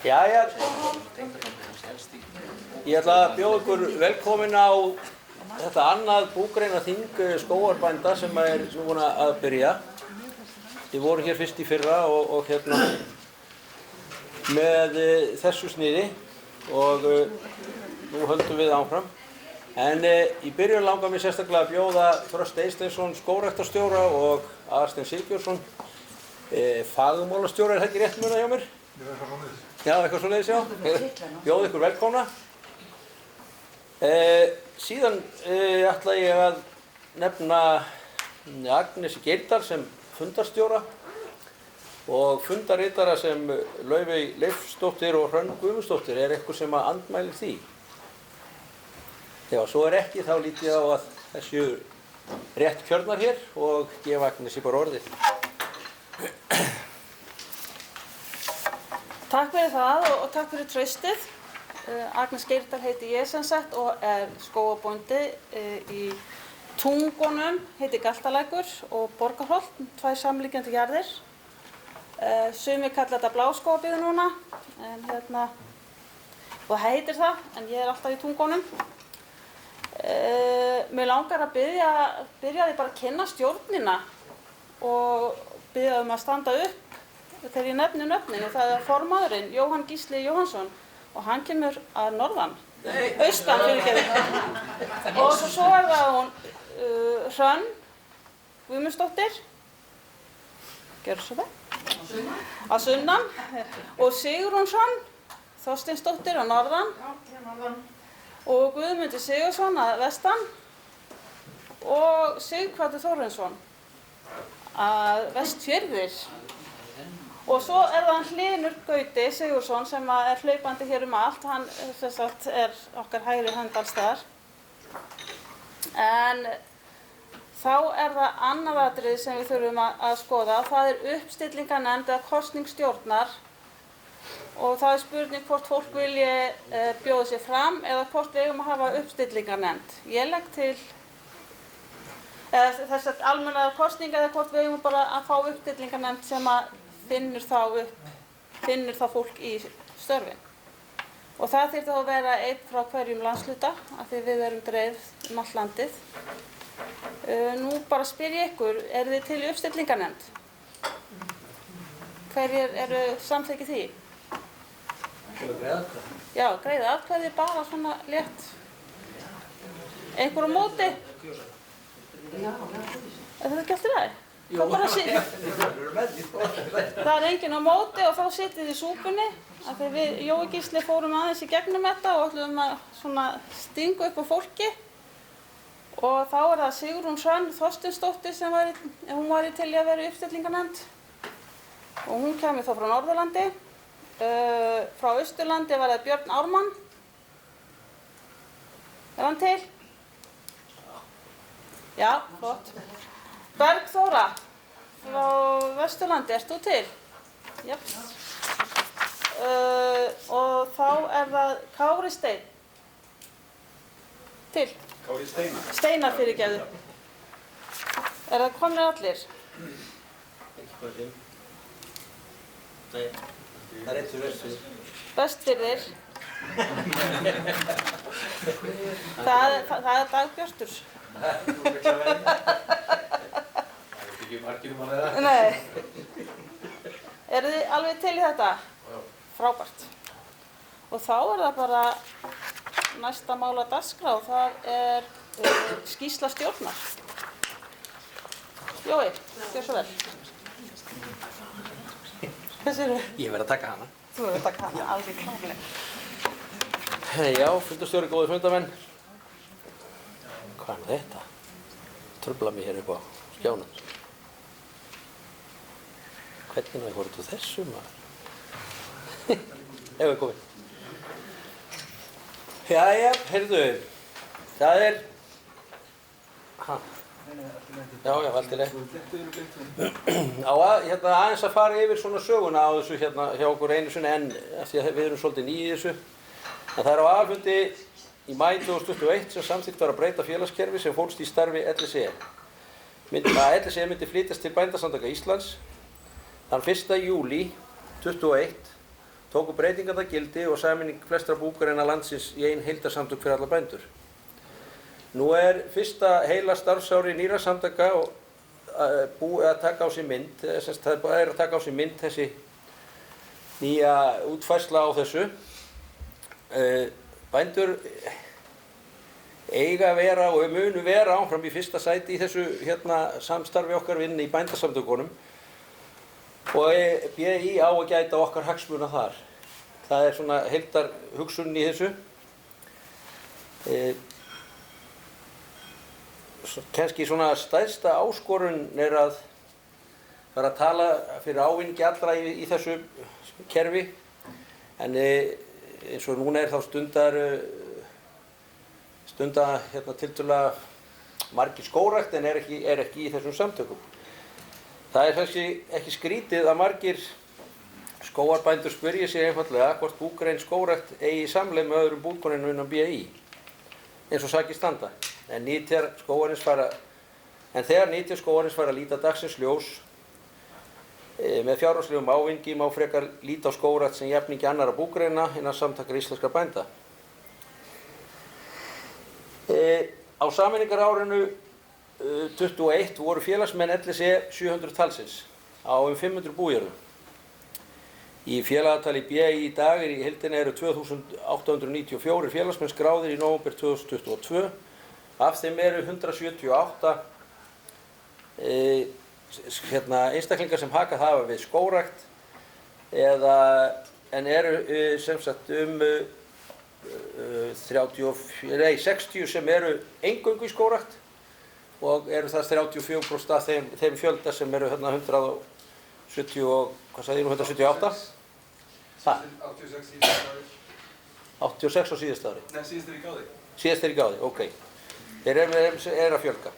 Jæja, ég ætla að bjóða ykkur velkomin á þetta annað búgreinaþing skógarbænda sem búin að byrja. Þið voru hér fyrst í fyrra og hérna með þessu sniði og nú höldum við áfram. En í byrjun langar mér sérstaklega að bjóða Þröst Eysteinsson skógræktarstjóra og Aðalstein Sigbjörnsson fagmálastjóra, ekki rétt munað hjá mér? Já, eitthvað svoleiðis, já. Bjóða ykkur velkomna. Síðan ætla ég að nefna Agnesi Geirdal sem fundarstjóra og fundarritara sem Laufey Leifsdóttir og Hrönn Guðmundsdóttir. Eitthvað sem að andmælir því? Þegar svo ekki, þá lít ég á að þessu rétt kjörnar hér og gefa Agnesi bara orðið. Takk fyrir það og takk fyrir traustið. Agnes Geirdal heiti ég sem sagt og skógarbóndi í Tungunum, heiti Galtalækur og Borgarholt, tvær samliggjandi jarðir. Sumir kalla þetta Bláskógabyggð núna, og það heitir það, en ég alltaf í Tungunum. Mér langar að byrja því bara að kynna stjórnina og biðja að standa upp þegar ég nefni nöfnin og það formaðurinn Jóhann Gísli Jóhannsson og hann kemur að norðan, austan fyrirgefið. Og svo það hún Hrönn Guðmundsdóttir, gjörðu svo vel, að sunnan og Sigrún Hrönn Þorsteinsdóttir að norðan og Guðmundur Sigurðsson að vestan og Sighvatur Þórarinsson að vestfjörðir. Og svo það Hlynur Gauti Sigurðsson sem hlaupandi hér allt, hann okkar hægri hönd alls staðar. En þá það annað atriði sem við þurfum að skoða, það uppstillingarnefnd eða kosning stjórnar og það spurning hvort fólk vilji bjóða sig fram eða hvort við eigum að hafa uppstillingarnefnd. Ég legg til þess að almenna kosninga eða hvort við eigum bara að fá uppstillingarnefnd sem að finnur þá fólk í störfin. Og það þyrfti að vera einn frá hverjum landshluta, af því við erum dreifð allt landið. Nú bara spyr ég ykkur, þið til í uppstillingarnefnd? Hverjir samþykkið því? Greiða atkvæði? Já, greiða atkvæði, bara svona létt. Einhver á móti? Þetta ekki allt í lagi? Jú, það enginn á móti og þá sitið þið í súpunni af því við Jói Gísli fórum aðeins í gegnum þetta og ætlum að stinga upp á fólki og þá það Sigrún Hrönn Þorsteinsdóttir sem hún var til í að vera í uppstillingarnefnd og hún kemur þá frá Norðurlandi. Frá Austurlandi var það Björn Ármann. Hann til? Já, flott. Bergþóra frá Vesturlandi, þú til? Jáp. Og þá það Kári Steinn. Til? Kári Steinar. Steinar fyrirgefðu. Það komnir allir? Ekki hvað sem. Nei, það réttur Vestfirðir. Vestfirðir. Það Dagbjartur. Ekki margir að vera. Nei. Þið alveg til í þetta? Já. Frábært. Og þá það bara næsta mál á dagskrá, það skýrsla stjórnar. Jói, gjör svo vel. Hvað segirðu? Ég verð að taka hana. Þú verður að taka hana, alveg klárlega. Já, fundarstjóri, góði fundamenn. Hvað þetta? Trufla mig hér upp á skjánum. Hvernig voru þú þessu maður? Ef við komum. Jæja, heyrðu, það Já, allt í leið. Aðeins að fara yfir svona söguna á þessu hjá okkur einu sinni en af því að við erum svolítið nýi í þessu. En það á aðalfundi í maí 2021 sem samþykkt var að breyta félagskerfi sem fólst í starfi LSE. LSE myndi flytjast til Bændasamtaka Íslands þann 1. júlí 2021 tóku breytingarnar gildi og sameining flestra búgreina landsins í ein heildarsamtök fyrir alla bændur. Nú fyrsta heila starfsári nýrra samtaka búið að taka á sig mynd, það að taka á sig mynd þessi nýja útfærsla á þessu. Bændur eiga að vera og munu vera áfram í fyrsta sæti í þessu samstarfi okkar við í bændasamtökunum og BÍ á að gæta okkar hagsmuna þar. Það svona heildar hugsunin í þessu. Kannski svona stærsta áskorun að fara að tala fyrir ávinningi allra í þessu kerfi, en eins og núna þá stunda tiltölulega margir skógrækt en ekki í þessum samtökum. Það kannski ekki skrítið að margir skógarbændur spyrja sig einfaldlega hvort búgrein skógrækt eigi samleið með öðrum búgreinum innan BÍ, eins og sakir standa. En þegar nytjar skógarins fara að líta dagsins ljós með fjárhagslegum ávinningi má frekar líta á skógrækt sem jafningi annarra búgreina innan samtaka íslenskra bænda. Á sameiningarárinu 21 voru félagsmenn LSE 700 talsins á 500 bújörðum. Í félagatali BÍ í dag í heildina eru 2894 félagsmenn skráðir í nóvember 2022. Af þeim eru 178 einstaklingar sem hakað hafa við skógrækt en eru sem sagt 60 sem eru eingöngu í skógrækt og eru það 34% af þeim fjölda sem eru 170 og, hvað sagði ég nú, 178? 86 síðasta ári. 86 á síðasta ári? Nei, síðast í gáði. Síðast í gáði, ok. Þeir eru að fjölga.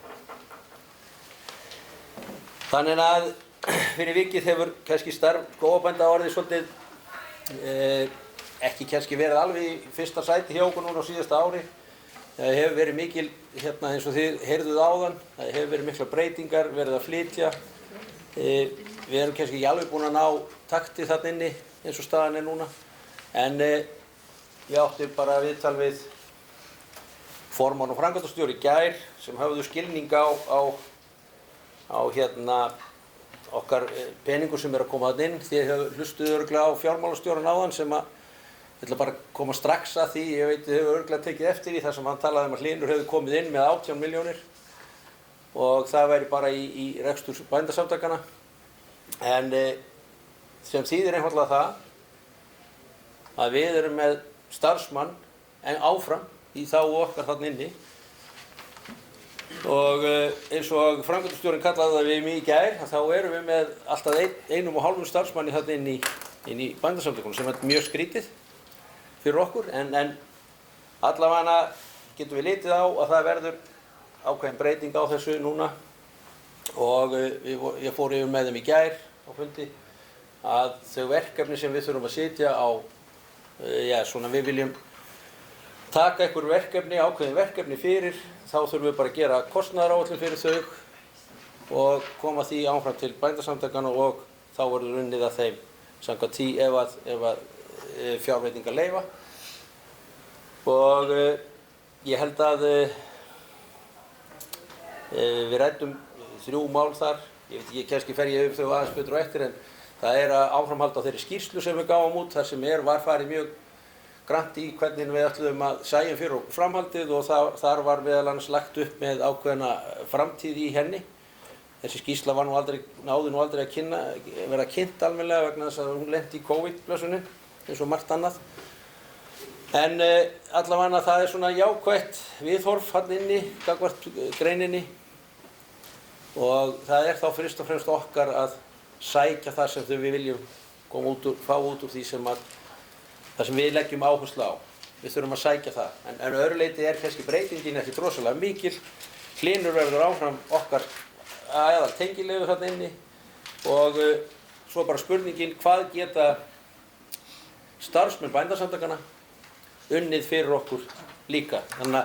Þannig að fyrir vikið hefur kannski starf skógarbænda orðið svolítið ekki kannski verið alveg í fyrsta sæti hjá okkur núna á síðasta ári. Það hefur verið mikil, eins og þið heyrðuð áðan, það hefur verið mikla breytingar, verið að flytja. Við erum kannski ekki alveg búin að ná takti þarna inni eins og staðan núna. En ég átti bara viðtal við formann og framkvæmdastjóri í gær sem höfðu skilning á okkar peningum sem eru að koma þarna inn. Þið hlustuðu örugglega á fjármálastjórann áðan sem ég ætla bara að koma strax að því, ég veit þið hefur örugglega tekið eftir því þar sem hann talaði að Hlynur hefði komið inn með 18 milljónir og það væri bara í rekstur bændasamtakana. En sem þýðir einfaldlega það að við erum með starfsmann áfram í þágu okkar þarna inni og eins og framkvæmdastjórinn kallaði það við mig í gær þá erum við með alltaf 1,5 starfsmanni þarna inn í bændasamtökunum sem mjög skrítið fyrir okkur en allavega getum við litið á að það verður ákveðin breyting á þessu núna og ég fór yfir með þeim í gær á fundi að þau verkefni sem við þurfum að sitja á svona við viljum taka einhver verkefni, ákveðin verkefni fyrir, þá þurfum við bara að gera kostnaðaráætlun fyrir þau og koma því áfram til bændasamtakana og þá verður unnið að þeim samkvæmt því ef að fjárveitingar leyfa. Og ég held að við ræddum 3 mál þar, ég veit ekki, kannski fer ég þau aðeins betur á eftir en það að áframhalda á þeirri skýrslu sem við gáum út þar sem var farið mjög grannt í hvernig við ætluðum að sæja fyrir okkur framhaldið og þar var meðal annars lagt upp með ákveðna framtíð í henni. Þessi skýrsla var náði aldrei að vera kynnt almennilega vegna þess að hún lenti í COVID-blessunin eins og margt annað. En allavega það svona jákvætt viðhorf hann inni, gagnvart greininni og það þá fyrst og fremst okkar að sækja það sem við viljum fá út úr því það sem við leggjum áherslu á. Við þurfum að sækja það. En öðru leyti kannski breytingin ekki rosalega mikil. Hlynur verður áfram okkar aðal tengilegu þarna inni og svo bara spurningin hvað geta starfsmenn bændasamtakana unnið fyrir okkur líka. Þannig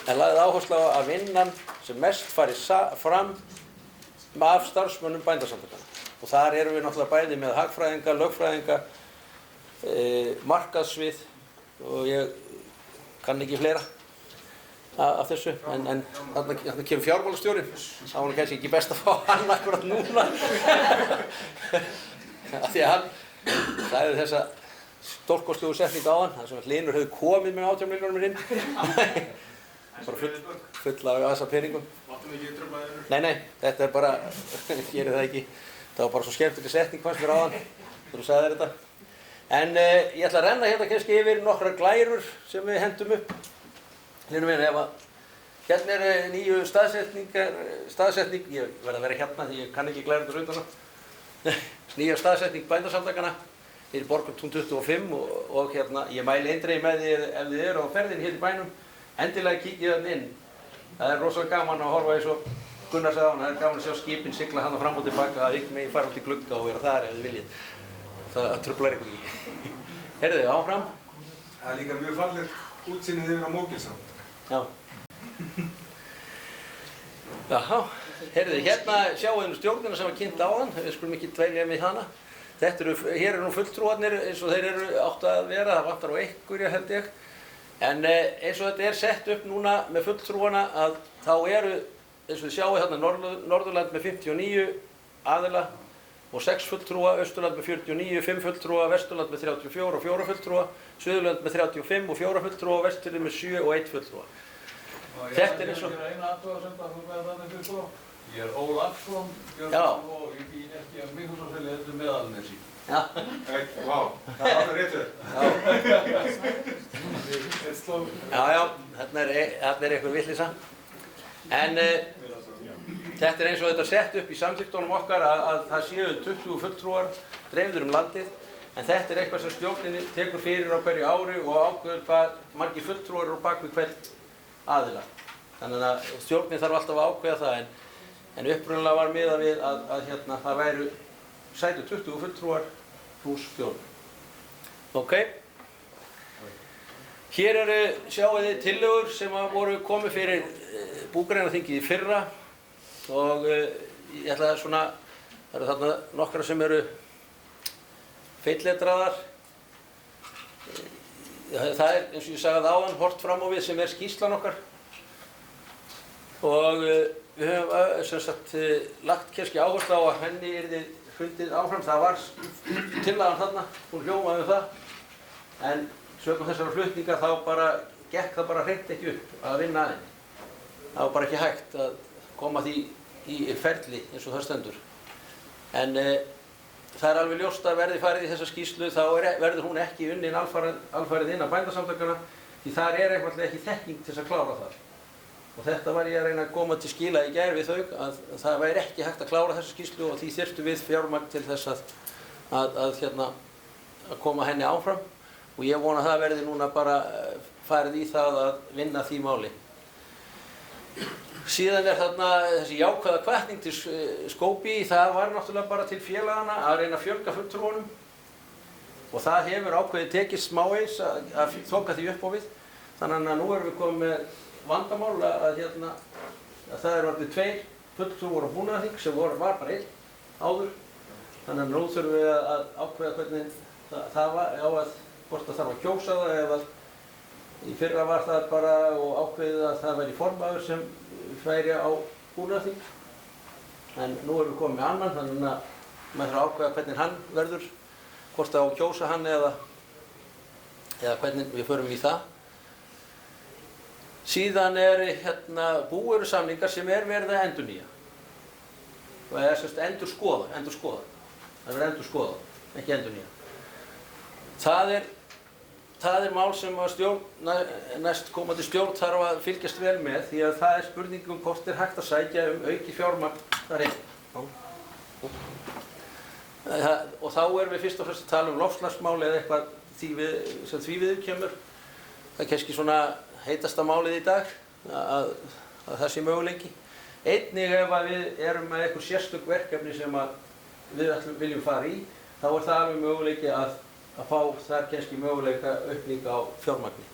að lagði áherslu á að vinnan sem mest fari fram af starfsmönnum bændasamtakana. Og þar erum við náttúrulega bæði með hagfræðinga, lögfræðinga, markaðssvið og ég kann ekki fleira af þessu, en þarna kemur fjármálastjórinn, það var kannski ekki best að fá hann akkurat núna, af því að hann sagði þessa stórkostlegu setningu á hann, þar sem að Hlynur hefði komið með 18 milljónum inn, bara full af þessa peningum. Máttum ekki truflaðir? Nei, þetta er bara, gerir það ekki, það var bara svo skemmtileg setning fannst mér á hann, þegar þú sagði þetta. En ég ætla að renna hérna kannski yfir nokkrar glærur sem við hendum upp. Hlynur minn, hérna er nýju staðsetning, ég verð að vera hérna því ég kann ekki glærur undan það. Nýja staðsetning Bændasamtakanna í Borgartún 25 og hérna, ég mæli eindregið með því ef þið eru á ferðinni hér í bænum, endilega kíkið þarna inn. Það er rosalega gaman að horfa eins og Gunnar sagði á hann, það er gaman að sjá skipin sigla hana fram og tilbaka, að ykkur megi fara út í glugga og vera þar ef þið viljið. Það truflar ykkur ekki. Heyrðu, áfram. Það er líka mjög fallegt útsýnið yfir á Mógilsá. Já. Jaha, heyrðu, hérna sjáum við stjórnina sem var kynnt á hann, við skulum ekki dvelja við hana. Hér eru nú fulltrúarnir eins og þeir eru átt að vera, það vantar á einhverja held ég. En eins og þetta er sett upp núna með fulltrúana að þá eru, eins og þið sjáum hérna, Norðurland með 59 aðila og 6 fulltrúa, Austurland með 49, 5 fulltrúa, Vesturland með 34 og 4 fulltrúa, Suðurland með 35 og 4 fulltrúa og Vestfirðir með 7 og 1 fulltrúa. Þetta er eins og... Ég er Ólafsson, Björnsson og ég býð ekki að Miklúsarfeli, þetta er Meðalnesi. Já. Vá, það er alveg rétt Já, þarna er einhver vitleysa. En þetta er eins og þetta sett upp í samþykktunum okkar að það séu 20 fulltrúar dreifður landið, en þetta er eitthvað sem stjórnin tekur fyrir á hverju ári og ákveður hvað margir fulltrúar eru á bak við hvern aðila. Þannig að stjórnin þarf alltaf að ákveða það, en upprunalega var miðað við að hérna, það væru sætu 20 fulltrúar pluss 4. Ok. Hér sjáum þið tillögur sem voru komið fyrir búgreinaþingið í fyrra og ég ætla að svona, það eru þarna nokkra sem eru feilletraðar. Það er, eins og ég sagði áðan, hort fram á við sem er skýrslan okkar og við höfum sem sagt lagt kannski áherslu á að henni yrði fundið áfram. Það var tillagan þarna, hún hljómaði það, en sögum þessara flutninga þá bara gekk það bara hreint ekki upp að vinna að henni. Það var bara ekki hægt að koma því í ferli eins og það stendur. En það er alveg ljóst að verði farið í þessa skýrslu þá verður hún ekki unnin alfarið inn á Bændasamtakana því þar er einfaldlega ekki þekking til þess að klára það. Og þetta var ég að reyna að koma til skila í gær við þau að það væri ekki hægt að klára þessa skýrslu og því þyrftum við fjármagn til þess að koma henni áfram og ég vona að það verði núna bara farið í það að vinna því máli. Síðan er þarna þessi jákvæða hvatning til Skópi, það var náttúrulega bara til félagana að reyna að fjölga fulltrúunum og það hefur ákveðið tekist smávegis að þoka því upp á við. Þannig að nú erum við komið með vandamál að það eru orðið 2 fulltrúar á búnaðarþing sem var bara 1 áður. Þannig að nú þurfum við að ákveða hvernig það var, hvort það þarf að kjósa það eða í fyrra var það bara og ákveðið að það væri formaður sem færi á búnaðarþing. En nú erum við komið með annan, þannig að maður þarf að ákveða hvernig hann verður, hvort það á að kjósa hann eða hvernig við förum í það. Síðan er búvörusamningar sem er verið að endurnýja. Og það er semst endurskoða. Það er endurskoða, ekki endurnýja. Það er mál sem næst komandi stjórn þarf að fylgjast vel með því að það er spurning hvort er hægt að sækja auki fjármagn þar inn. Og þá erum við fyrst og fremst að tala loftslagsmál eða eitthvað sem því viðurkemur. Það er kannski svona heitasta málið í dag að það sé möguleiki. Einnig ef við erum með einhver sérstök verkefni sem við viljum fara í, þá er það alveg möguleiki að fá þar kannski möguleika aukning á fjármagni.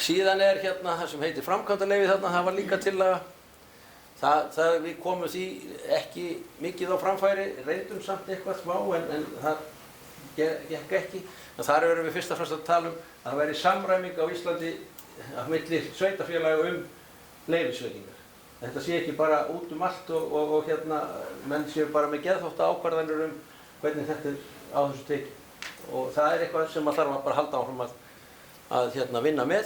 Síðan er það sem heitir framkvæmdaleyfi þarna, það var líka tillaga. Við komum því ekki mikið á framfæri, reyndum samt eitthvað smá en það gekk ekki. En þar erum við fyrst og fremst að tala um að það væri samræming á Íslandi á milli sveitarfélaga leyfisveitingar. Þetta sé ekki bara út allt og menn séu bara með geðþótta ákvarðanir hvernig þetta á þessu tekið. Og það eitthvað sem maður þarf að bara halda áfram að vinna með.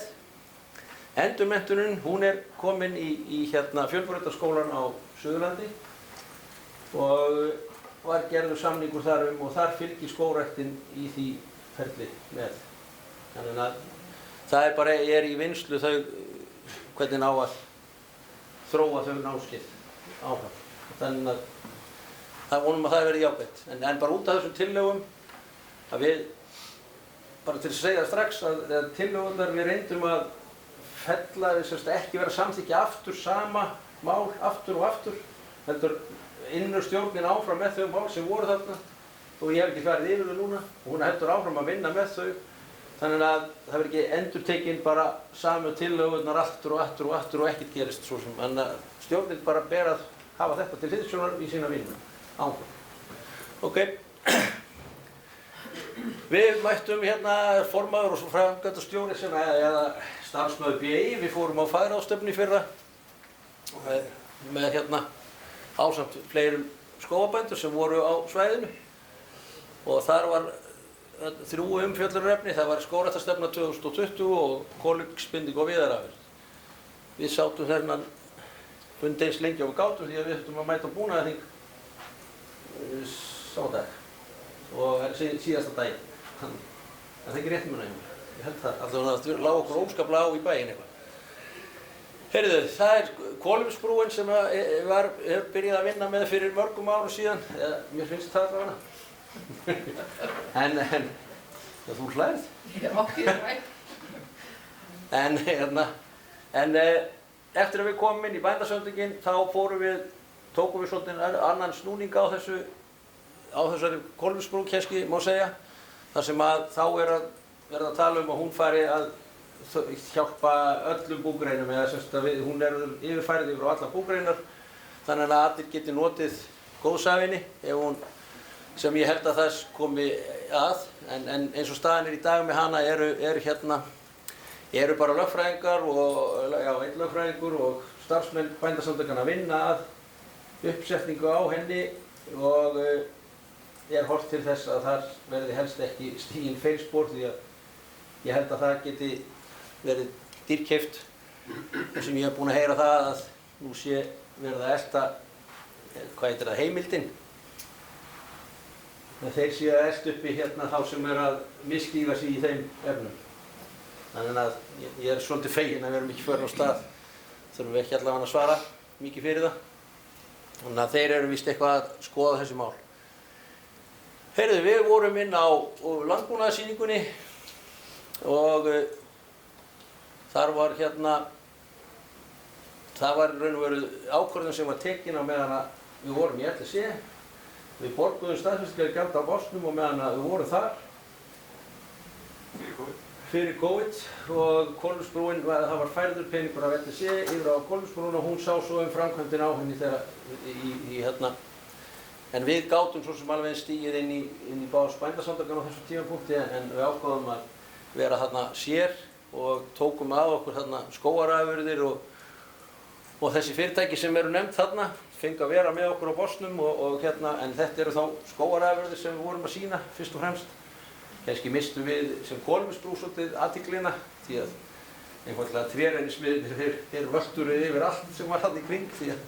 Endurmenntunin, hún komin í Fjölbrautaskólann á Suðurlandi og var gerður samningur þar og þar fylgir skógræktin í því ferli með. Þannig að það bara í vinnslu hvernig á að þróa þau námskeið áfram. Þannig að það vonum að það verði jákvætt. En bara út af þessum tillögum að við, bara til að segja strax að tillögurnar við reyndum að fella, ekki vera að samþykkja aftur sama mál, aftur og aftur, heldur innur stjórnin áfram með þau mál sem voru þarna og ég hef ekki farið yfir þau núna og hún heldur áfram að vinna með þau. Þannig að það verður ekki endurtekinn bara samu tillögurnar aftur og aftur og aftur og ekkert gerist svo sem. Þannig að stjórnin bara ber að hafa þetta til hliðsjónar í sína vinnu. Áfram. Ok. Við mættum formaður og framkvæmdastjóri eða starfsmaður BI. Við fórum á fagráðstefnu í fyrra með ásamt fleirum skógarbændur sem voru á svæðinu og þar var 3 umfjöllunarefni, það var skógræktarstefna 2020 og kolefnisbinding og viðarafurð. Við sátum þennan fund eins lengi og við gátum því að við þurftum að mæta á búnaðarþing sá dag og síðasta daginn. En það ekki rétt muna hjá mér. Ég held það, alltaf það lág okkur óskaplega á í bæinn eitthvað. Heyrðu, það kolefnisbrúin sem hefur byrjað að vinna með fyrir mörgum árum síðan, eða mér finnst það allavega. En þú hlærð? Já, ég ræð. En eftir að við komum inn í bændasamtökin þá tókum við svolítið annan snúning á þessari kolefnisbrú kannski má segja. Þar sem að þá verða að tala að hún fari að hjálpa öllum búgreinum eða hún yfirfærið yfir á allar búgreinar þannig að allir geti notið góðsafinni ef hún sem ég held að það komi að, en eins og staðan í dag með hana eru bara lögfræðingar einn lögfræðingur og starfsmenn bændasamtökanna að vinna að uppsetningu á henni og horft til þess að þar verði helst ekki stigin feilspor því að ég held að það geti verið dýrkeypt þar sem ég hef búin að heyra það að nú sé verið að elta heimildin. Þeir séu að elta uppi þá sem að misskýfa sig í þeim efnum. Þannig að ég svolítið feginn að við erum ekki förin á stað. Þurfum við ekki allavega að svara mikið fyrir það. Þannig að þeir eru víst eitthvað að skoða þessi mál. Heyrðu, við vorum inn á landbúnaðarsýningunni og þar var það var raun og veru ákvörðun sem var tekin á meðan að við vorum í LSE. Við borguðum staðfestingargjald á Bosnum og meðan að við vorum þar fyrir COVID og kolefnisbrúin, það var færður peningur af LSE yfir á kolefnisbrúin og hún sá svo framkvæmdin á henni en við gátum svo sem alveg stigið inn í bændasamtökin á þessum tímapunkti en við ákváðum að vera þarna sér og tókum að okkur skógarafurðir og þessi fyrirtæki sem eru nefnd þarna fengu að vera með okkur á Bosnum en þetta eru þá skógarafurðir sem við vorum að sýna fyrst og fremst. Kannski mistum við sem kolefnisbrú svolítið athyglina því að einfaldlega tvérennismiðirnir þeir völturuð yfir allt sem var þarna í kring því að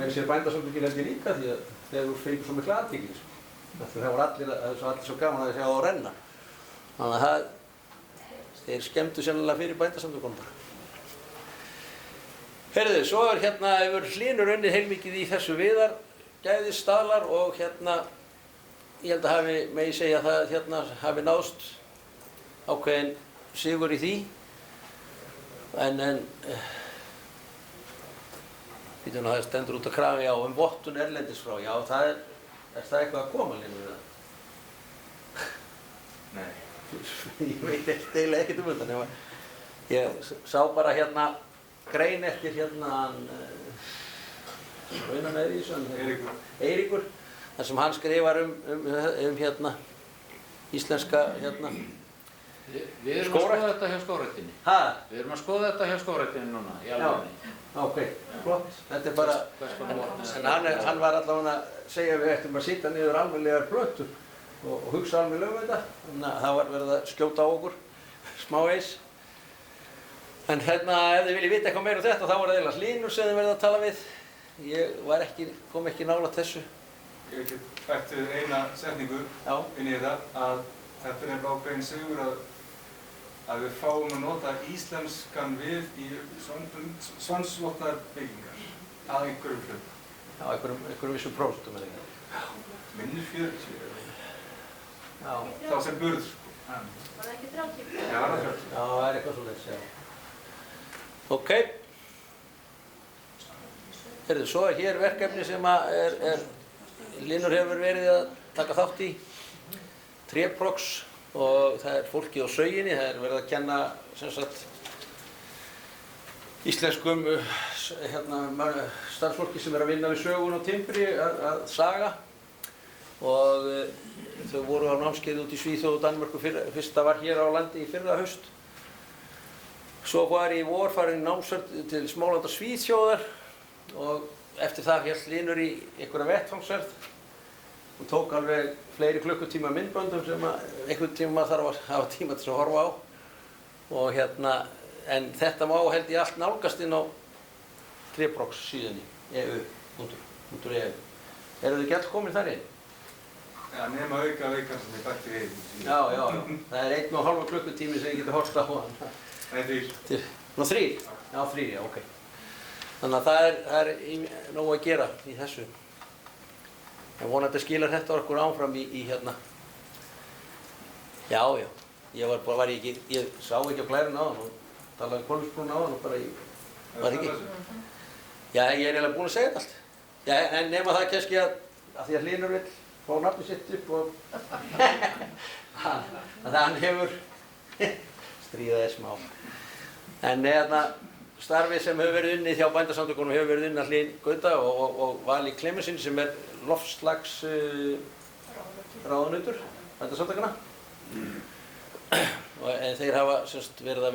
með sér bændasamtökin held ég líka því að þeir fengu svo mikla athygli. Það var allir svo gaman að sjá á renna. Þannig að þeir skemmtu sennilega fyrir bændasamtökunum bara. Heyrðu, svo hefur Hlynur unnið heilmikið í þessu viðargæðisstaðlar og ég held að megi segja að það hafi náðst ákveðin sigur í því. Býtum það stendur út að krafi á vottun erlendis frá. Já, er það eitthvað að koma Hlynur við það? Nei. Ég veit eiginlega ekkert þetta. Ég sá bara grein eftir Eiríkur, þar sem hann skrifar íslenska hérna. Við erum að skoða þetta hjá skógræktinni. Ha? Við erum að skoða þetta hjá skógræktinni núna, í alvegni. Ok, flott. Þetta er bara, en hann var allavega að segja við ættum að sýta niður almennilegar plötur og hugsa almennilega þetta. Þannig að það var verið að skjóta á okkur, smá eis. En hérna, ef þið viljið vita eitthvað meira um þetta, þá var það eiginlega Hlynur sem þið verið að tala við. Ég kom ekki nálægt þessu. Ég get bætt við eina setningu inn í þetta, að þetta er nefnilega ákveðin sigur að við fáum að nota íslenskan við í svansvottar byggingar að einhverjum hlut. Já, einhverjum vissum prósentum eða eitthvað. Minnir 40. Já. Það sem burð, sko. Var það ekki 30? Já, það er 40. Já, það er eitthvað svoleiðis, já. Ok. Heyrðu, svo er hér verkefni sem Hlynur hefur verið að taka þátt í. Tréprox. Og það er fólkið á Sauginni, það er verið að kenna sem sagt íslenskum starfsfólki sem er að vinna við sögun og timbri að saga og þau voru á námskeiði út í Svíþjóð og Danmörku fyrsta var hér á landi í fyrra haust. Svo var í vor farin námsferð til Smálanda Svíþjóðar og eftir það hélt Hlynur í einhverja vettvangsferð og tók alveg fleiri klukkutíma myndböndum sem einhvern tíma þarf að hafa tíma til að horfa á og en þetta má held ég allt nálgast inn á Tréprox síðunni eu.eu. Eru þið ekki alls komin þar inn? Já, nema auka veikan sem ég bætti við. Já. Það er 1,5 klukkutími sem ég geti horft á hann. Nei, 3. Nú 3? Já, 3, já, ok. Þannig að það er nóg að gera í þessu. En vonandi skilar þetta okkur áfram í hérna. Já. Ég sá ekki á glærinu á hann og talaði um Kolvinsbrúna á hann og bara var ekki. Já, ég er eiginlega búinn að segja þetta allt. Já, en nema það kannski að því að Hlynur vill fá nafnið sitt upp og að hann hefur stríðaði smá. En starfið sem hefur verið unnið hjá Bændasamtökunum hefur verið unnið að Hlyn Gauta og Vali Klemensin sem er loftslags ráðunautur Bændasamtakanna. En þeir hafa verið að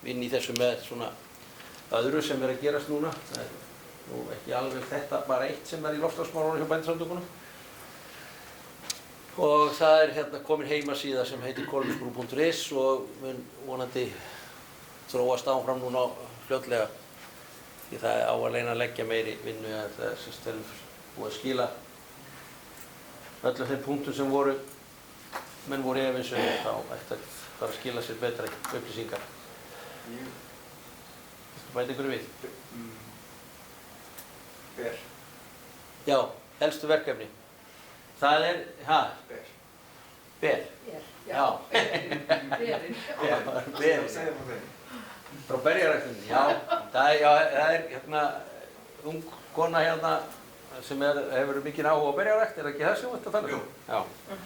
vinna í þessu með svona öðru sem er að gerast núna. Það er nú ekki alveg þetta bara eitt sem er í loftslagsmálunum hjá Bændasamtökunum. Og það er komin heimasíða sem heitir kolvinsbrú.is og mun vonandi þróast áfram núna fljótlega því það á að reyna að leggja meiri vinnu að það er búið að skila öllum þeim punktum sem menn voru efins þá ætti að fara að skila sér betri upplýsingar. Þú bæti einhverju við? Ber. Já, helstu verkefni. Það er, Ber. Ber? Já. Berin. Ber. Segja frá þeim. Frá berjaræktinni, já. Það er ung kona sem hefur mikinn áhuga á berjarækt, er ekki það sem þú ert að tala um? Jú. Já.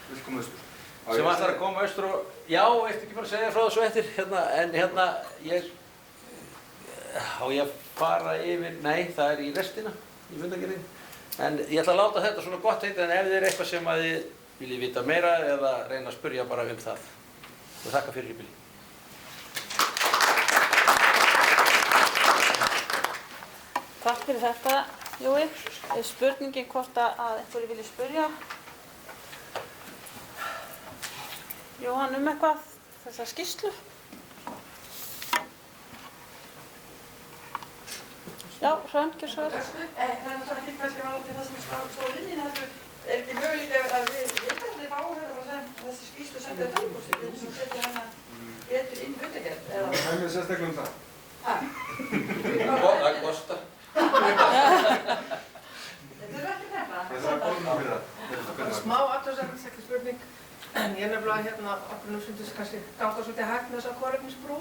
Vill koma austur. Sem ætlar að koma austur og, já, eftir ekki bara að segja frá þessu eftir, en ég að fara yfir, nei, það er í restina, í fundargerðinni. En ég ætla að láta þetta svona gott heita, en ef þið er eitthvað sem að þið viljið vita meira eða reyna að spyrja bara um það. Og þakka fyrir í bili. Takk fyrir þetta, Jói. Spurningin hvort að einhverju vilji spyrja. Jóhann eitthvað þessa skýrslu? Já, Hrönn, gjör svo vel. Það er náttúrulega ekki kannski varðandi það sem stóð inn í þessu. Er ekki möguleika að við viljandi fáum þessi skýrslu sendið að tölvústi til þess að setja hana betur inn fundargerð? Það er mjög sérstaklega það. Það kostar. Þetta er ekki nefna. Það er að borna fyrir það. Það er smá afturstæðans, ekki spurning. Ég nefnilega okkur nú fundist kannski ganga svolítið hægt með þessa kolefnisbrú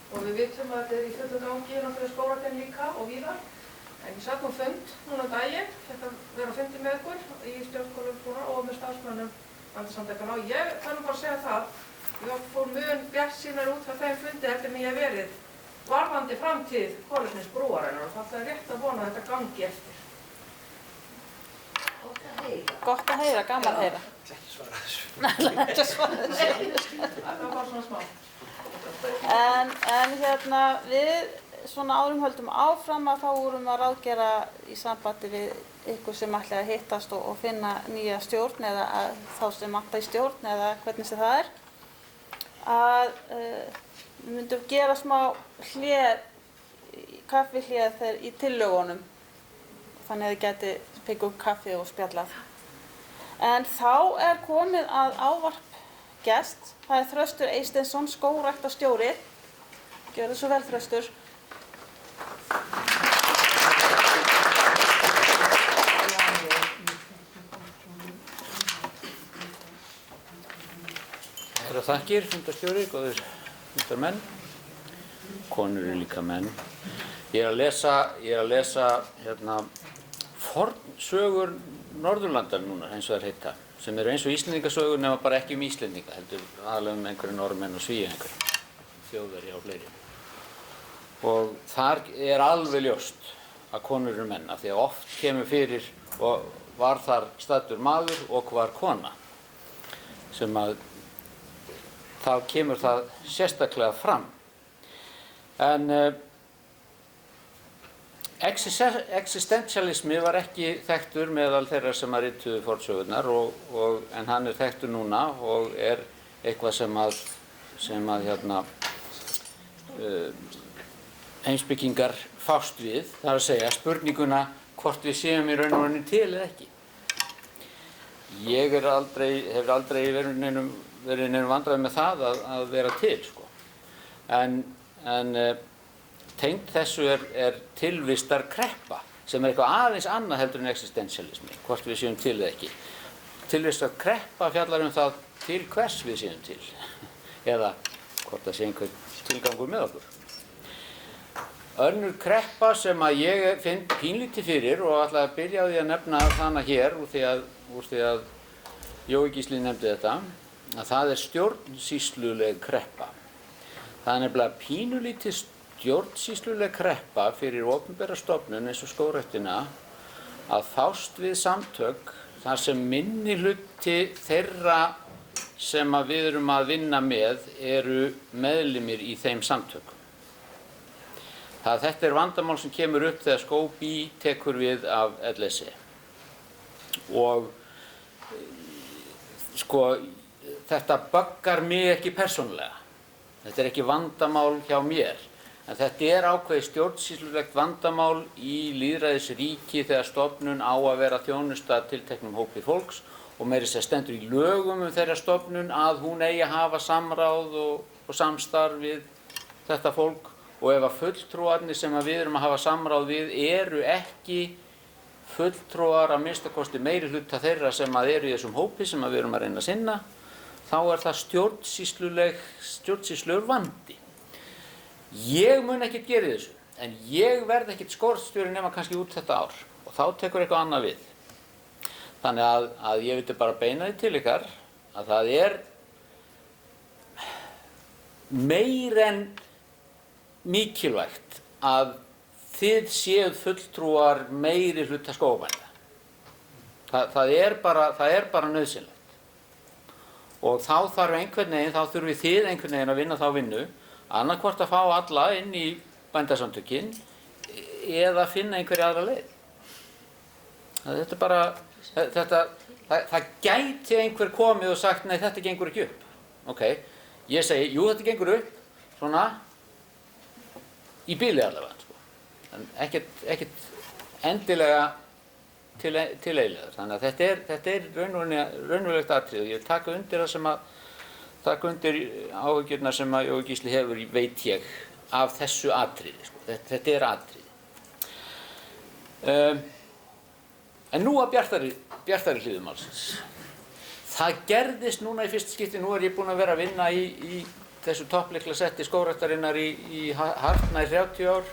og við vitum að þetta er í fullu gangi náttúrulega skógræktin líka og víðar. En ég satt fund núna daginn, fekk að vera að fundi með ykkur í stjórn Kolefnisbrúnar og með starfsmönnum Bændasamtakanna og ég kann bara að segja það, ég fór mun bjartsýnar út frá þeim fundi heldur en ég hef verið varðandi framtíð Kolefnisbrúarinnar og það er rétt að vona að þetta gangi eftir. Gott að heyra, gaman að heyra. Ekki svara þessu. Ekki að svara þessu. Það var bara svona smá. En hérna, við svona árum höldum áfram að þá vorum að ráðgera í sambandi við ykkur sem ætlaði að hittast og finna nýja stjórn eða þá sem vantar í stjórn eða hvernig sem það er. Að við myndum gera smá kaffihlé í tillögunum. Þannig að þið gæti fengið upp kaffi og spjallað. En þá er komið að ávarp gest. Það er Þröstur Eysteinsson, skógræktarstjóri. Gjörðu svo vel, Þröstur. Herra þakkir, fundarstjóri, góðir fundarmenn. Konur eru líka menn. Ég er að lesa hérna fornsögur Norðurlandar núna, eins og það heita, sem eru eins og Íslendingasögur nema bara ekki Íslendinga, heldur aðalega einhverju Norðmenn og Svíi einhverju, Þjóðverja og fleiri. Og þar er alveg ljóst að konur eru menn, af því að oft kemur fyrir og var þar staddur maður og var kona, sem að þá kemur það sérstaklega fram. En existentialismi var ekki þekktur meðal þeirra sem að rituðu fornsögurnar en hann er þekktur núna og er eitthvað sem að heimspekingar fást við, það er að segja spurninguna hvort við séum í raun og rauninni til eða ekki. Ég hef aldrei verið neinum vandræði með það að vera til, sko. En tengt þessu er tilvistarkreppa, sem er eitthvað aðeins annað heldur en existentialismi, hvort við séum til eða ekki. Tilvistarkreppa fjallar það til hvers við séum til, eða hvort það sé einhver tilgangur með okkur. Önnur kreppa sem að ég finn pínlítið fyrir og ætla að byrja á því að nefna hana hér úr því að Jói Gísli nefndi þetta, að það er stjórnsýsluleg kreppa. Það er nefnilega pínulítið stjórnsýsluleg kreppa fyrir opinbera stofnun eins og Skógræktina að fást við samtök þar sem minnihluti þeirra sem að við erum að vinna með eru meðlimir í þeim samtökum. Þetta er vandamál sem kemur upp þegar Skóbí tekur við af LSE. Og sko, þetta böggar mig ekki persónulega. Þetta er ekki vandamál hjá mér. En þetta er ákveðið stjórnsýslulegt vandamál í lýðræðisríki þegar stofnun á að vera þjónusta tilteknum hópi fólks og meira þess að stendur í lögum þeirra stofnun að hún eigi að hafa samráð og samstarf við þetta fólk. Og ef að fulltrúarnir sem við erum að hafa samráð við eru ekki fulltrúar að minnsta kosti meiri hluta þeirra sem eru í þessum hópi sem við erum að reyna að sinna, þá er það stjórnsýslulegur vandi. Ég mun ekkert gera þessu, en ég verð ekkert skógræktarstjóri nema kannski út þetta ár og þá tekur eitthvað annað við. Þannig að ég vildi bara beina því til ykkar að það er meir en mikilvægt að þið séuð fulltrúar meiri hluta skógarbænda. Það er bara nauðsynlegt. Og þá þurfum þið einhvern veginn að vinna þá vinnu, annaðhvort að fá alla inn í bændasamtökin eða finna einhverja aðra leið. Þetta er bara, það gæti einhver komið og sagt, nei, þetta gengur ekki upp. Ok, ég segi, jú, þetta gengur upp, svona, í bili allavega, sko. En ekkert endilega til eiginlegar. Þannig að þetta er raunverulegt atriði og ég taka undir undir áhyggjurnar sem að Jói Gísli hefur, veit ég, af þessu atriði, sko. Þetta er atriði. En nú að bjartari hliðum málsins. Það gerðist núna í fyrsta skipti, nú ég búinn að vera að vinna í þessu topplikla setti skógræktarinnar í hartnær 30 ár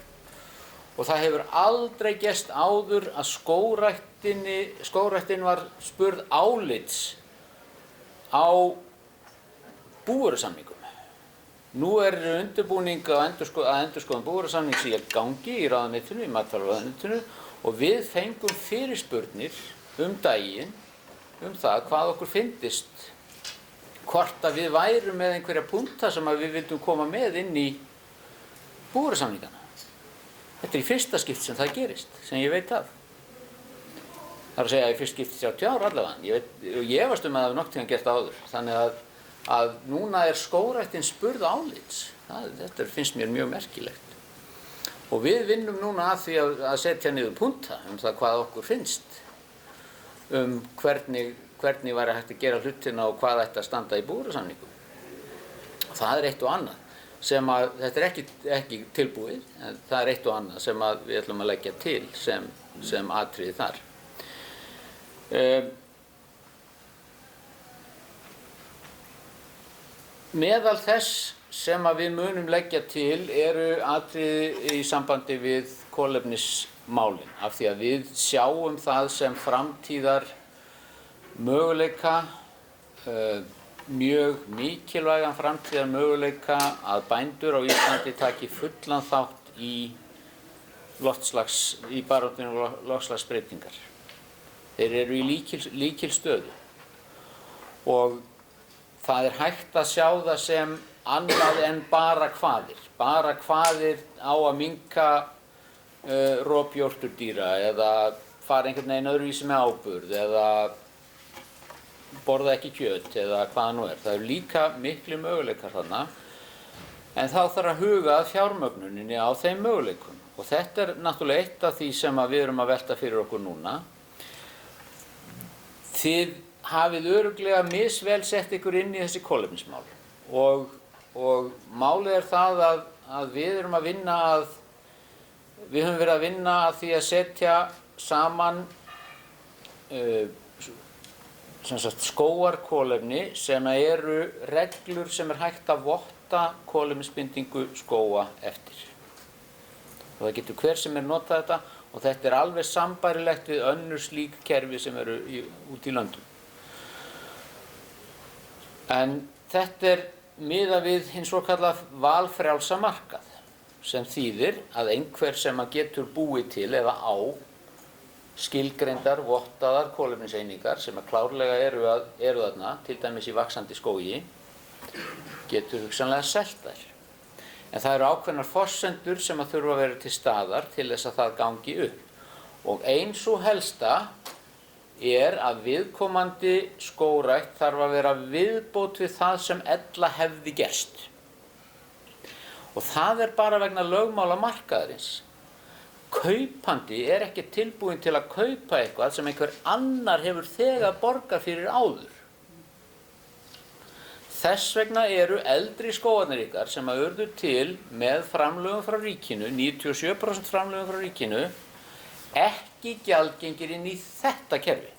og það hefur aldrei gerst áður að skógræktin var spurð álits á búvörusamningum. Nú undirbúning að endurskoðun búvörusamnings í gangi í ráðuneytinu, í matvælaráðuneytinu og við fengum fyrirspurnir daginn það hvað okkur fyndist hvort að við værum með einhverja punta sem að við vildum koma með inn í búvörusamningana. Þetta í fyrsta skipti sem það gerist, sem ég veit af. Það að segja í fyrst skipti 30 ár allavega. Ég efast að það hafi nokkuð gert áður. Þannig að núna skógræktin spurð álits. Þetta finnst mér mjög merkilegt. Og við vinnum núna að því að setja niður punta það hvað okkur finnst hvernig væri hægt að gera hlutina og hvað ætti að standa í búvörusamningum. Það eitt og annað sem að, þetta ekki tilbúið, en það eitt og annað sem að við ætlum að leggja til sem atriði þar. Meðal þess sem að við munum leggja til eru atriði í sambandi við kolefnismálin, af því að við sjáum það sem framtíðar möguleika, mjög mikilvægan framtíðar möguleika að bændur á Íslandi taki fullan þátt í baráttunni loftslagsbreytingar. Þeir eru í lykilstöðu og það hægt að sjá það sem annað en bara kvaðir. Bara kvaðir á að minnka rop jórturdýra eða fara einhvern veginn öðruvísi með áburð eða borða ekki kjöt eða hvað nú er. Það eru líka miklu möguleikar þarna en þá þarf að huga að fjármögnuninni á þeim möguleikum. Og þetta náttúrulega eitt af því sem við erum að velta fyrir okkur núna. Þið hafið örugglega misvel sett ykkur inn í þessi kolefnismál og málið það að við erum að vinna við höfum verið að vinna að því að setja saman skógarkolefni sem eru reglur sem hægt að votta kolefnisbindingu skóga eftir. Og það getur hver sem notað þetta og þetta alveg sambærilegt við önnur slík kerfi sem eru út í löndum. En þetta miðað við hins svokallað valfrjálsa markað sem þýðir að einhver sem getur búið til eða á skilgreindar, vottaðar kolefniseiningar sem klárlega eru þarna, til dæmis í vaxandi skógi, getur hugsanlega selt þær. En það eru ákveðnar forsendur sem þurfa að vera til staðar til þess að það gangi upp. Og ein sú helsta að viðkomandi skógrækt þarf að vera viðbót við það sem ella hefði gerst. Og það bara vegna lögmála markaðarins. Kaupandi ekki tilbúinn til að kaupa eitthvað sem einhver annar hefur þegar borgað fyrir áður. Þess vegna eru eldri skógarnir ykkar sem urðu til með framlögum frá ríkinu, 97% framlögum frá ríkinu, ekki gjaldgengir inn í þetta kerfi.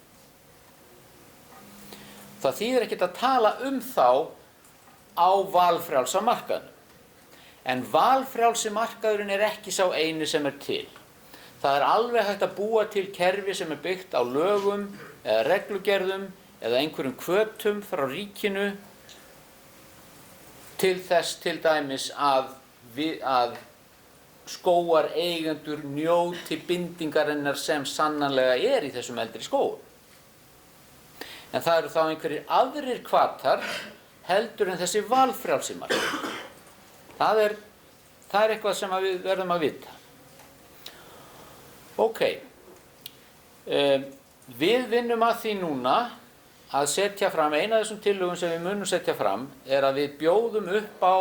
Það þýðir ekkert að tala þá á valfrjálsa markaðnum. En valfrjálsi markaðurinn ekki sá eini sem til. Það alveg hægt að búa til kerfi sem byggt á lögum eða reglugerðum eða einhverjum hvötum frá ríkinu til þess til dæmis að skógareigendur njóti bindingarinnar sem sannanlega í þessum eldri skógum. En það eru þá einhverjir aðrir hvatar heldur en þessi valfrjálsi markaður. Það eitthvað sem við verðum að vita. Ok, við vinnum að því núna að setja fram, eina af þessum tillögum sem við munum setja fram að við bjóðum upp á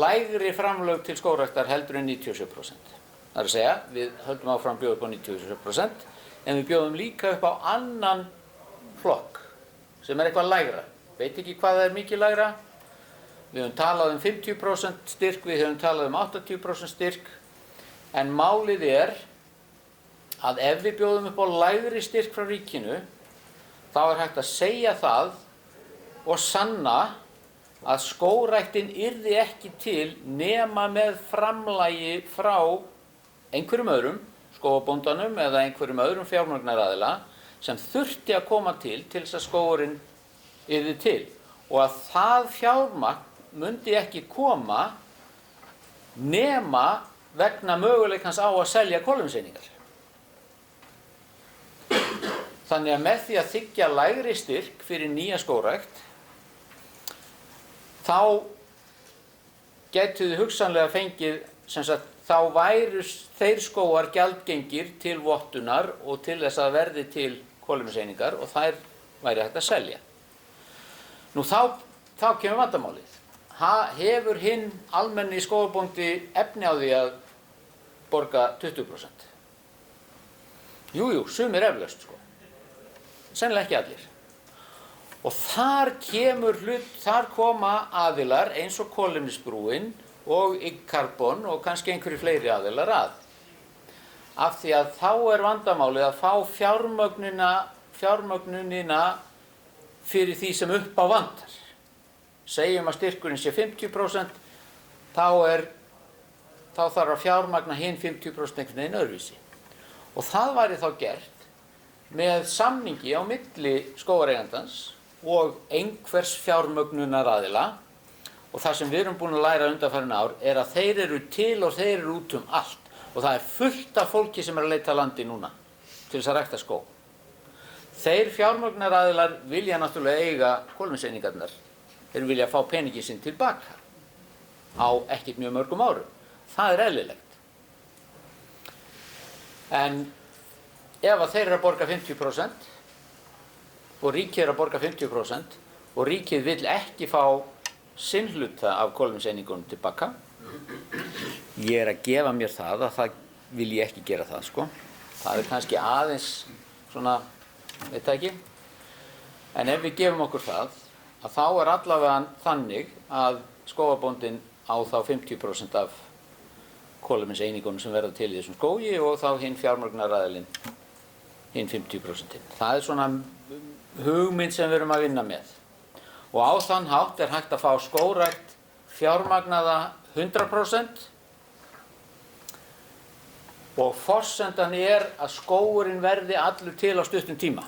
lægri framlög til skógræktar heldur en 97%. Það að segja, við höldum áfram bjóða upp á 97%, en við bjóðum líka upp á annan flokk sem eitthvað lægra. Veit ekki hvað það mikið lægra. Við höfum talað 50% styrk, við höfum talað 80% styrk, en málið að ef við bjóðum upp á lægri styrk frá ríkinu, þá hægt að segja það og sanna að skógræktin yrði ekki til nema með framlagi frá einhverjum öðrum, skógarbóndanum eða einhverjum öðrum fjármögnunaraðila sem þurfti að koma til þess að skógurinn yrði til. Og að það fjármagn mundi ekki koma nema vegna möguleikans á að selja kolefniseiningar. Þannig að með því að þiggja lægri styrk fyrir nýja skógrækt, þá getur þið hugsanlega fengið, sem sagt, þá væru þeir skógar gjaldgengir til vottunar og til þess að verði til kolefniseiningar og þær væri hægt að selja. Nú þá kemur vandamálið. Hefur hinn almenni skógarbóndi efni á því að borga 20%? Jú, sumir eflaust sko. Sennilega ekki allir. Og þar koma aðilar eins og kolefnisbrúin og Ygg-Carbon og kannski einhverju fleiri aðilar að. Af því að þá vandamálið að fá fjármögnunina fyrir því sem upp á vantar. Segjum að styrkurinn sé 50%, þá þarf að fjármagna hinn 50% einhvern veginn öðruvísi. Og það væri þá gert með samningi á milli skógareigandans og einhvers fjármögnunaraðila, og það sem við erum búin að læra undanfarin ár að þeir eru til og þeir eru út allt, og það fullt af fólki sem að leita landi núna til þess að rækta skóg. Þeir fjármögnunaraðilar vilja náttúrulega eiga kolefniseiningarnar. Þeir vilja fá peningi sinn tilbaka á ekkert mjög mörgum árum. Það eðlilegt. En ef að þeir eru að borga 50% og ríkið er að borga 50% og ríkið vill ekki fá sinn hluta af kolefniseiningunum tilbaka, ég að gefa mér það að það vil ég ekki gera það sko. Það kannski aðeins svona, veit það ekki. En ef við gefum okkur það, að þá allavega þannig að skógarbóndinn á þá 50% af kolefniseiningunum sem verða til í þessum skógi og þá hinn fjármögnunaraðilinn hinn 50%. Það svona hugmynd sem við erum að vinna með. Og á þann hátt hægt að fá skógrækt fjármagnaða 100% og forsendan að skógurinn verði allur til á stuttum tíma.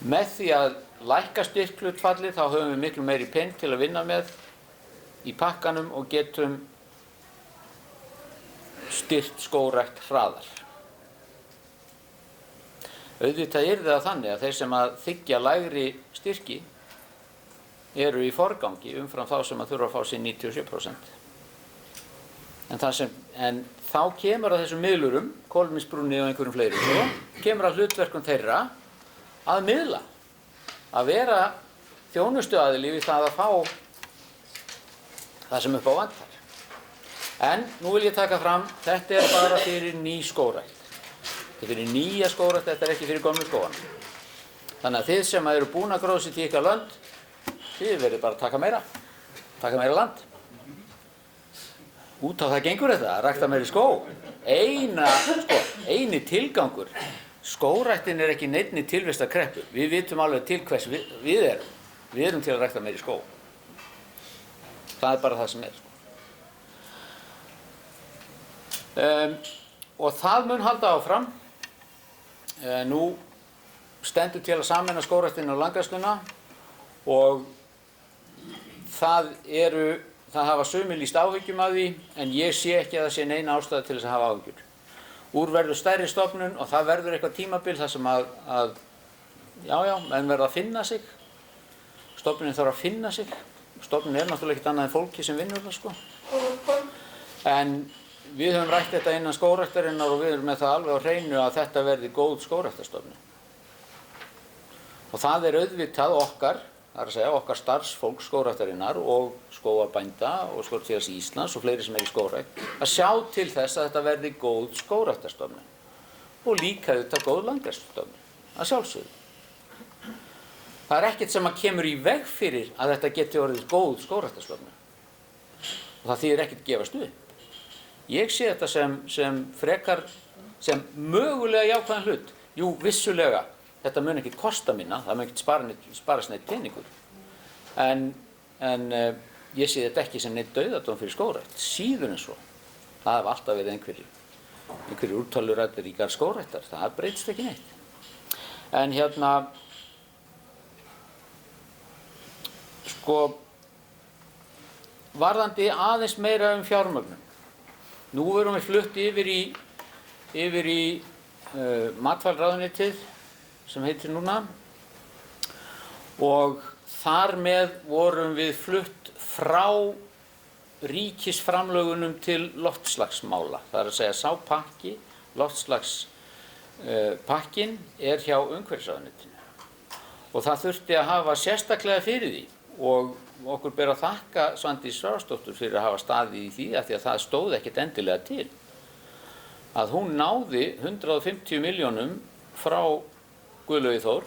Með því að lækka styrkhlutfallið þá höfum við miklu meiri pening til að vinna með í pakkanum og getum styrkt skógrækt hraðar. Auðvitað það þannig að þeir sem að þiggja lægri styrki eru í forgangi umfram þá sem að þurfa að fá sér 97%. En þá kemur að þessum miðlurum, kolefnisbrúnni og einhverjum fleiri, kemur að hlutverkum þeirra að miðla, að vera þjónustuaðili við það að fá það sem upp á vantar. En nú vil ég taka fram, þetta bara fyrir ný skógrækt. Þetta er fyrir nýja skógrækt, þetta ekki fyrir gömlu skógana. Þannig að þið sem eru búin að gróðsetja í ykkar lönd, þið verður bara að taka meira land. Út á það gengur þetta, að rækta meiri skóg. Eini tilgangur. Skógræktin ekki neinni tilvistarkreppu. Við vitum alveg til hvers við erum. Við erum til að rækta meiri skóg. Það bara það sem og það mun halda áfram. Nú stendur til að sameina skógræktina og landgræðsluna og það hafa sumir lýst áhyggjum af því, en ég sé ekki að það sé neina ástæða til þess að hafa áhyggjur. Úr verður stærri stofnun og það verður eitthvað tímabil þar sem menn verða að finna sig. Stofnunin þarf að finna sig. Stofnunin náttúrulega ekkert annað en fólki sem vinnur það sko. En við höfum rætt þetta innan skógræktarinnar og við erum með það alveg á hreinu að þetta verði góð skógræktarstofnun. Og það auðvitað okkar, það að segja okkar starfsfólk skógræktarinnar og skógarbænda og Skógræktarfélags Íslands og fleiri sem í skógrækt, að sjá til þess að þetta verði góð skógræktarstofnun og líka þetta góð landgræðslustofnun, að sjálfsögðu. Það ekkert sem að kemur í veg fyrir að þetta geti orðið góð skógræktarstofnun og það þýðir ekkert gefast upp. Ég sé þetta sem mögulega jákvæðan hlut. Jú, vissulega, þetta mun ekkert kosta minna, það mun ekkert sparast neitt peningur. En ég sé þetta ekki sem neitt dauðadóm fyrir skógrækt, síður en svo. Það hafa alltaf verið einhverjir úrtölurættir í garð skógræktar, það breytist ekki neitt. En varðandi aðeins meira fjármögnun. Nú erum við flutt yfir í matvælaráðuneytið sem heitir núna og þar með vorum við flutt frá ríkisframlögunum til loftslagsmála. Það er að segja sá pakki, loftslagspakkin er hjá umhverfisráðuneytinu. Og það þurfti að hafa sérstaklega fyrir því og okkur ber að þakka Svandís Svavarsdóttur fyrir að hafa staðið í því af því að það stóð ekkert endilega til. Að hún náði 150 milljónum frá Guðlaugi Þór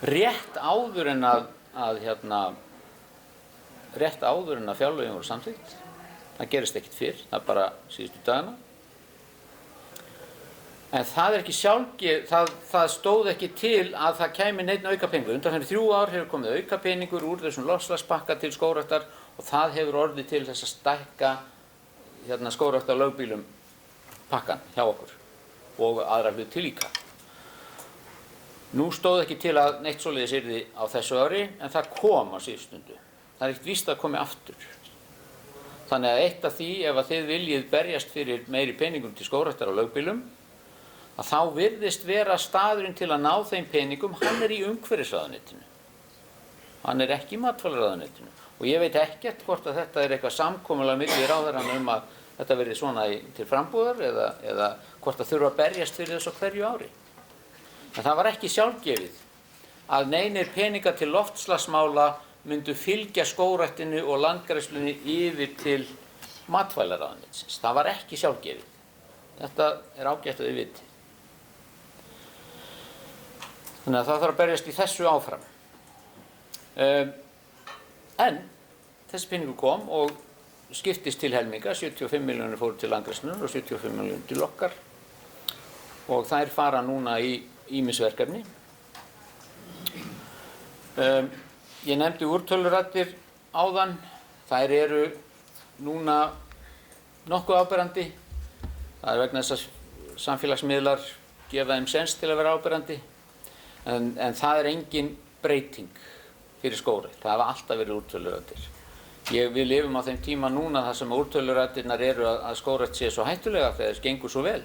rétt áður en að fjárlögin voru samþykkt. Það gerist ekkert fyrr, það er bara síðustu dagana. En það er ekki sjálfgefið, það stóð ekki til að það kæmi neinn aukapeningur. Undanfarið 3 ár hefur komið aukapeningur úr þessum loftslagspakka til skógræktar og það hefur orðið til þess að stækka skógræktar lögbýlum pakkan hjá okkur og aðra hluti líka. Nú stóð ekki til að neitt svoleiðis yrði á þessu ári en það kom á síðustundu. Það er ekkert víst að komi aftur. Þannig að eitt af því ef að þið viljið berjast fyrir meiri peningum til skógræktar á lögbýlum að þá virðist vera staðurinn til að ná þeim peningum, hann er í umhverfisráðuneytinu. Hann er ekki í matvælaráðuneytinu. Og ég veit ekkert hvort að þetta er eitthvað samkomulag milli ráðherranna að þetta verði svona til frambúðar eða hvort að þurfa að berjast fyrir þessu hverju ári. En það var ekki sjálfgefið að neinir peningar til loftslagsmála myndu fylgja skógræktinni og landgræðslunni yfir til matvælaráðuneytisins. Það var ekki sjálfgefið. Þetta er ágætt að þið viti. Þannig að það þarf að berjast í þessu áfram. En þessi peningur kom og skiptist til helminga, 75 milljónir fóru til landgræðslunnar og 75 milljónir til okkar og þær fara núna í ýmis verkefni. Ég nefndi úrtöluraddir áðan, þær eru núna nokkuð áberandi. Það er vegna þess að samfélagsmiðlar gefa þeim sens til að vera áberandi. En það er engin breyting fyrir skógrækt. Það hafa alltaf verið úrtöluraddir. Við lifum á þeim tíma núna þar sem úrtöluraddirnar eru að skógrækt sé svo hættulega þegar þess gengur svo vel.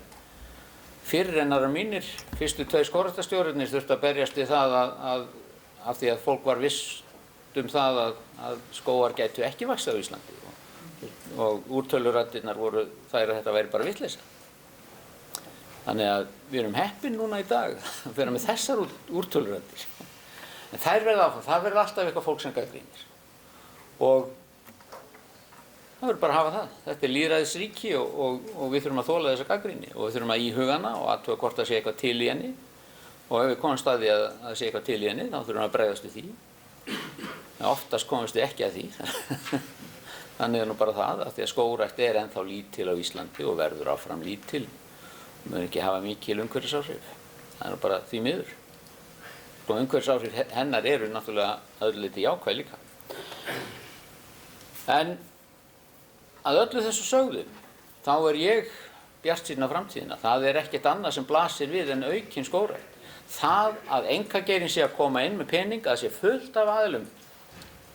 Fyrirrennarar mínir, fyrstu 2 skógræktarstjórarnir þurftu að berjast við það af því að fólk var viss það að skógar gætu ekki vaxið á Íslandi og úrtöluraddirnar voru þær að þetta væri bara vitleysa. Þannig að við erum heppin núna í dag að vera með þessar úrtöluraddir. En þær verða áfram, það verður alltaf eitthvað fólk sem gagnrýnir. Og það verður bara að hafa það. Þetta er lýðræðisríki og við þurfum að þola þessa gagnrýni og við þurfum að íhuga hana og athuga hvort það sé eitthvað til í henni. Og ef við komumst að því að það sé eitthvað til í henni, þá þurfum við að bregðast við því. En oftast komumst við ekki að því. Þannig er nú bara það að því að skógrækt er ennþá lítil á Íslandi og verður áfram lítil. Við munum ekki hafa mikil umhverfisáhrif. Það er nú bara því miður. Og umhverfisáhrif hennar eru náttúrulega öðru leyti jákvæð líka. En að öllu þessu sögðu, þá er ég bjartsýnn á framtíðina. Það er ekkert annað sem blasir við en aukin skógrækt. Það að einkageirinn sé að koma inn með pening, að sé fullt af aðilum,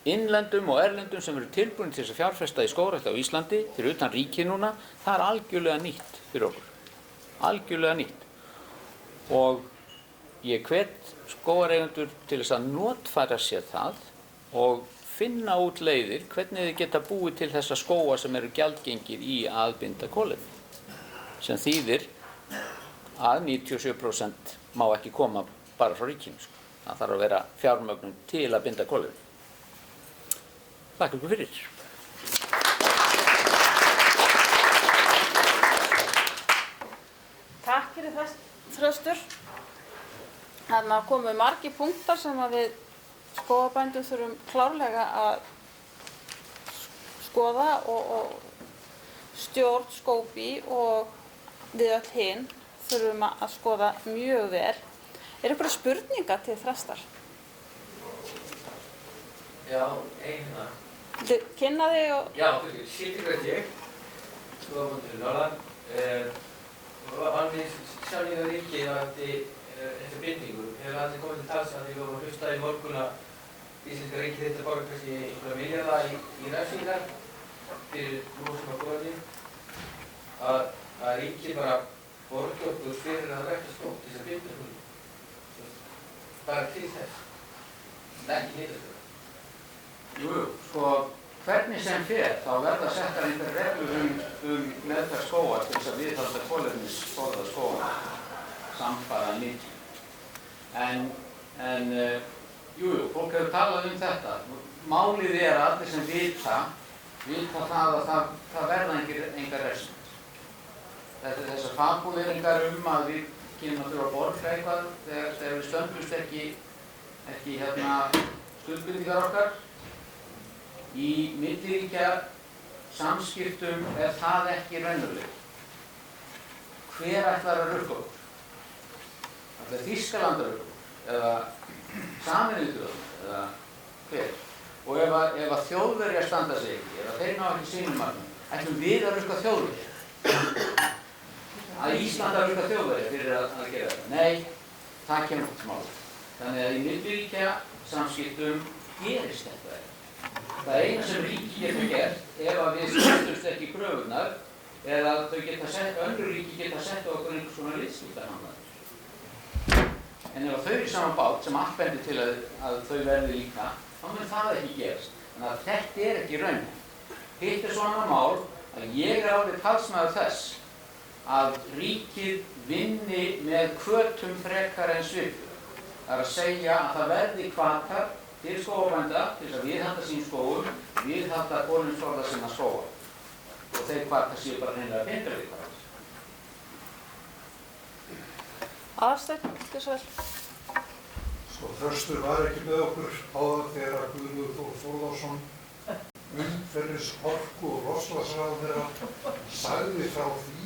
innlendum og erlendum sem eru tilbúin til þess að fjárfesta í skógrækt á Íslandi, fyrir utan ríkið núna, það er algjörlega nýtt fyrir okkur. Algjörlega nýtt. Og ég hvet skógareigendur til þess að notfæra sér það og finna út leiðir hvernig þið geta búið til þessa skóga sem eru gjaldgengir í að binda kolefni. Sem þýðir að 97% má ekki koma bara frá ríkinu. Það þarf að vera fjármögnun til að binda kolefni. Takk ykkur fyrir. Takk fyrir þess, Þröstur. Þarna komu margir punktar sem að við skógarbændur þurfum klárlega að skoða og stjórn Skógví og við öll hin þurfum að skoða mjög vel. Er einhverja spurningar til Þrastar? Já, eina. Viltu kynna þig og... Já, Silvígreit ég, skógarbændur norðan. Alveg sjálflega ríkið eftir bindingu. Hefur allir komið til tals að því við vorum að hlusta í morgun að íslenska ríkið þetta borgar kannski einhverja milljarða í refsingar fyrir losun á kolefni. Að ríkið bara borgi okkur fyrir að rækta skóg til þess að binda skóg. Það er til þess. ekki nýttastöðu. Jú, sko, hvernig sem fer, þá verða settar einhver reglur meðferð skóga til þess að viðhalda kolefnisforða skóga samfara nýting. En fólk hefur talað þetta. Málið að allir sem vita það að það verða engar refsingar. Þessar fabúleringar að við kynum að þurfa að borga eitthvað þegar við stöndumst ekki skuldbindingar okkar. Í milliríkja samskiptum það ekki raunverulegur. Hver ætlar að rukka okkur? Ætlar Þýskaland að rukka okkur? Eða Sameinuðu þjóðirnar? Eða hver? Og ef að Þjóðverjar standa sig ekki, ef þeir ná ekki sínum markmiðum, ætlum við að rukka Þjóðverjar? Að Ísland að rukka Þjóðverjar fyrir að gera þetta? Nei, það kemur ekki til mála. Þannig að í milliríkja samskiptum gerist þetta ekki. Það eina sem ríki getur gert ef að við stöndumst ekki kröfurnar er að önnur ríki geta sett okkur einhvers konar liðskiptahamlanir. En ef þau eru í sama bát sem allt bendir til að þau verði líka, þá mun það ekki gerast. Þannig að þetta ekki raunin. Hitt svo annað mál að ég alveg talsmaður þess að ríkið vinni með hvötum frekar en svipur. Það að segja að það verði hvatar til skógabænda, til þess að viðhalda sín skógum, viðhalda kolefnisforða sinna skóga. Og þeir hvatar séu bara hreinlega peningalegir. Aðalsteinn, gjörðu svo vel. Sko, Þröstur var ekki með okkur áður þegar Guðlaugur Þór Þórðarson, umhverfis-, orku- og loftslagsráðherra, sagði frá því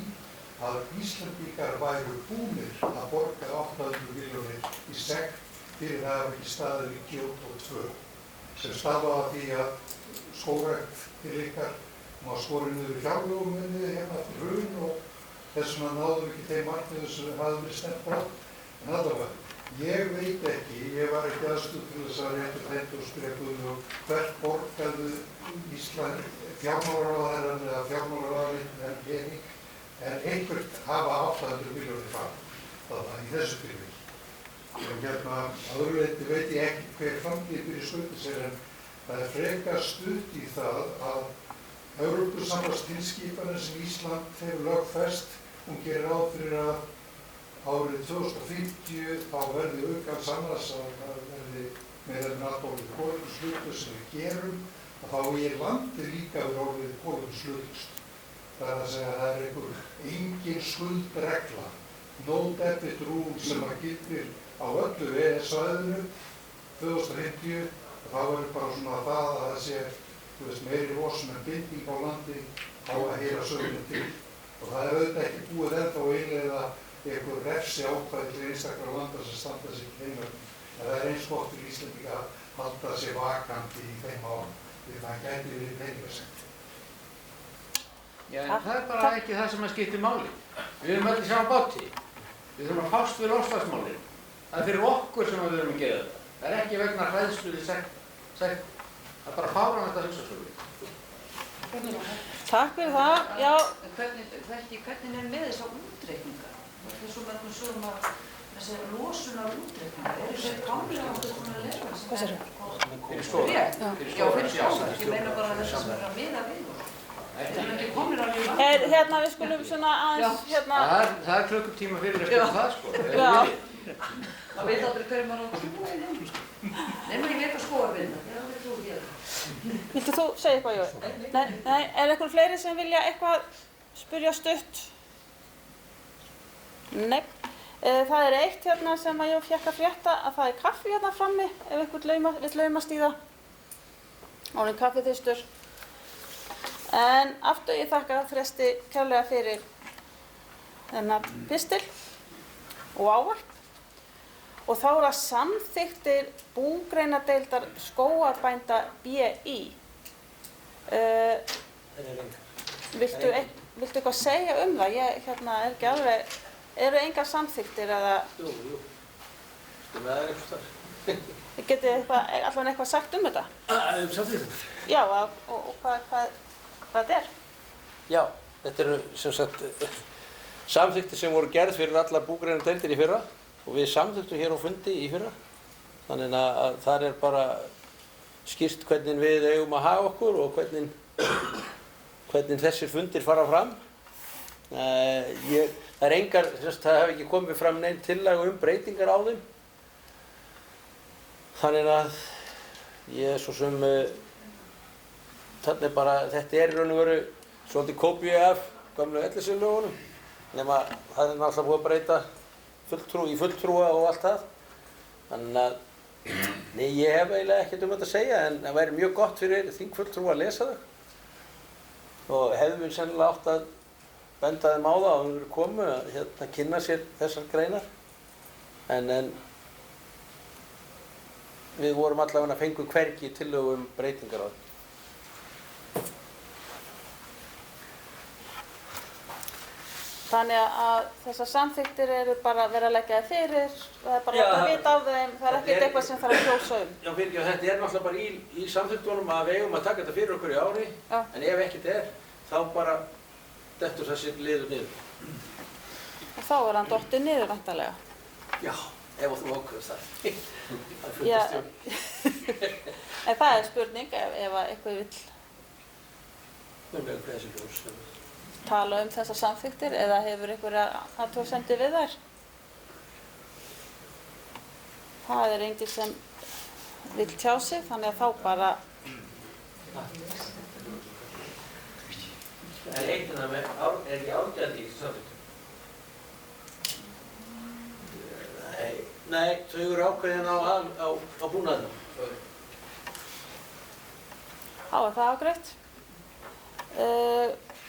að Íslendingar væru búnir að borga 800 milljónir í sekt fyrir að hafa ekki staðið í Kyoto 2, sem stafaði af því að skógrækt til ykkar var skorin niður í fjárlögum eftir hrun og þess vegna náðum ekki þeim markmiðum sem hafði verið stefnt á. En allavega, ég veit ekki, ég var ekki aðstödd til þess að réttu þetta og spyrja Guðlaug hvert borgaðu Ísland fjármálaráðherrann eða fjármálaráðherrann pening, en einhvert hafa 800 milljónir fram. Það í þessu tilviki. En að öðru leyti veit ég ekki hver framtíð fyrir skuldið sér, en það frekar stutt í það að Evrópusambandstilskipanir sem Ísland hefur lögfest, hún gerir ráð fyrir að árið 2050 þá verði aukað samræðs að það verði meira en allt kolefnishlutlaust sem við gerum, að þá er landið líka við orðið kolefnishlutlaust. Það að segja að það engin skuldregla, no debit rule sem að gildir á öllu EES-svæðinu 2050, og þá verður bara svona það að það sé meiri losun en binding á landi á að heyra söguna til. Og það auðvitað ekki búið ennþá innleiða einhver refsi ákvæði til einstakra landa sem standa sig í þeim öllum. En það eins gott fyrir Íslendinga að halda sig vakandi í þeim árum, því það gæti verið peningasekt. Já, en það bara ekki það sem skiptir máli. Við erum öll í sama báti. Við þurfum að fást við loftslagsmálin. Það fyrir okkur sem við erum að gera þetta. Það ekki vegna hræðslu við sekt. Það bara fáránlegt að hugsa svo. Takk fyrir það. Já. Hvernig með þessa útreikninga? Það er svo mörgum sögum að þessi losunar útreikninga, þeir komið á svona leira sem Hvað sér þau? Fyrir skóla. Já, fyrir skóla. Ég meina bara þess að vera að miða við. Það er ekki komin á lífa. Við skulum svona aðeins, Það klukkutíma fyrir að skilja það, sko. Já. Það veit aldrei hverju maður á að trúa í þeim. Nefnum ég veit að skóarvinna. Það er aldrei trúið hér. Viltu þú segja eitthvað, Jói? Nei, er eitthvað fleiri sem vilja eitthvað spyrja stutt? Nei. Það er eitt hérna sem að ég fékk að frétta, að það er kaffi hérna frammi, ef einhvern vill laumast í það. Orðinn kaffiþyrstur. En aftur ég þakka Þresti kærlega fyrir þennan pistil og ávarp. Og þá er það samþykktir búgreinadeildar skógarbænda BÍ. Viltu eitthvað segja það? Ég er ekki alveg, eru engar samþykktir eða? Jú. Það er eitthvað starf. Getið allavega eitthvað sagt þetta? Samþykktir? Já, og hvað þetta er? Já, þetta eru sem sagt samþykktir sem voru gerð fyrir allar búgreinadeildir í fyrra og við samþykktum hér á fundi í fyrra Þannig að þar er bara skýrt hvernig við eigum að haga okkur og hvernig þessir fundir fara fram. Það er engar, það hefur ekki komið fram neinn tillaga breytingar á þeim. Þannig að ég svo sem, þetta er í raun og veru svolítið kópíu af gömlu elliselögunum, nema það er náttúrulega búið að breyta í fulltrúa og allt það. Þannig að, nei, ég hef eiginlega ekkert þetta að segja, en það væri mjög gott fyrir þingfulltrúa að lesa þau. Og hefðum við sennilega átt að benda þeim á það að við komu að kynna sér þessar greinar. En við vorum allavega að fengu hvergi tillögu breytingar á það. Þannig að þessar samþykktir eru bara verið að leggja það fyrir, það er bara að vita á þeim, það er ekkert eitthvað sem þarf að kjósa Já, fyrirgefðu, þetta er náttúrulega bara í samþykktunum að við eigum að taka þetta fyrir okkur í ári, en ef ekkert þá bara dettur þessi liður niður. Og þá er hann dottið niður væntanlega. Já, ef þú ákveðst það. Já, en það er spurning ef eitthvað vill tala þessar samþykktir eða hefur einhverja athugasemdir við þær. Það er enginn sem vill tjá sig, þannig að þá bara... En eitt með er ekki árgjaldi í samþykktum? Nei, þau eru ákveðin á búnaðinum. Þá er það afgreitt.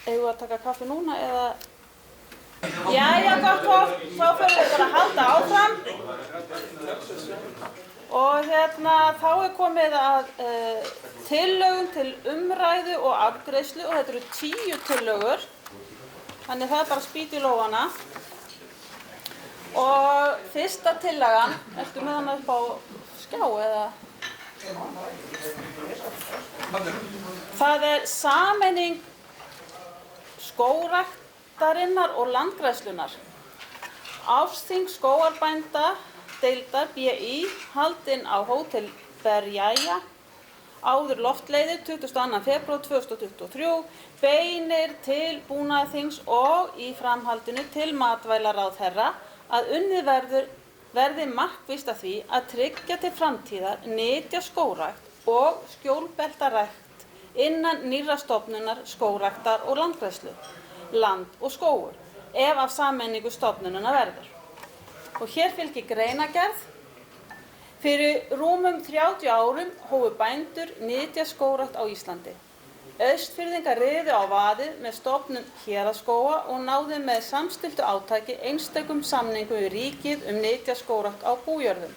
Eigum við að taka kaffi núna eða... Jæja, gott fólk, þá fyrir við bara að halda áfram. Og þá er komið að tillögum til umræðu og afgreiðslu og þetta eru 10 tillögur. Þannig það er bara spýt í lófana. Og fyrsta tillagan, ertu með hana upp á skjá eða? Það er sameining skógræktarinnar og landgræðslunnar. Ársþing skógarbænda deildar BÍ haldinn á Hótel Berjæja, áður Loftleiðir 22. febrúar 2023, beinir til búnaðarþings og í framhaldinu til matvælaráðherra að unnið verði markvisst að því að tryggja til framtíðar nytjaskógrækt og skjólbeltarækt innan nýrra stofnunar skógræktar og landgræðslu, land og skógur, ef af sameiningu stofnunina verður. Og hér fylgir greinargerð. Fyrir rúmum 30 árum hófu bændur nytjaskógrækt á Íslandi. Austfirðingar riðu á vaðið með stofnun héraðsskóga og náðu með samstilltu átaki einstökum samningum við ríkið nytjaskógrækt á bújörðum.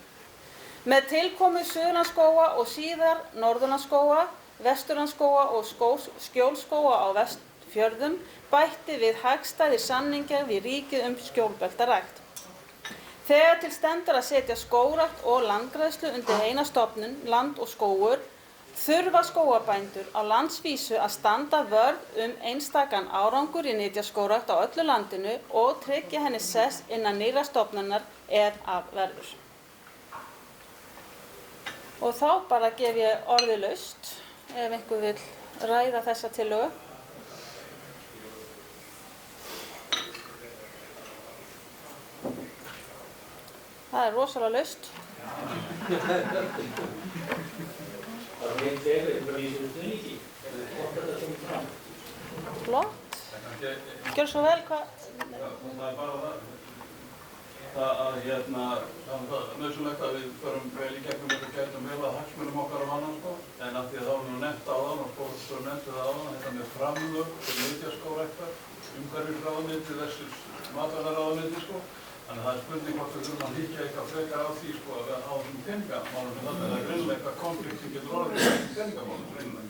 Með tilkomu Suðurlandsskóga og síðar Norðurlandsskóga, Vesturlandsskóga og Skjólskóga á Vestfjörðum bætti við hagstæðir samningar við ríkið skjólbeltarækt. Þegar til stendur að setja skógrækt og landgræðslu undir eina stofnun, land og skógur, þurfa skógarbændur á landsvísu að standa vörð einstakan árangur í nytjaskógrækt á öllu landinu og tryggja henni sess innan nýrra stofnunar ef af verður. Og þá bara gef ég orðið laust ef einhver vill ræða þessa tillögu. Það er rosalega laust. Flott. Gjör svo vel, hvað? Það er bara það að það er nauðsynlegt að við förum vel í gegnum þetta og gætum vel að hagsmunum okkar á annan en af því að það var nú nefnt áðan og Þórsson nefndi það áðan þetta með framlög til nytjaskógræktar, umhverfisráðuneyti versus matvælaráðuneyti Þannig að það er spurning hvort við þurfum að hyggja eitthvað frekar á því að á þessum peningamálum þannig að það er greinilega eitthvað konflikt sem getur orðið í þessum peningamálum greinilega.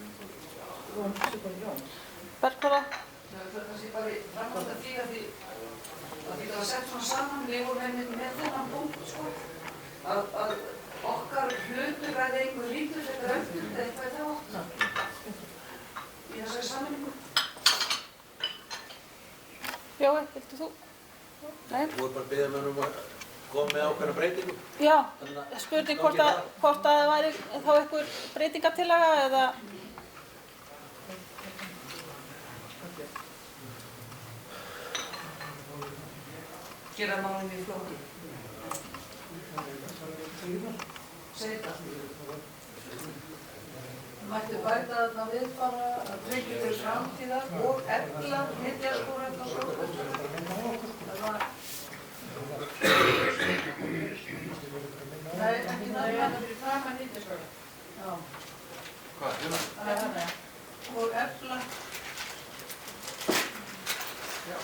Bergþóra? Það sé bara framhald af því að það var sett svona saman, við vorum einmitt með þennan punkt að okkar hlutur verði einhver rítur þetta öllum eða eitthvað það átt í þessari sammenningu. Jói, viltu þú? Nei. Þú er bara að biðja mér að kom með ákveðna breytingu. Já, Þannig að spurning gangi það. hvort að það væri þá einhver breytingatillaga eða... Gera málum í flóki. Segir það. Mættu bæta þarna við bara að tryggja til framtíðar og efla nytjaskógrækt og skógrækt. Það var... Nei, ekki það fyrir framan nytjaskógrækt. Já. Hvað, hérna? Það er þannig. Og efla... Já.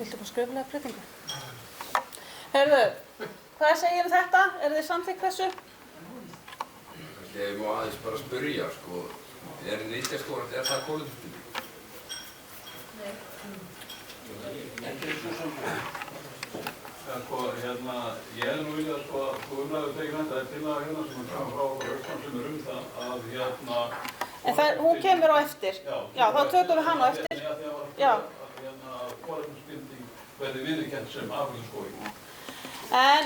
Viltu fá skriflega breytingu? Heyrðu, hvað segir þetta? Er þið samþykk þessu? Ég má aðeins bara spyrja, sko, er nytjaskógrækt, er það kolefnisbinding? Nei. Sko, hérna, ég hefði nú viljað, sko, umræðu tegin þetta er tillaga hérna sem er frá Austan sem er það að, hérna... En hún kemur á eftir. Já, þá tökum við hann á eftir. Já. Að kolefnisbinding verði viðurkennd sem afurðaskógi. En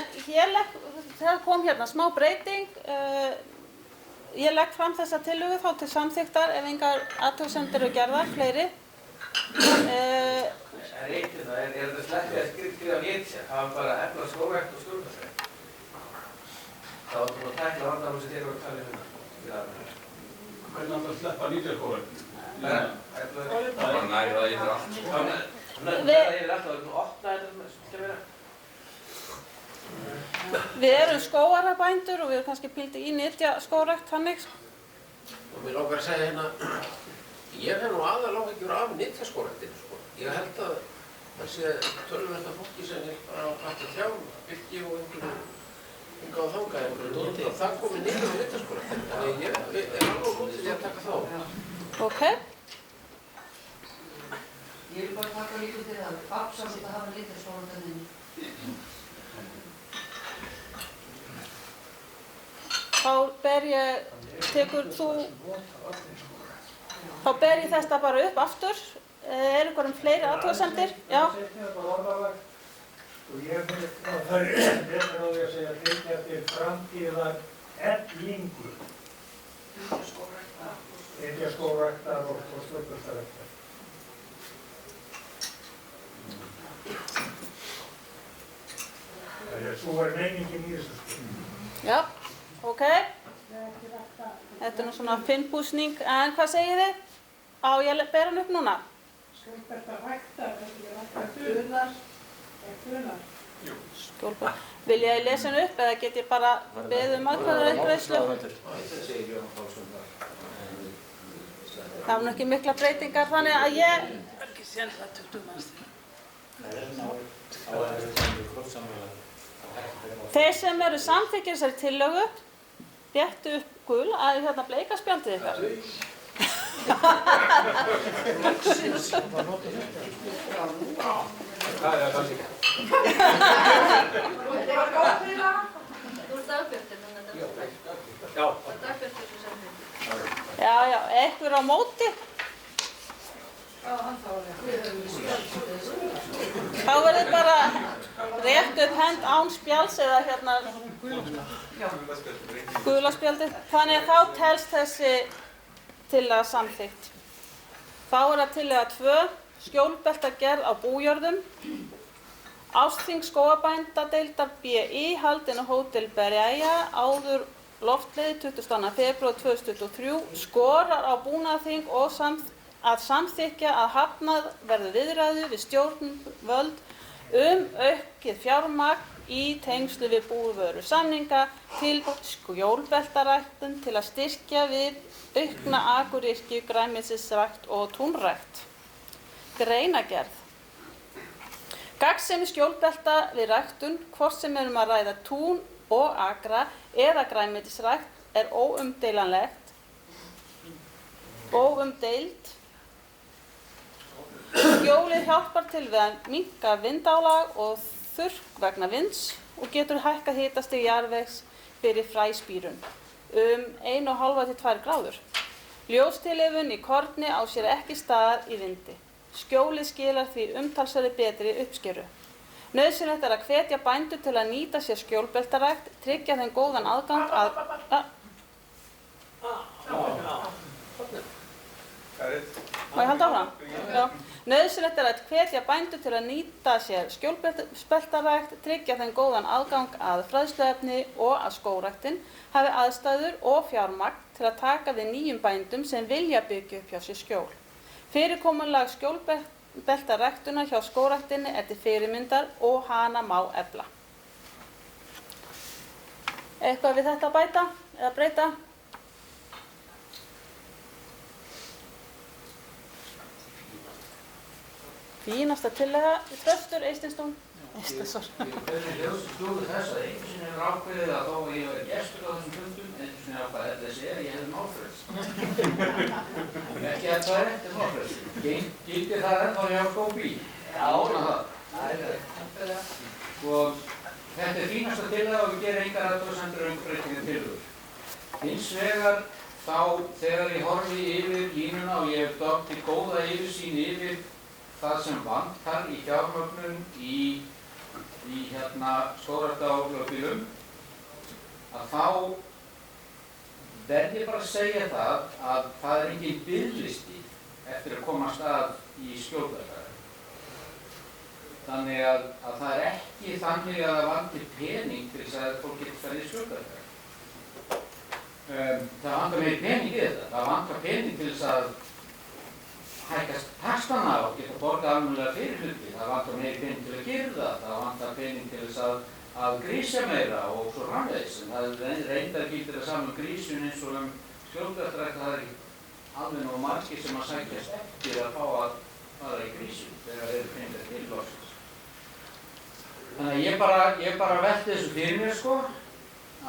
það kom hérna smá breyting. Ég legg fram þessa tillögu þá til samþykktar ef engar athugasemdir eru gerðar, fleiri. En eitt það er þetta sleppið að skrifa nytja, það var bara efla skógrækt og skjólbeltarækt. Það var að tækla vandamál sem þeir voru að tala um hérna. Hvernig ætlar að sleppa nytjaskógrækt? Það bara næri það yfir allt, sko. Það yfir allt, það var opna þetta sem vera. Við erum skógarabændur og við erum kannski píldi í nytjaskógrækt þannig. Og mér langar að segja hérna, ég hef nú aðaláhyggjur af nytjaskógræktinu, sko. Ég held að það sé töluvert af fólki sem er bara að planta trjám, byrki og einhverju hingað og þangað einhverju dóti. Það komi niður á nytjaskógræktinu, þannig ég er alveg á móti því að taka þá. Ok. Ég vil bara taka líka til það. Absolutt að hafa nytjaskógræktinni. Þá ber ég þetta bara upp aftur. Er einhverjum fleiri athugasemdir? Já. Og ég myndi að það er betra á því að segja tryggja til framtíðar eflingu. Nytjaskógræktar og skjólbeltaræktar. Svo er meiningin í þessu, sko. Já, ok. Þetta er nú svona finnbúsning, en hvað segir þið? Á ég að bera hann upp núna? Skjólbeltar. Vil ég lesa hann upp eða get ég bara beðið atkvæðagreiðslu? Það var nú ekki mikla breytingar þannig að ég... Þeir sem eru samþykkir þessari tillögu, réttu upp gul að hérna bleika spjaldið ykkar. Það er það líka. Þetta var góð fyrir það. Þú ert dagbjörtur, þannig að þetta er Já. dagbjörtur sem sendir. Já, einhver á móti. Já, hann þá alveg. Þá verður bara rétt upp hend án spjalds eða hérna gula spjaldið. Þannig að þá telst þessi tillaga samþykkt. Þá er það tillaga 2, skjólbeltagerð á bújörðum. Ársþing skógarbændadeildar BÍ haldin á Hótel Berjæja áður loftleiði 22. febrúar 2023 skorar á búnaðarþing og að samþykkja að hafnað verði viðræðu við stjórnvöld aukið fjármagn í tengslu við búvörusamninga til skjólbeltaræktun til að styrkja við aukna akuryrkju, grænmetisrækt og túnrækt. Greinagerð. Gagnsemi skjólbelta við ræktun, hvort sem að ræða tún og akra eða grænmetisrækt, er óumdeild. Skjólið hjálpar til við að minnka vindálag og þurrk vegna vinds og getur hækkað hitastig jarðvegs fyrir fræspírun 1,5 til 2 gráður. Ljóstilefun í korni á sér ekki stað í vindi. Skjólið skilar því umtalsverði betri uppskeru. Nauðsynlegt er að hvetja bændur til að nýta sér skjólbeltarækt, tryggja þeim góðan aðgang að... Má ég halda áfram? Já. Nauðsynlegt er að hvetja bændur til að nýta sér skjólbeltarækt, tryggja þeim góðan aðgang að fræðsluefni og að skógræktin hafi aðstæður og fjármagn til að taka við nýjum bændum sem vilja byggja upp hjá sér skjól. Fyrirkomulag skjólbeltaræktunar hjá skógræktinni er til fyrirmyndar og hana má efla. Eitthvað við þetta að bæta eða breyta? Fínasta tillaga, Þröstur Eysteinsson. Eysteinsson. Hvernig hljóðu þess að einhvern sinni hefur ákveðið að þó ég var gestur á þessum fundum, einhvern sinni ákveðið að þessi ég hefði málfrelsi. Ekki að það er eftir málfrelsi. Gildi það ennþá hjá Skóbi? Já, það. Og þetta er fínasta tillaga og við gerum engar athugasemdir um breytingar tillögur. Hins vegar þá þegar ég horfi yfir línuna og ég hef dottið góða yfirsýn yfir það sem vantar í fjármögnun í skógrækta á lögbýlum, að þá verð ég bara að segja að það er engin biðlisti eftir að komast að í skjólbeltarækt. Þannig að það er ekki þannig að það vantir pening til þess að fólk getur farið í skjólbeltarækt. Það vantar meiri pening í þetta. Það vantar pening til þess að hækkast taxtana og geta borgað almennilega fyrir hluti. Það vantar meiri pening til að girða, það vantar pening til þess að grísja meira og svo framvegis. En það reyndar gildir það saman grísun eins og skjólbeltarækt, það er ekki alveg nógu margir sem að sækjast eftir að fá að fara í grísun þegar þeir eru peningar til loksins. Þannig að ég bara velti þessu fyrir mér sko,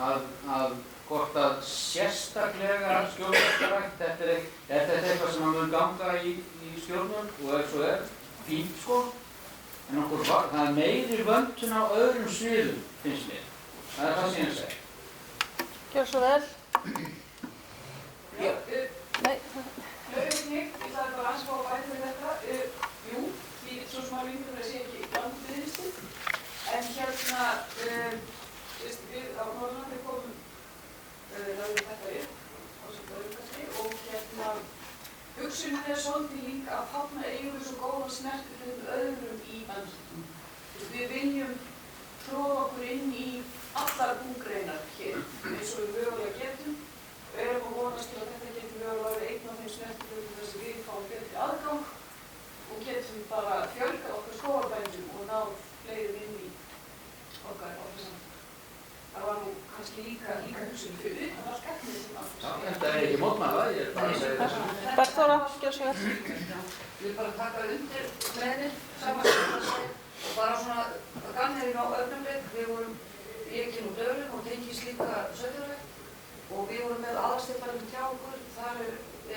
að hvort að sérstaklega skjólbeltarækt, þetta er eitthvað sem mun ganga í stjórnum og ef svo er, fínt sko. En það er meiri vöntun á öðrum sviðum, finnst mér. Það er það sem ég segi. Gjör svo vel. Já, Laufey, ég ætlaði bara aðeins að fá að bæta við þetta. Jú, því svo sem að vingur það sé ekki langt biðlisti. En við á Norðurlandi komum lögum þetta upp á sem lögumkastri og hugsunin er svolítið líka að þarna eigum við svo góðan snertiflöðum öðrum í bænum. Við viljum tróða okkur inn í allar búgreinar hér eins og við mögulega getum og erum að vonast til að þetta getur mögulega verið einn af þeim snertiflöðum þess að við fáum betri aðgang og getum bara fjölgað okkur skógarbændum og náð fleirum inn í okkar samfélag. Það var nú kannski líka hugsun fyrir utan allt efnið sem að Þetta er ekki mótmæla, ég er bara að segja þessu. Bergþóra, gjör svo vel. Ég vil bara taka undir með þér saman og bara svona að gamlega á öfnumleik. Við vorum í Ekinn og Dölum og tengist líka Sauðárkrók og við vorum með aðalstéttarinn hjá okkur. Þar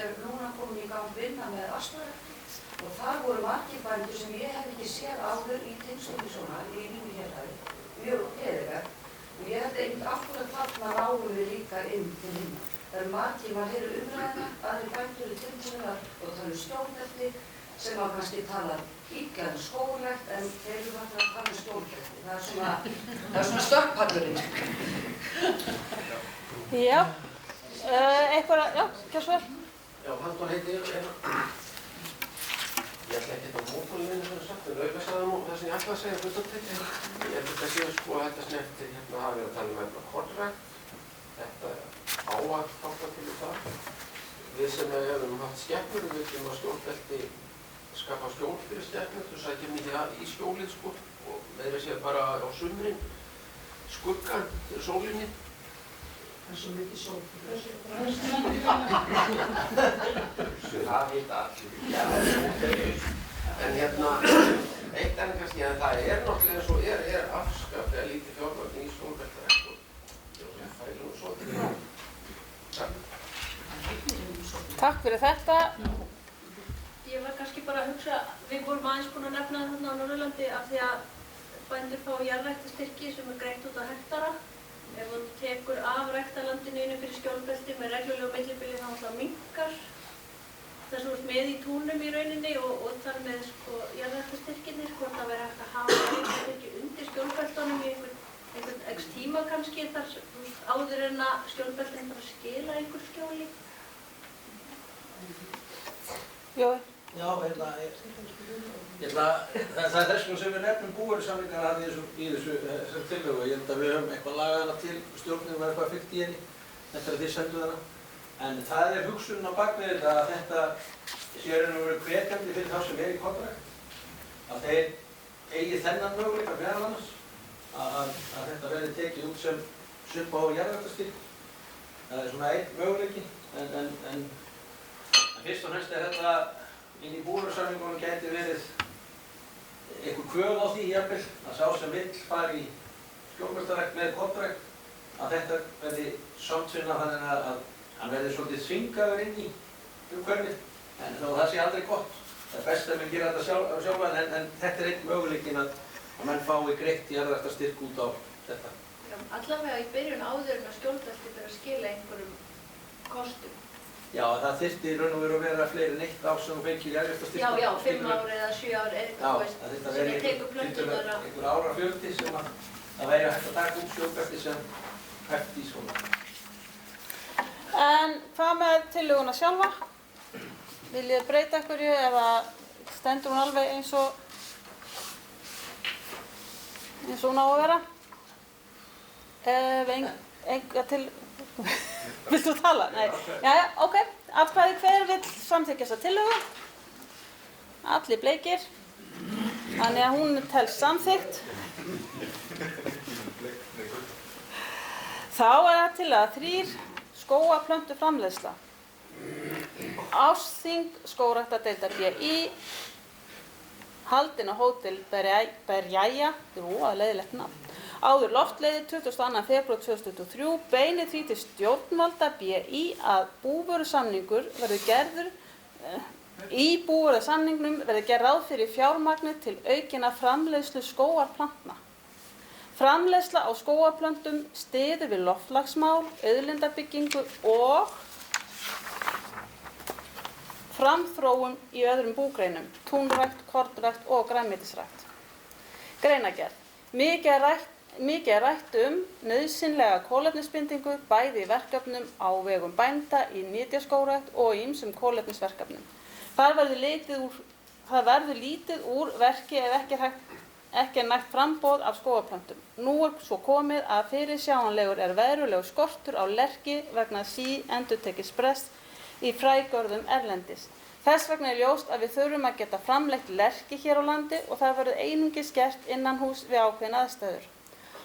er núna komin í gang vinna með Asparek og þar voru margir bændur sem ég hef ekki séð áður í tengslum svona í mínu héraði. Mjög gleðilegt. Og ég held einmitt akkurat þarna ráðum við líka inn til hinna. Það er margir, maður heyrir umræðina, aðrir bændur í tilsynnar og tala skjólbelti sem að kannski tala illa skógrækt en þeir eru alltaf að tala skjólbelti. Það er svona stökkpallurinn. Já, eitthvað, já, gjör svo vel. Já, Halldór heiti ég. Ég ætla ekki að mótmálinu sem sagt, en Laufey sagði nú það sem ég ætla að segja hlutatætti. Ég held að séu sko að þetta snertir hafa verið að tala um eitthvað kornrækt. Þetta á að þátta til það. Við sem hefum haft skepnur, við viljum að skjólbelti skapa skjól fyrir skepnur, þú sækjum mikið í skjólið sko og meira séð bara á sumrin, skuggan fyrir sólinni. Það er svo mikið sól. Það vita allir. En eitt enn kannski, en það er náttúrulega eins og er afskaplega lítið fjármagn í skjólbeltarækt og það fælum svo til. Takk fyrir þetta. Ég var kannski bara að hugsa, við vorum aðeins búin að nefna þarna á Norðurlandi af því að bændur fá jarðræktarstyrki sem er greitt út á hektara ef hún tekur af ræktarlandinu inn fyrir skjólbelti með reglulegu millibili þá alltaf minnkar það sem með í túnum í rauninni og þar með sko jarðræktarstyrkirnir, hvort það verður hægt að hafa jarðræktarstyrki undir skjólbeltunum í einhvern x tíma kannski þar áður en að skjólbeltin bara skila einhver skjóli. Jói? Já, það er þess vegna sem við nefnum búvörusamningar í þessu tillögu. Ég held að við höfum eitthvað lagað hana til stjórnum og eitthvað fylgt í henni eftir að þið sendu hana. En það er hugsunin á bakvið þetta að þetta sé raun og veru hvetjandi fyrir þá sem er í kontrakt. Að þeir eigi þennan möguleika meðal annars að þetta verði tekið út sem summa á jarðræktarstyrk. Það er svona einn möguleiki en fyrst og fremst er þetta inn í búvörusamningunum gæti verið einhver kvöð á því jafnvel að sá sem vill fara í skjólbeltarækt með kontrakt að þetta verði samtvinna þannig að hann verði svolítið þvingaður inn í umhverfið en þó það sé aldrei gott. Það er best að menn gera þetta sjálfa en þetta er einn möguleikin að menn fái greitt jarðræktarstyrk út á þetta. Allavega í byrjun áður en að skjólbelti fyrir að skila einhverjum kostum. Já, það þyrfti raun og veru að vera fleiri en eitt ár sem þú fengir jarðræktarstyrk. Já, 5 ár eða 7 ár er eitthvað sem ég tekur plöntunar á. Einhver árafjöldi sem það væri hægt að taka út skjólbelti sem hægt í svona. En hvað með tillöguna sjálfa? Viljið þið breyta einhverju eða stendur hún alveg eins og hún á að vera? Enga til... Vilt þú tala? Nei. Jæja, ok. Atkvæði hver vill samþykkja þessa tillögu? Allir bleikir. Þannig að hún telst samþykkt. Þá er það til að 3 skógaplöntuframleiðsla. Ársþing skógræktardeildar BÍ haldin á Hótel Berjæja, leiðilegt nafn. Áður loftleiðir 22. febrúar 2023 beinir því til stjórnvalda BÍ að búvörusamningur verður gerður í búvörusamningnum verður gerð ráð fyrir fjármagni til aukinna framleiðslu skógarplantna. Framleiðsla á skógarplöntum styður við loftslagsmál, auðlindabyggingu og framþróun í öðrum búgreinum, túnrækt, kornrækt og grænmetisrækt. Greinargerð. Mikið er rætt nauðsynlega kolefnisbindingu bæði í verkefnum á vegum bænda í nytjaskógrækt og í ýmsum kolefnisverkefnum. Það verður lítið úr verki ef ekki er nægt framboð af skógarplöntum. Nú er svo komið að fyrirsjáanlegur er verulegur skortur á lerki vegna síendurtekins brests í frægörðum erlendis. Þess vegna er ljóst að við þurfum að geta framleitt lerki hér á landi og það verður einungis gert innanhús við ákveðin aðstæður.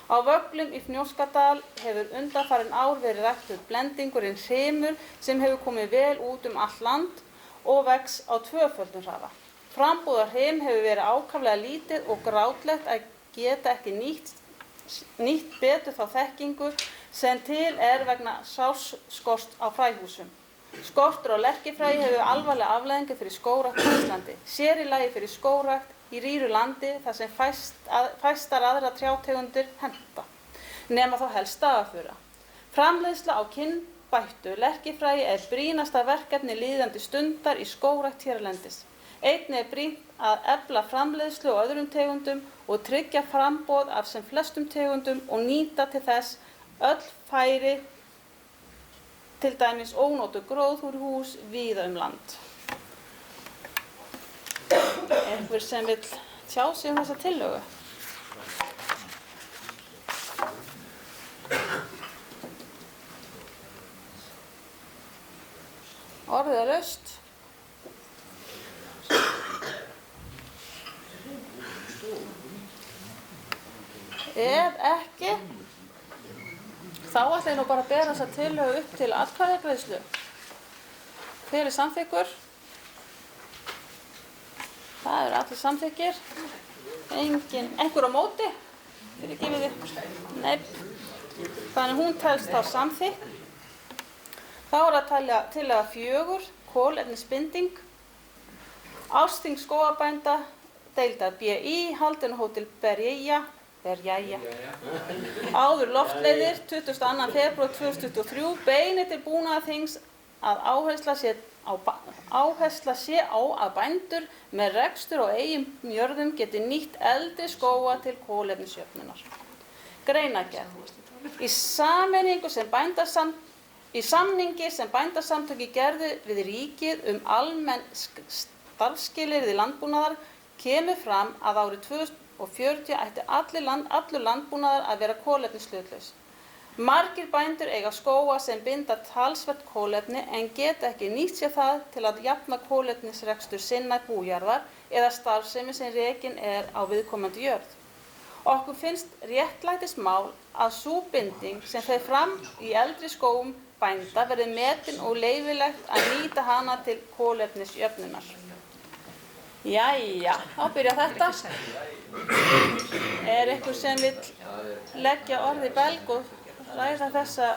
Á Vöglum í Fnjóskadal hefur undanfarin ár verið ræktuð blendingurinn Hrymur sem hefur komið vel út allt land og vex á 2-földum hraða. Framboð af Hrym hefur verið ákaflega lítið og grátlegt að geta ekki nýtt betur þá þekkingu sem til er vegna sársskorts á fræhúsum. Skortur á lerkifræi hefur alvarlega afleiðingar fyrir skógrækt á Íslandi, sér í lagi fyrir skógrækt í rýru landi þar sem fæstar aðra trjátegundir henta, nema þá helst stafafura. Framleiðsla á kynbættu lerkifræi er brýnasta verkefni líðandi stundar í skógrækt hérlendis. Einnig er brýnt að efla framleiðslu á öðrum tegundum og tryggja framboð af sem flestum tegundum og nýta til þess öll færi til dæmis ónotuð gróðurhús víða land. Einhver sem vill tjá sig þessa tillögu? Orðið er laust. Ef ekki, þá ætla ég nú bara að bera þessa tillögu upp til atkvæðagreiðslu. Hver er samþykkur? Það eru allir samþykkir. Einhver á móti? Fyrirgefið þið? Nei. Þannig hún telst þá samþykk. Þá er að tillaga 4, kolefnisbinding. Ársþing skógarbænda, deildar BÍ, haldin á Hótel Berjæja, jæja. Áður loftleiðir 22. febrúar 2023 beinir til búnaðarþings að áhersla sé á að bændur með rekstur á eigin jörðum geti nýtt eldri skóga til kolefnisjöfnunar. Greinargerð. Í samningi sem bændasamtökin gerðu við ríkið almenn starfsskilyrði landbúnaðar kemur fram að árið 2040 ætti allur landbúnaðar að vera kolefnishlutlaus. Margir bændur eiga skóga sem binda talsvert kolefni en geta ekki nýtt sér það til að jafna kolefnisrekstur sinna bújarðar eða starfsemi sem rekin á viðkomandi jörð. Okkur finnst réttlætismál að sú binding sem fer fram í eldri skógum bænda verði metin og leyfilegt að nýta hana til kolefnisjöfnunar. Jæja, þá byrjar þetta. Einhver sem vill leggja orð í belg og ræða þessa?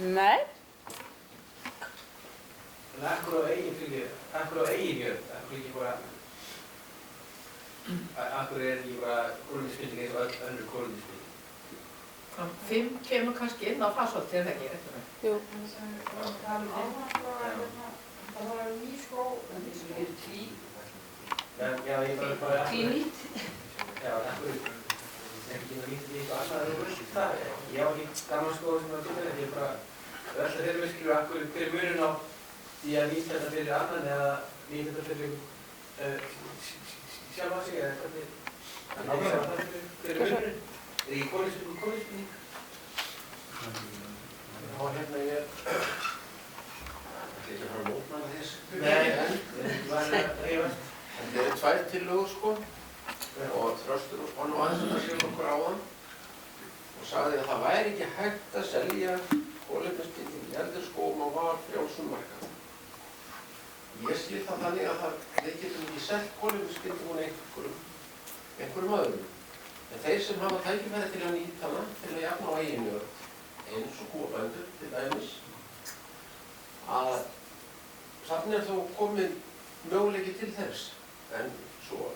Nei? En akkur á eigin jörð, akkur ekki bara, akkur ekki bara kolefnisbinding eins og öll önnur kolefnisbinding? 5 kemur kannski inn á það svolítið, er það ekki? Jú. Það var ný skóg, en þess að eru tí. Já, ég bara... Tí-nýtt. Já, akkur ekki nýtt í eitthvað annað en það. Ég á ekki gaman skóg sem það byrja, ég bara velta fyrir mig skilur akkur hver munurinn á því að nýta þetta fyrir annan eða nýta þetta fyrir sjálfa sig eða hvernig hver munurinn? Er ekki kolefnisbinding? Já, hérna ég ekki að fara að mótmæla þess. Nei, var að reyfast. En það eru 2 tillögur sko og Þröstur og Spann og aðeins að sér okkur á hann og sagði að það væri ekki hægt að selja kolefnisbinding í eldri skógum á valfrjálsum markaði. Ég skil það þannig að við getum ekki selt kolefnisbindingun einhverjum öðrum. En þeir sem hafa tækifæri til að nýta hana, til að jafna á eigin jörð, eins og kúabændur til dæmis, að þarna þó komið möguleiki til þess, en svo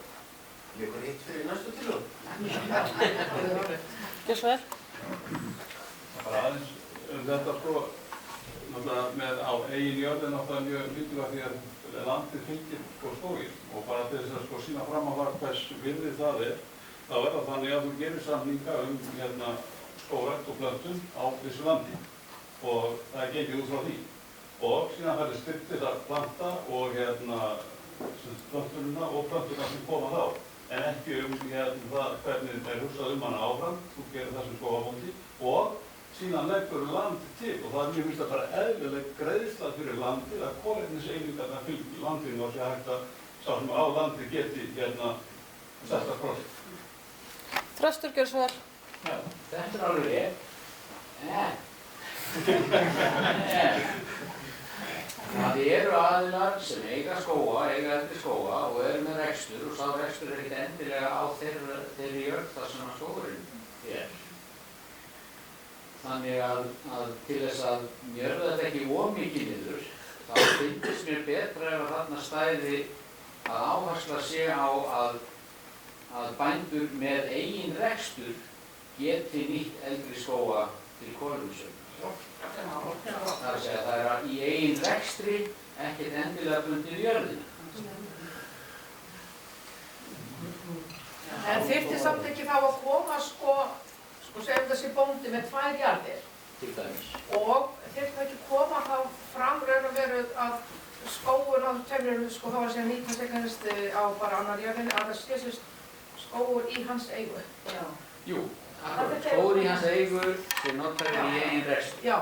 liggur hitt fyrir næstu tillögum. Gjör svo vel. Bara aðeins þetta sko, náttúrulega með á eigin jörð er náttúrulega mjög mikilvægt því að landið fylgir sko skóginn og bara til þess að sko sýna fram á það hvers virði það er, þá er það þannig að þú gerir samninga skógrækt og plöntun á þessu landi og það er gengið út frá því. Og síðan verður styrkt til að planta og plöntununa og plöntuna sem koma þá. En ekki það hvernig er hugsað hana áfram, þú gerir það sem skógarbóndi og síðan leggur land til og það er mjög fyrst að bara eðlileg greiðsla fyrir landið að kolefniseiningarnar fylgi landinu og sé hægt að sá sem á landi geti sett að prósent. Þröstur, gjör svo vel. Já, þetta er alveg rétt. Það eru aðilar sem eiga eldri skóga og eru með rekstur og sá rekstur er ekkert endilega á þeirri jörð þar sem skógurinn er. Þannig að til þess að mjörða þetta ekki of mikið niður, þá finnst mér betra ef þarna stæði að áhersla sé á að bændur með eigin rekstur geti nýtt eldri skóga til kolefnisjöfnunar. Það er að segja að það er í eigin rekstri ekkert endilega bundið jörðina. En þyrfti samt ekki þá að koma segjum þessi bóndi með 2 jarðir. Til dæmis. Og þyrfti ekki koma þá fram raun og veru að skógur á tveimur þá var að nýta sig kannist á bara annar jörðinni að það sé skógur í hans eigu. Já. Jú, skógur í hans eigu sem notar í eigin rekstur. Já.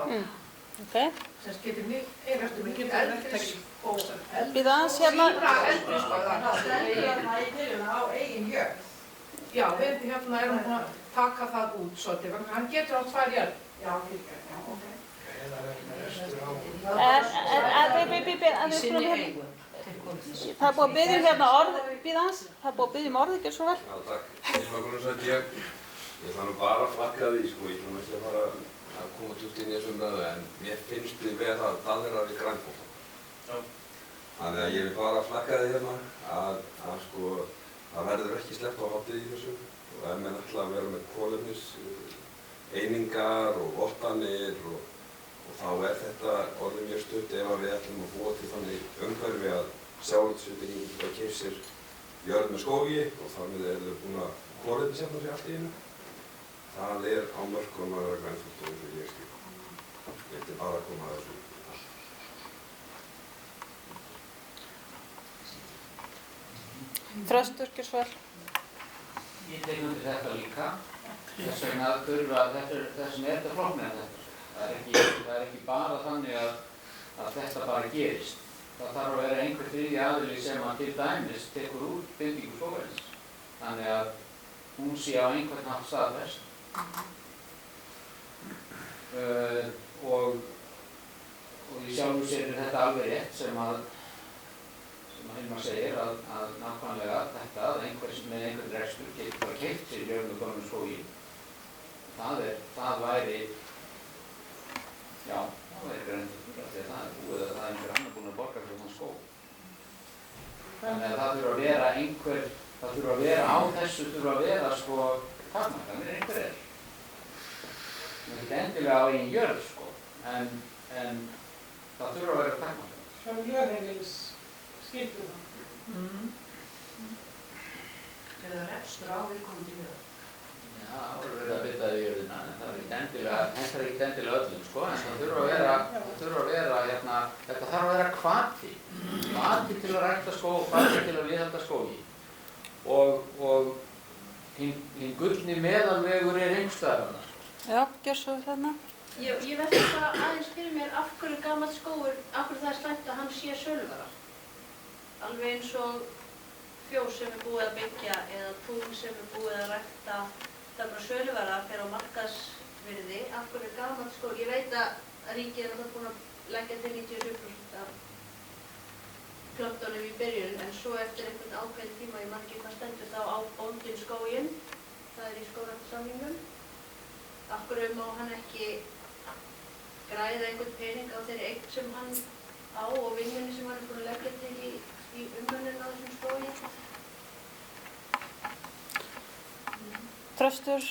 Okay. Sem getur nýtt eigastur mikið eldri skóg. Býða aðeins hérna. Eldri skóg, það selja það í tiluna á eigin jörð. Já, við erum búin að taka það út svolítið, hann getur á 2 jarðir. Já, fyrir, já, ok. Í sinni eigu. Það er búið að biðja hérna orð, býða aðeins. Það er búið að biðja orðið, gjör svo vel. Já, takk. Ég ætla nú bara að flagga því, sko, ég ætla ekki að fara að koma út inn í þessu umræðu, en mér finnst þið með það er við grænbóta. Þannig að ég vil bara flagga því hérna að sko, það verður ekki sleppt á hátið í þessu og ef menn ætla að vera með kolefnis einingar og vottanir og þá þetta orðið mjög stutt ef við ætlum að búa til þannig umhverfi að sjávarútvegsfyrirtækin geta keypt sér jörð með skógi og þar með eru þau búin að kolefnisjafna sig allt í einu. Það á mörkum að vera grænþvott eins og ég skil. Ég ætti bara að koma að þessu. Þröstur, gjör svo vel. Ég tek undir þetta líka. Þess vegna þurfa, þessum er þetta flóknir en þetta. Það er ekki bara þannig að þetta bara gerist. Það þarf að vera einhver þriðji aðili sem að til dæmis tekur út bindingu skógarins. Þannig að hún sé á einhvern hátt staðfest. Og í sjálfu sér er þetta alveg rétt sem að Hilmar segir að nákvæmlega þetta að með einhvern rekstur getur bara keypt sér jörð með gömlum skógi. Það væri grænþvottur af því að það er búið að það er einhver annar búinn að borga fyrir þann skóg. Þannig að það þurfa að vera á þessu þurfa að vera sko takmarkanir einhverjir. Það er ekki endilega á eigin jörð sko, en það þurfa að vera takmarkanir. Svona lögheimilis skildur það. Er það rekstur á viðkomandi jörð? Já, það voru verið að bytta í jörðina, en það er ekkert endilega öllum sko, en það þurfa að vera þetta þarf að vera hvati til að rækta skóg, hvati til að viðhalda skógi og hinn gullni meðalvegur er einhverstaðar þarna. Já, gjör svo vel þarna. Ég velti það aðeins fyrir mér af hverju gamall skógur, af hverju það er slæmt að hann sé söluvara. Alveg eins og fjós sem er búið að byggja eða tún sem er búið að rækta, það er bara söluvara fyrir á markaðsvirði. Af hverju gamall skógur, ég veit að ríkið er alltaf búin að leggja til 97% af plöntunum í byrjun, en svo eftir einhvern ákveðin tíma, ég man ekki hvað stendur þá á bóndinn skóginn, það er í skógræktarsamningnum. Af hverju má hann ekki græða einhvern pening á þeirri eign sem hann á og vinninni sem hann er búin að leggja til í umönnun á þessum skógi? Þröstur.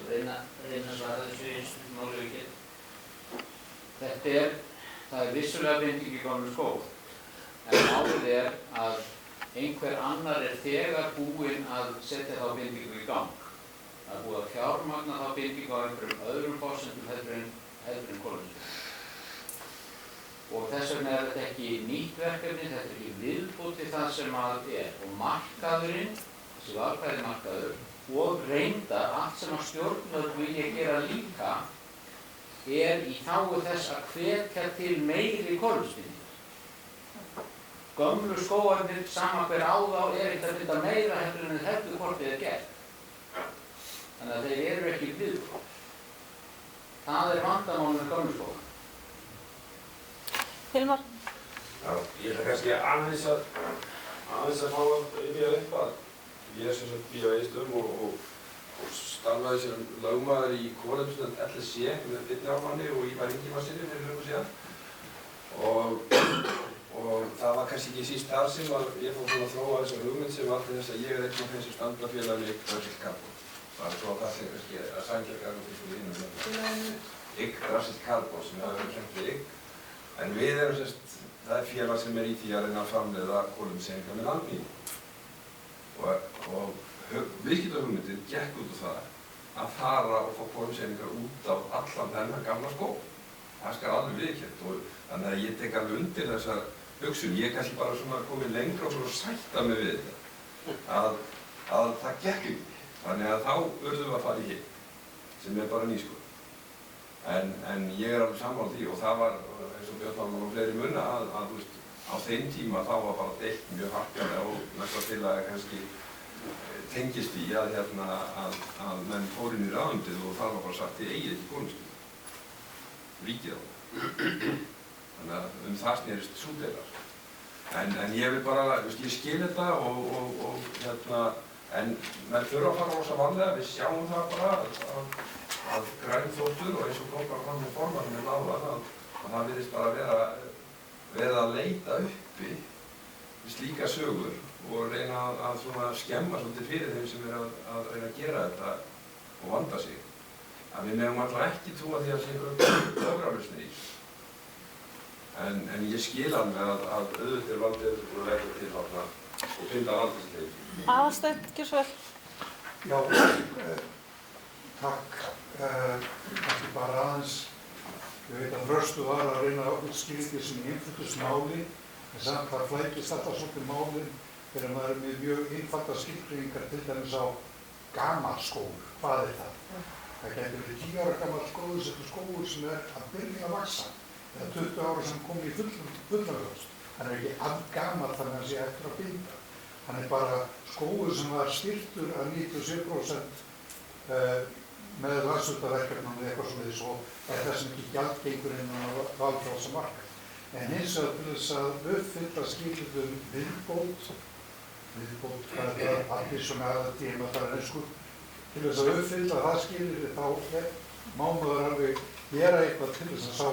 Reyna að svara þessu eins og máli við getum. Það er vissulega binding í gömlum skóg, en málið er að einhver annar er þegar búinn að setja þá bindingu í gang. Það er búið að fjármagna þá bindingu á einhverjum öðrum forsendum heldur en kolefnisbindingu. Og þess vegna er þetta ekki nýtt verkefni, þetta er ekki viðbót til það sem að er. Og markaðurinn, þessi valkvæði markaður, og reyndar allt sem að stjórnvöld vilja gera líka, er í þágu þess að hvetja til meiri kolefnisbindingar. Gömlu skógarnir, sama hver á þá, er ekkert að binda meira heldur en heldur hvort þið er gert. Þannig að þeir eru ekki viðbót. Það er vandamál með gömlu skógarna. Hilmar? Já, ég ætla kannski aðeins að fá að yfir upp að ég er sem sagt býð á Egilsstöðum og starfaði sem lögmaður í kolefnisnefnd LSC með Birni Ármanni og Ívar Ingimarssyni fyrir löngu síðan. Og það var kannski ekki síst þar sem ég fór að þróa þessa hugmynd sem var til þess að ég er einn af þeim sem standa félaginu Ygg Rassilt Carbon. Það er svo að það sem kannski að sængja gagna til fyrir innum. Ygg Rassilt Carbon sem hefur verið kennt við Ygg. En við erum það er félag sem er í því að reyna að framleiða kolefniseiningar með landnýtingu. Og viðskiptahugmyndin gekk út á það að fara og fá kolefniseiningar út á allan þennan gamla skóg. Það skal alveg viðurkennt og þannig að ég tek alveg undir þessa hugsun. Ég er kannski bara svona komið lengra og svona sætta mig við þetta. Að það gekk ekki. Þannig að þá urðum við að fara í hitt, sem er bara nýskoðun. En ég er alveg sammála því og það var, eins og Björn Ármann og fleiri munna, að á þeim tíma þá var bara deilt mjög harkalega og næsta til að kannski tengist í að menn fór inn í ráðundið og það var bara sagt þið eigið ekki kolefnisbindingu. Ríkið á það. Þannig að það snerist sú deila. En ég vil bara, ég skil þetta en menn þurfa að fara rosa varlega, við sjáum það bara að grænþvottur og eins og kom bara fram með formannum áðan að það virðist bara vera verið að leita uppi slíka sögur og reyna að svona skemma svolítið fyrir þeim sem að reyna að gera þetta og vanda sig. Að við megum alltaf ekki trúa því að sé einhverjum töfralausnir í. En ég skil alveg að auðvitað er valdið og leggja til þarna og binda valdið. Aðalsteinn, gjör svo vel. Já, takk. Ekki bara aðeins. Ég veit að Þröstur var að reyna að útskýra því sem einföldust máli, en samt það flækist alltaf svolítið málin þegar maður er með mjög einfalda skilgreiningar, til dæmis á gamalskógur. Hvað er það? Það getur verið 10 ára gamall skógur sem er skógur sem er að byrja að vaxa, eða 20 ára sem kom í fullorðinvöxt. Hann er ekki afgamall þannig að hann sé eftir að binda. Hann er bara skógur sem var styrktur að 97% með landshlutaverkefnum eða eitthvað svoleiðis og er þess ekki gjaldgengur innan valfrjálsa markað. En hins vegar til þess að uppfylla skilyrðum viðbót, hvað er það, allir svona tíma þar ensku, til þess að uppfylla það skilyrði þá má maður alveg gera eitthvað til þess að sá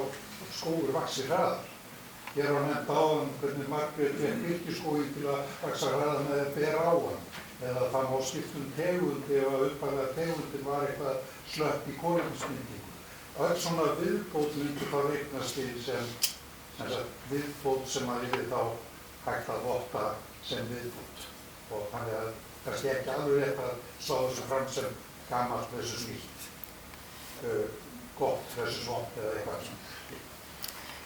skógur vaxi hraðar. Ég var nefnt áðan hvernig Margrét fékk birkiskóginn til að vaxa hraðar með að bera á hann. Eða það má skipta tegund ef að upphaflega tegundin var eitthvað slöpp í kolefnisbindingu. Öll svona viðbót myndi þá reiknast í sem viðbót sem að yfir þá hægt að votta sem viðbót. Og þannig að kannski ekki alveg rétt að slá þessu fram sem gamalt versus nýtt, gott versus vont eða eitthvað svona.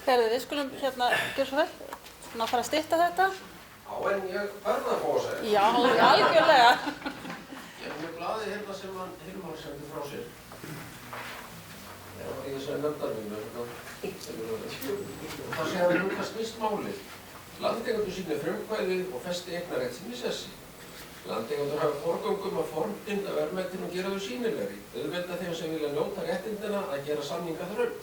Herðu, við skulum hérna, gjör svo vel, svona fara að stytta þetta. Já, en ég verða að fá að segja. Já, algjörlega. Ég er með blaði hérna sem hann Hilmar sendi frá sér. Það var í þessari nefndarvinnu, það sé að hvað snýst málið. Landeigendur sýni frumkvæðið og festi eignarrétt sinn í sessi. Landeigendur hafa forgöngum að formbinda verðmætin og gera þau sýnilegri. Auðvelda þeim sem vilja njóta réttindina að gera samninga þar upp.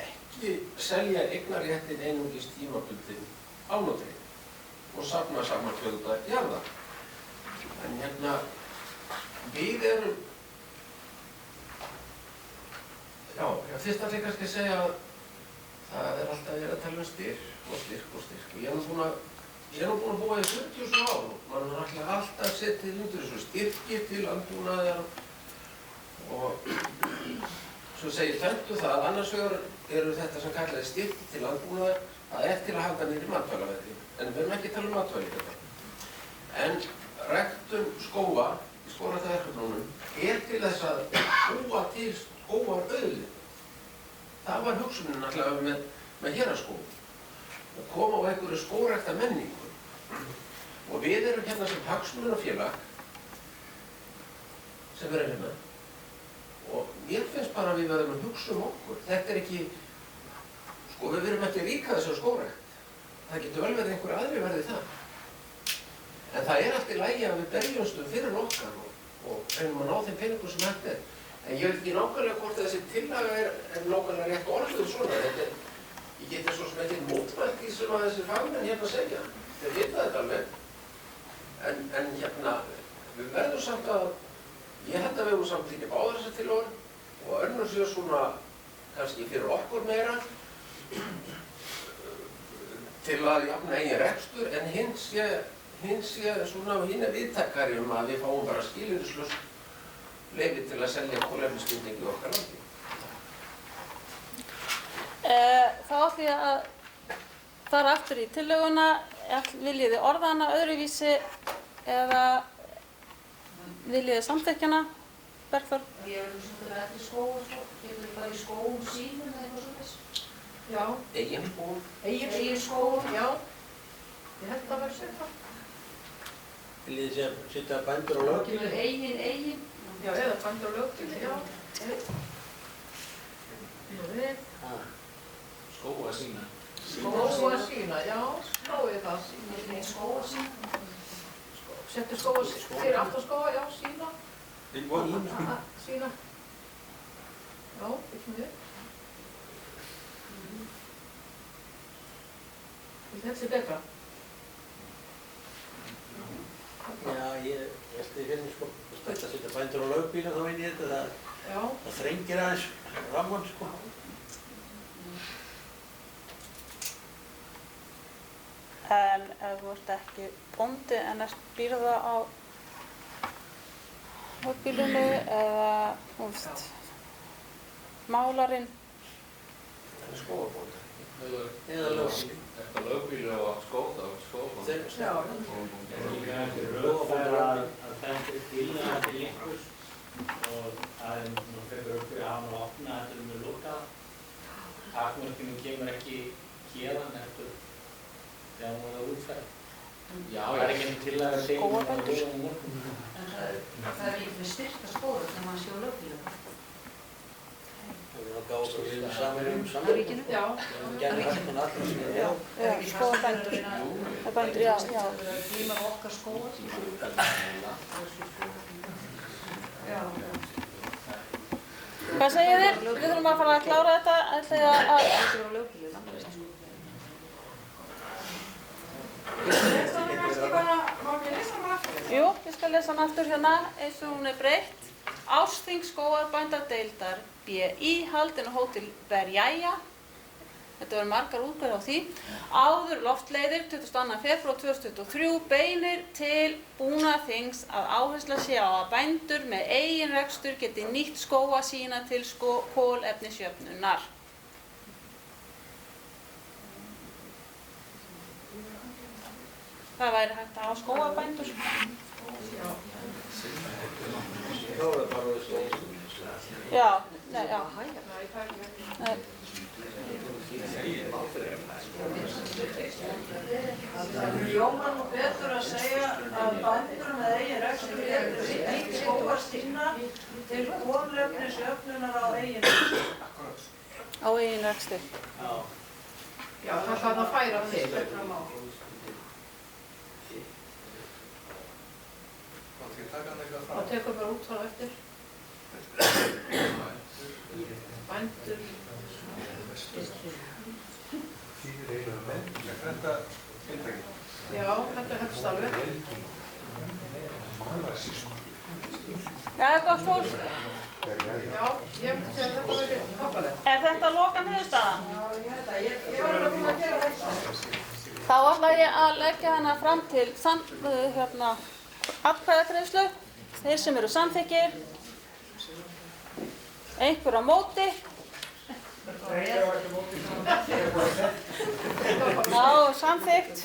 Ekki selja eignarréttin einungis tímabundin ánótri og safna saman fjölda jarða. En hérna, við erum, fyrst að ég kannski segja að það er alltaf verið að tala um styrk og styrk og styrk. Og ég er nú búin að búa í 40 ár og mann er alltaf setið undir þessu styrki til landbúnaðar og svo segir þöndu það að annars vegar eru þetta sem kallaði styrki til landbúnaðar, það er til að halda niður í matvælaverði. En við erum ekki að tala um matvæli þetta. En ræktun skóga í skógræktarverkefnunum er til þess að búa til skógarauðlind. Það var hugsunin alltaf með héraðsskógum og koma á einhverju skógræktarmenningu. Og við erum hérna sem hagsmunafélag sem við erum hérna. Og mér finnst bara að við verðum að hugsa okkur. Þetta er ekki, við verum ekki ríka þessari skógrækt. Það getur vel verið einhverju aðri verði það. En það er allt í lagi að við berjumstum fyrir okkar og reynum að ná þeim peningum sem hægt er. En ég veit ekki nákvæmlega hvort þessi tillaga er nákvæmlega rétt orðuð svona. Ég geti svo sem ekki mótmælt í sem að þessi fagmenn hérna segja. Þeir vita þetta alveg. En hérna, við verðum samt að, ég held að við höfum samt líka báðar þessar tillögur og önnur séu svona kannski fyrir okkur meira til að jafna eigin rekstur, en hins sé svona hinn viðtakari að við fáum bara skilyrðislaust leyfi til að selja kolefnisbindingu í okkar landi. Þá ætlum ég að fara aftur í tillöguna. Viljið þið orða hana öðruvísi eða viljið þið samþykkja hana? Bergþór? Ég vil svolítið eftir skógur, getur þið bara í skógum sínum eða eitthvað svona? Já. Eigin skógur. Eigin skógur, já. Ég held að vera sér það. Viljið þið setja bændur á löggildi? Eigin. Já, eða bændur á löggildi, já. Skóga sína. Skóga sína, já. Skóið það. Skóga sína. Settu skóga fyrir aftur skóga, já, sína. Sína. Já, ekki mjög. Þetta er betra. Já, ég velti fyrir sko, þetta setja bændur á lögbíla þá inn í þetta, það þrengir aðeins rammann sko. En ef þú ert ekki bóndi en býrða á hópbílunu eða, þú veist, málarinn. Það er skógarbóndi. Eða lögbíl. Þetta lögbíl á skógarbóndi. Já. Líka eftir röðfæra að þetta er bíluna til einhvers og það er nú fyrir upp fyrir að hafa að opna þetta með lokað. Takmörkinu kemur ekki héðan eftir þegar hún er útfært. Það er ekki til að segja um að það er morgun. En það er ekki með styrka skóra þegar maður séu lögbíla. Það er að gáða við saman Það er ríkinu? Já. Gerði hættan allir sem er. Já, skógarbændur. Það er bændur, já. Það er að glíma við okkar skógar. Já. Hvað segir þið? Við þurfum að fara að klára þetta. Ætlið að... Það er á lögbíluna. Jú, ég skal lesa hann aftur hérna eins og hún er breytt. Ársþing skógarbændadeildar BÍ haldin á Hótel Berjæja. Þetta verður margar útgáfur á því. Áður loftleiðir 22. febrúar 2023 beinir til búnaðarþings að áhersla sé á að bændur með eigin rekstur geti nýtt skóga sína til kolefnisjöfnunar. Það væri hægt að hafa skógarbændur. Já, nei, já. Nei. Það hljómar nú betur að segja að bændur með eigin rekstur geti nýtt skógar sína til kolefnisjöfnunar á eigin rekstur. Á eigin rekstur. Já, það þarf að færa þig. Og tekur bara út frá eftir. Bændur. Þetta inntakið? Já, þetta helst alveg. Jæja, gott fólk. Já, ég myndi segja að þetta verði þokkalegt. Er þetta loka niðurstaðan? Ég var alveg búin að gera þetta. Þá ætla ég að leggja hana fram til atkvæðagreiðslu. Þeir sem eru samþykkir. Einhver á móti. Já, samþykkt.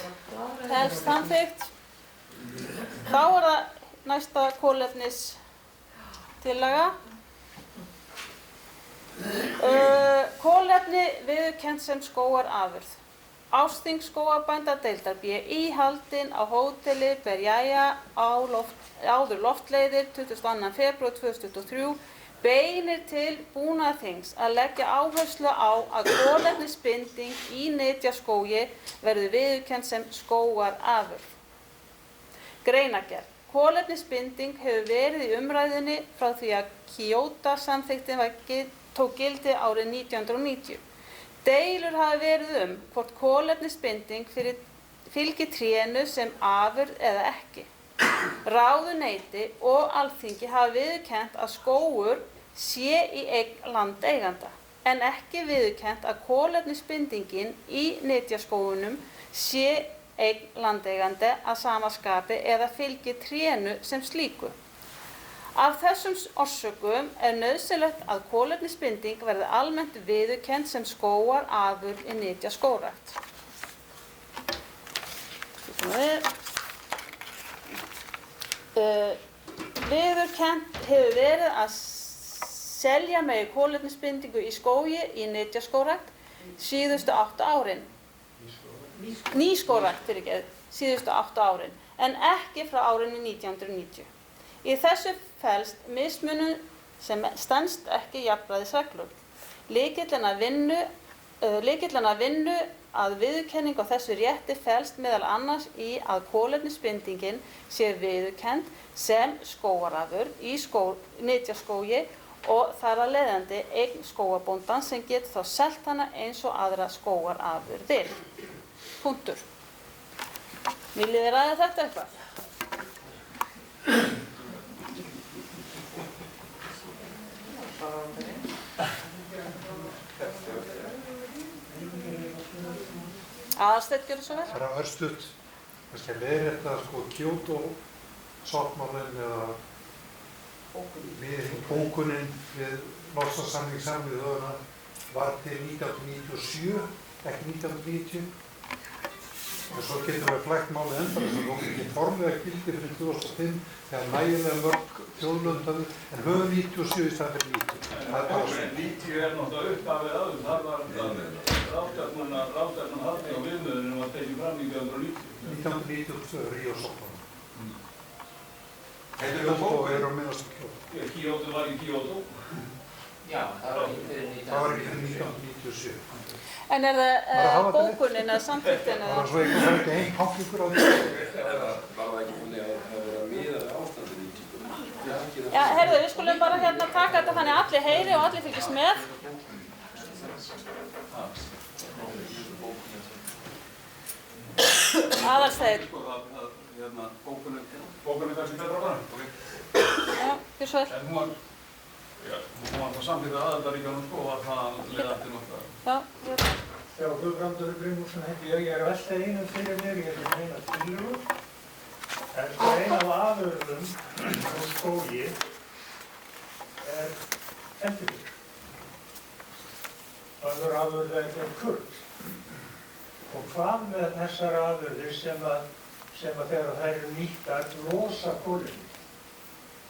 Helst samþykkt. Þá er það næsta kolefnistillaga. Kolefni viðurkennt sem skógarafurð. Ársþing skógarbændadeildar BÍ haldin á Hóteli Berjæja áður loftleiðir 22. febrúar 2023 beinir til búnaðarþings að leggja áherslu á að kolefnisbinding í nytjaskógi verði viðurkennd sem skógarafurð. Greinargerð. Kolefnisbinding hefur verið í umræðunni frá því að Kyoto-samþykktin tók gildi árið 1990. Deilur hafa verið hvort kolefnisbinding fylgi trénu sem afurð eða ekki. Ráðuneyti og Alþingi hafa viðurkennt að skógur sé í eign landeiganda, en ekki viðurkennt að kolefnisbindingin í nytjaskógunum sé eign landeigandi að sama skapi eða fylgi trénu sem slíku. Af þessum orsökum er nauðsynlegt að kolefnisbinding verði almennt viðurkennd sem skógarafurð í nytjaskógrækt. Viðurkennt hefur verið að selja megi kolefnisbindingu í skógi í nytjaskógrækt síðustu 8 árin. Nýskógrækt síðustu 8 árin, en ekki frá árinu 1990. Í þessu felst mismunun sem stenst ekki jafnræðisreglur. Lykillinn að vinnu að viðurkenning á þessu rétti felst meðal annars í að kolefnisbindingin sé viðurkennd sem skógarafurð í nytjaskógi og þar að leiðandi eign skógarbóndans sem getur þá selt hana eins og aðra skógarafurðir. Punktur. Viljið þið ræða þetta eitthvað? Aðalsteinn gjörðu svo vel. Það er örstutt, kannski að leiðrétta sko Kyoto-sáttmálinn eða bókunin við loftslagssamning Sameinuðu þjóðanna var til 1997, ekki 1990. Og svo getum við flækt málið endar þess að það ekki formlega gildi fyrir 2005 þegar nægilega mörg þjóðlönd höfðu, en höfðu 97 í stað fyrir 90. Það er bara svo. 90 er náttúrulega upphafið áður, þar var ráðstefnan haldið á viðmiðunum var tekið fram 1990. 1992 Ríó-sáttmála. Kyoto er á minnast Kyoto. Kyoto var í Kyoto. Já, það var ekki fyrir 1997. En er það bókunin eða samþykktin eða? Það var svo ekki einn hálfleikur á því. Var það ekki þannig að það verið að miða við ástandið í Kyoto? Já, heyrðu, við skulum bara hérna taka þetta þannig að allir heyri og allir fylgist með. Aðalsteinn. Bókunin kannski betra bara. Já, gjör svo vel. En hún var það samþykkt að aðildarríkjunum sko, var það leiðandi náttúrulega. Já, gjör svo vel. Já, Guðbrandur Brynjólfsson heiti ég er að velta einu fyrir mér, ég er eina tillögu. En sko ein af afurðum úr skógi er endurbygging. Önnur afurð er kurl. Og hvað með þessar afurðir sem að þegar þær eru nýttar losa kolefni?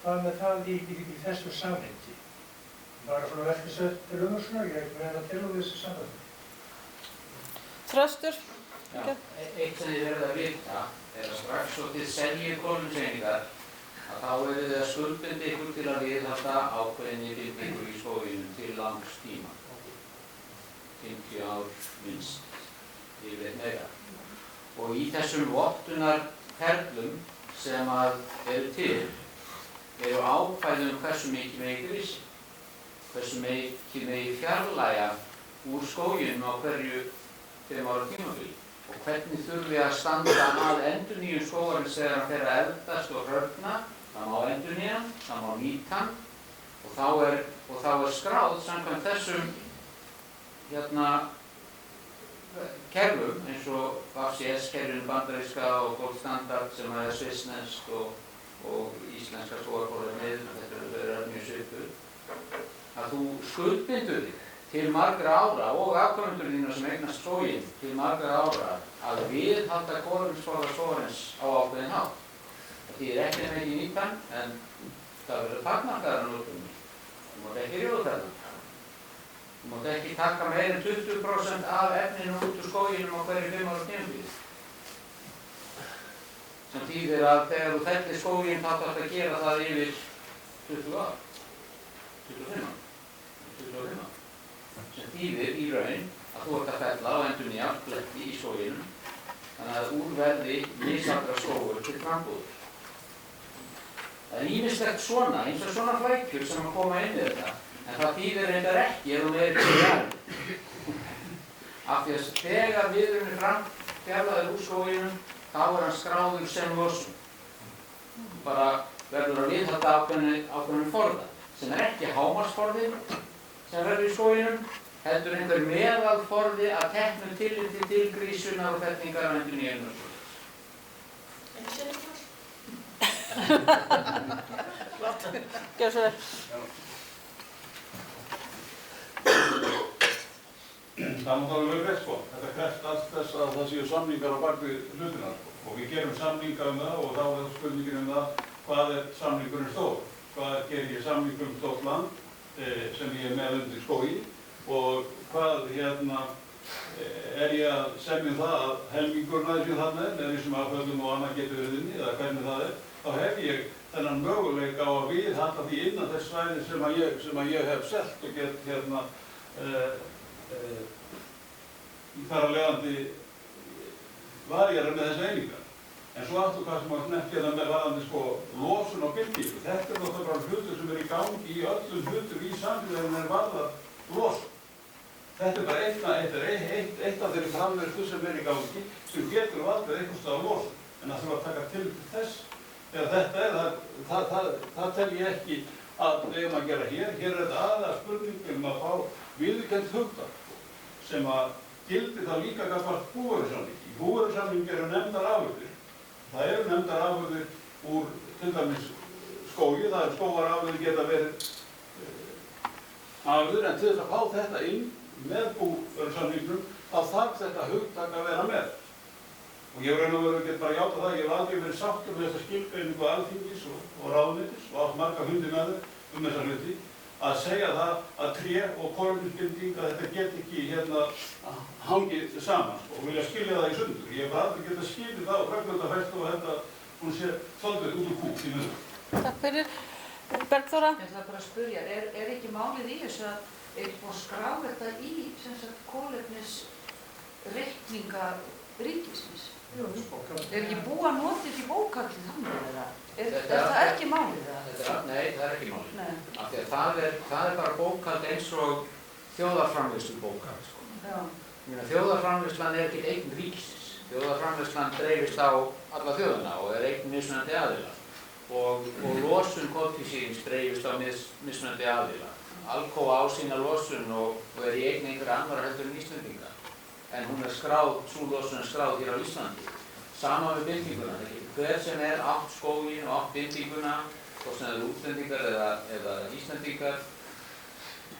Hvað með það í þessu samhengi? Bara svona veltisöld til umhverfisnar, ég er með þetta til og þessu samhengi. Þröstur? Já, eitt sem þið verður að vita er að strax svo þið seljið kolefniseiningar að þá eru þið að skuldbinda ykkur til að viðhalda ákveðinni bindingu í skóginum til langs tíma. 50 ár minnst, yfir meira. Og í þessum vottunarferlum sem að eru til eru ákvæði hversu mikið megi grísi, hversu mikið megi fjarlægja úr skóginum á hverju 5 ára tímabili og hvernig þurfi að standa að endurnýjun skógarins þegar hann fer að eldast og hrörna. Það má endurnýja hann, það má nýta hann og þá er skráð samkvæmt þessum kerfum eins og FCS-kerfinu bandaríska og Gold Standard sem er svissnesk og íslenska skógarforðarmið, þetta er mjög svipuð, að þú skuldbindur þig til margra ára og afkomendur þína sem eignast skóginn til margra ára að viðhalda kolefnisforða skógarins á ákveðinn hátt. Það þýðir ekki mikið nýtan en það verður takmarkaðar notkun. Þú mátt ekki rjóta þetta. Þú mátt ekki taka meira en 20% af efninu út úr skóginum á hverju 5 ára tímabili. Sem þýðir að þegar þú fellir skóginn þá þarftu að gera það yfir 20 ár, 25 ár. Sem þýðir í raun að þú ert að fella og endurnýja bletti í skóginum þannig að úr verði misaldra skógur til frambúður. Það er ýmislegt svona, eins og svona flækjur sem að koma inn í þetta en það þýðir reyndar ekki ef þú verður til jarð. Af því að þegar viðurinn er fjarlægður úr skóginum þá er hann skráður sem losun. Bara verður að viðhalda ákveðnum forða sem er ekki hámarksforðin sem verður í skóginum, heldur einhver meðalforði að teknu tilliti til grísunar og fellingar á endurnýjun og svoleiðis. Eins og eitthvað? Flott. Gjörðu svo vel. Það má það vera rétt sko. Þetta krefst allt þess að það séu samningar á bakvið hlutina sko. Og við gerum samninga um það og þá er spurningin um það hvað er samningurinn stór. Hvað gerir ég samning um stórt land sem ég er með undir skógi og hvað er ég að semja það að helmingurinn að þessu þarna með þessum afföllum og annað getur verið inni eða hvernig það er, þá hef ég þennan möguleika á að viðhalda því innan þess svæði sem að ég hef selt og get þar að leiðandi varjara með þessa einingar. En svo aftur hvað sem að nefnt hérna með varðandi sko losun og bindingu. Þetta er náttúrulega bara hlutur sem er í gangi í öllum hlutum í samfélaginu en varðar losun. Þetta er bara eitt af þeirri framverstu sem er í gangi sem getur valdið einhvers staðar losun. En það þurfa að taka til þess. Þegar þetta er, það tel ég ekki að við eigum að gera hér. Hér er þetta aðeins spurning að fá viðurkennt hugtak sem að gildi þá líka gagnvart búvörusamningi. Í búvörusamningi eru nefndar afurðir. Það eru nefndar afurðir úr til dæmis skógi, það eru skógarafurðir geta verið afurðir, en til þess að fá þetta inn með búvörusamningnum þá þarf þetta hugtak að vera með. Og ég raun og veru get bara játa það, ég hef aldrei verið sáttur með þessa skilgreiningu Alþingis og ráðuneytis og átt marga fundi með þeim þessa hluti, að segja það að tré og kolefnisbinding að þetta get ekki hangið saman og vilja skilja það í sundur. Ég hef aldrei getað skilið það og framkvæmdafærslu og þetta, hún sé svolítið út úr kúk í mjög. Takk fyrir. Bergþóra? Ég ætla bara að spyrja, er ekki málið í þessu að búið að skrá þetta í kolefnisreikninga ríkisins? Er ekki búið að nota þetta í bókhaldið þannig eða? Er það ekki málið það? Nei, það er ekki málið. Af því að það er bara bókhald eins og þjóðarframleiðslu bókhald. Sko. Þjóðarframleiðslan er ekki eign ríkisins. Þjóðarframleiðslan dreifist á alla þjóðina og er eign mismunandi aðila. Og losun koltvísýrings dreifist á mismunandi aðila. Alcoa á sína losun og er í eign einhverja annara heldur en Íslendinga. En hún er skráð, sú losun er skráð hér á Íslandi. Sama með bindinguna. Hver sem er átt skóginn og átt bindinguna, hvort sem það eru útlendingar eða Íslendingar,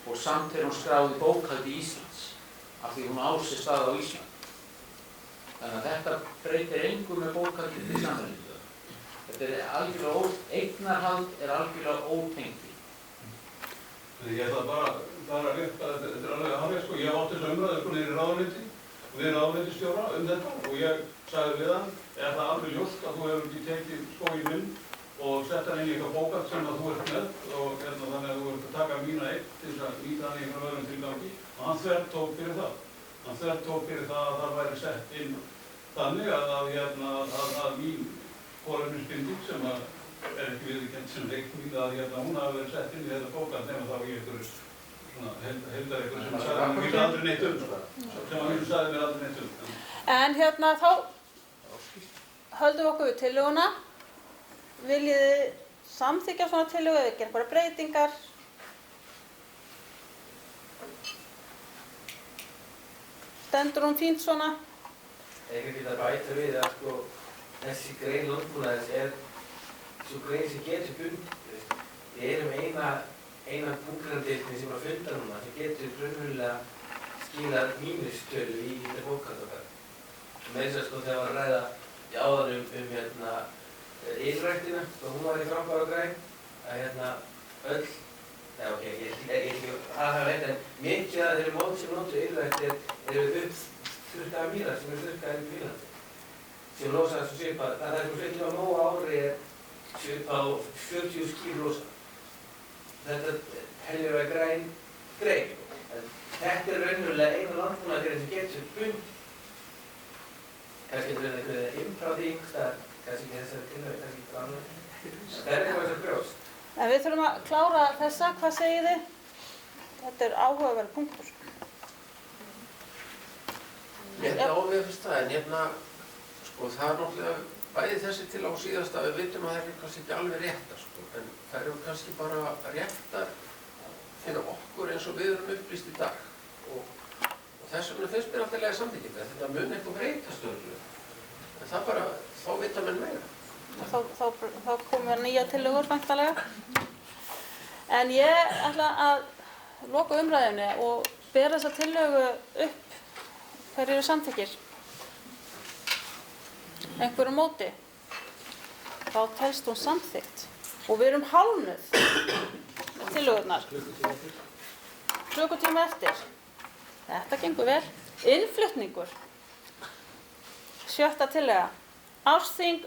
og samt er hún skráð í bókhaldi Íslands, af því hún á sér stað á Ísland. Þannig að þetta breytir engu með bókhaldi til samfélaginu. Þetta er algjörlega eignarhald er algjörlega ótengt. Ég ætla bara rétt að þetta er alveg hárið, sko. Ég átti þessu umræðu niður í ráðuneyti og við ráðuneytisstjóra þetta og ég sagði við hann, er það alveg ljóst að þú hefur ekki tekið skóginn minn og sett hann inn í eitthvað bókhald sem að þú ert með og þannig að þú ert að taka mína eign til þess að nýta hann í einhverjum öðrum tilgangi og hann þvertók fyrir það. Hann þvertók fyrir það að það væri sett inn þannig að mín kolefnisbinding sem er ekki viðurkennd sem reikning að hún hafi verið sett inn í þetta bókhald nema þá í einhverju heldar eitthvað sem sagði mér aldrei neitt En þá höldum við okkur við tillöguna. Viljið þið samþykkja svona tillögu eða gera bara breytingar? Stendur hún fínt svona? Ég get að bæta við að sko, þessi grein landbúnaðarins er svo grein sem getur bundið. Við erum eina búgrandeildin sem er að funda núna sem getur raunverulega skilað mínustölu í þetta bókhald okkar. Með þess að sko þegar var að ræða í áðan ylræktina og hún var í frábæra grein að öll, ég hafa veit en mikið að þeirri mót sem notur ylrækt eru uppþurrkaða mýrar sem eru þurrkaðar í Finnlandi sem losa þessu svipað, það er svo sveitin á nógu ári svipað á 40 kíl losa. Þetta heldur að vera grein. Þetta er raunverulega eina landbúnaðargrein sem getur bundið. Kannski getur einhverja innfráð í einhverstaðar, kannski ekki þessari tilhöfu, kannski ekki annað. Það er eitthvað sem brjóst. En við þurfum að klára þessa, hvað segið þið? Þetta er áhugaverður punktur. Ég held að við fyrst það, en sko það er náttúrulega bæði þessi til á síðast að við vitum að það er kannski ekki alveg réttar, sko, en það eru kannski bara réttar fyrir okkur eins og við erum upplýst í dag. Og þess vegna finnst mér alltaf lega samþykkið að þetta mun eitthvað breytast öðrulega. En það bara, þá vita menn meira. Þá komum nýja tillögur væntanlega. En ég ætla að loka umræðunni og bera þessa tillögu upp. Hverjir eru samþykkir? Einhverju móti? Þá telst hún samþykkt. Og við erum hálfnuð tillögurnar. Klukkutíma eftir. Þetta gengur vel. Innflutningur. 7. tillaga. Ársþing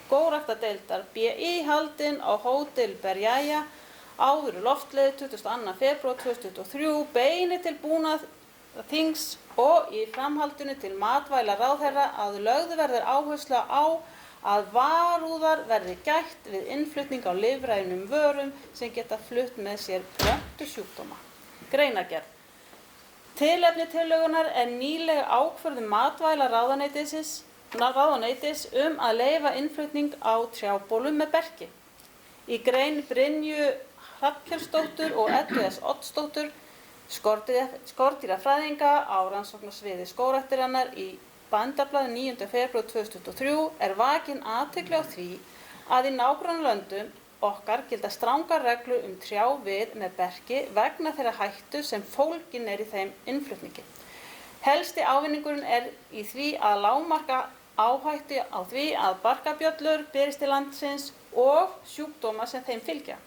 skógræktardeildar BÍ haldinn á Hótel Berjæja áður loftleið 22. febrúar 2023 beini til búnaðarþings og í framhaldinu til matvælaráðherra að lögð verður áhersla á að varúðar verði gætt við innflutning á lifrænum vörum sem geta flutt með sér plöntusjúkdóma. Greinargerð. Tilefni tillögunnar er nýleg ákvörðun matvælaráðuneytis að leyfa innflutning á trjábólum með berki. Í grein Brynju Hrafnkelsdóttur og Eddu S. Oddsdóttur skordýrafræðinga á rannsóknarsviði skógræktarinnar í Bændablaði 9. febrúar 2023 er vakin athygli á því að í nágrannalöndum okkar gilda strangar reglur trjávið með berki vegna þeirra hættu sem fólgin í þeim innflutningi. Helsti ávinningurinn í því að lágmarka áhættu á því að barkabjöllur berist til landsins og sjúkdóma sem þeim fylgja.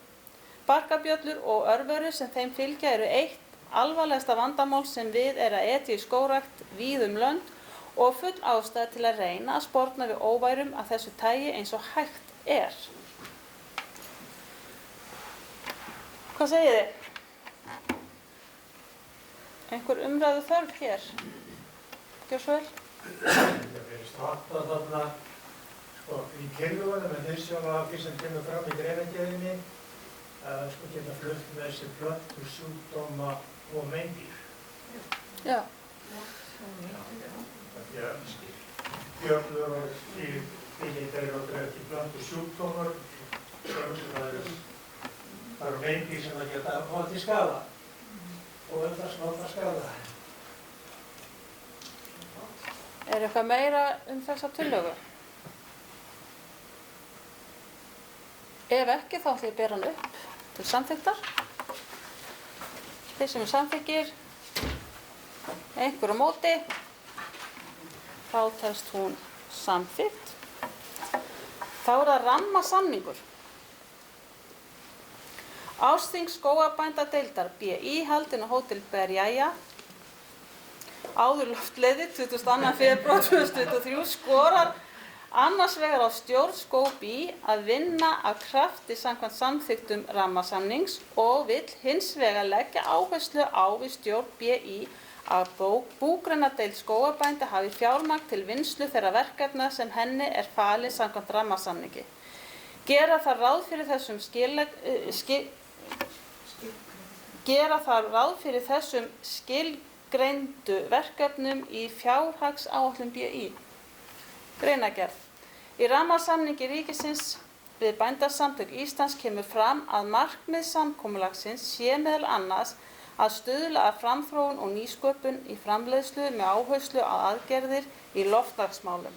Barkabjöllur og örverur sem þeim fylgja eru eitt alvarlegasta vandamál sem við að etja í skógrækt víð lönd og full ástæða til að reyna að sporna við óværum af þessu tagi eins og hægt er. Hvað segið þið? Einhver umræðu þörf hér? Gjör svo vel. Það verðist vatna þarna í tillögunum með hliðsjón af því sem kemur fram í greinargerðinni að geta flutt með sér plöntur, sjúkdóma og meindýr. Já. Bjöllur og dýrlítar eru ekki plöntur sjúkdómar, það eru meindýr sem það geta valdið skaða og valda skaða. Er eitthvað meira þessa tillögu? Ef ekki þá ætlum ég að bera hann upp til samþykktar. Þeir sem samþykkir, einhver á móti, þá telst hún samþykkt. Þá það rammasamningur. Ársþing skógarbændadeildar BÍ haldin á Hótel Berjæja, áður loftleiði 22. febrúar 2023 skorar annars vegar á stjórn skóg.BÍ að vinna af krafti samkvæmt samþykktum rammasamnings og vill hins vegar leggja áherslu á við stjórn BÍ að búgreinadeild skógarbænda hafi fjármagn til vinnslu þeirra verkefna sem henni falið samkvæmt rammasamningi. Gera þarf ráð fyrir þessum skilgreindu verkefnum í fjárhagsáætlun BÍ. Greinargerð. Í rammasamningi ríkisins við Bændasamtök Íslands kemur fram að markmið samkomulagsins sé meðal annars að stuðla að framþróun og nýsköpun í framleiðslu með áherslu á aðgerðir í loftslagsmálum.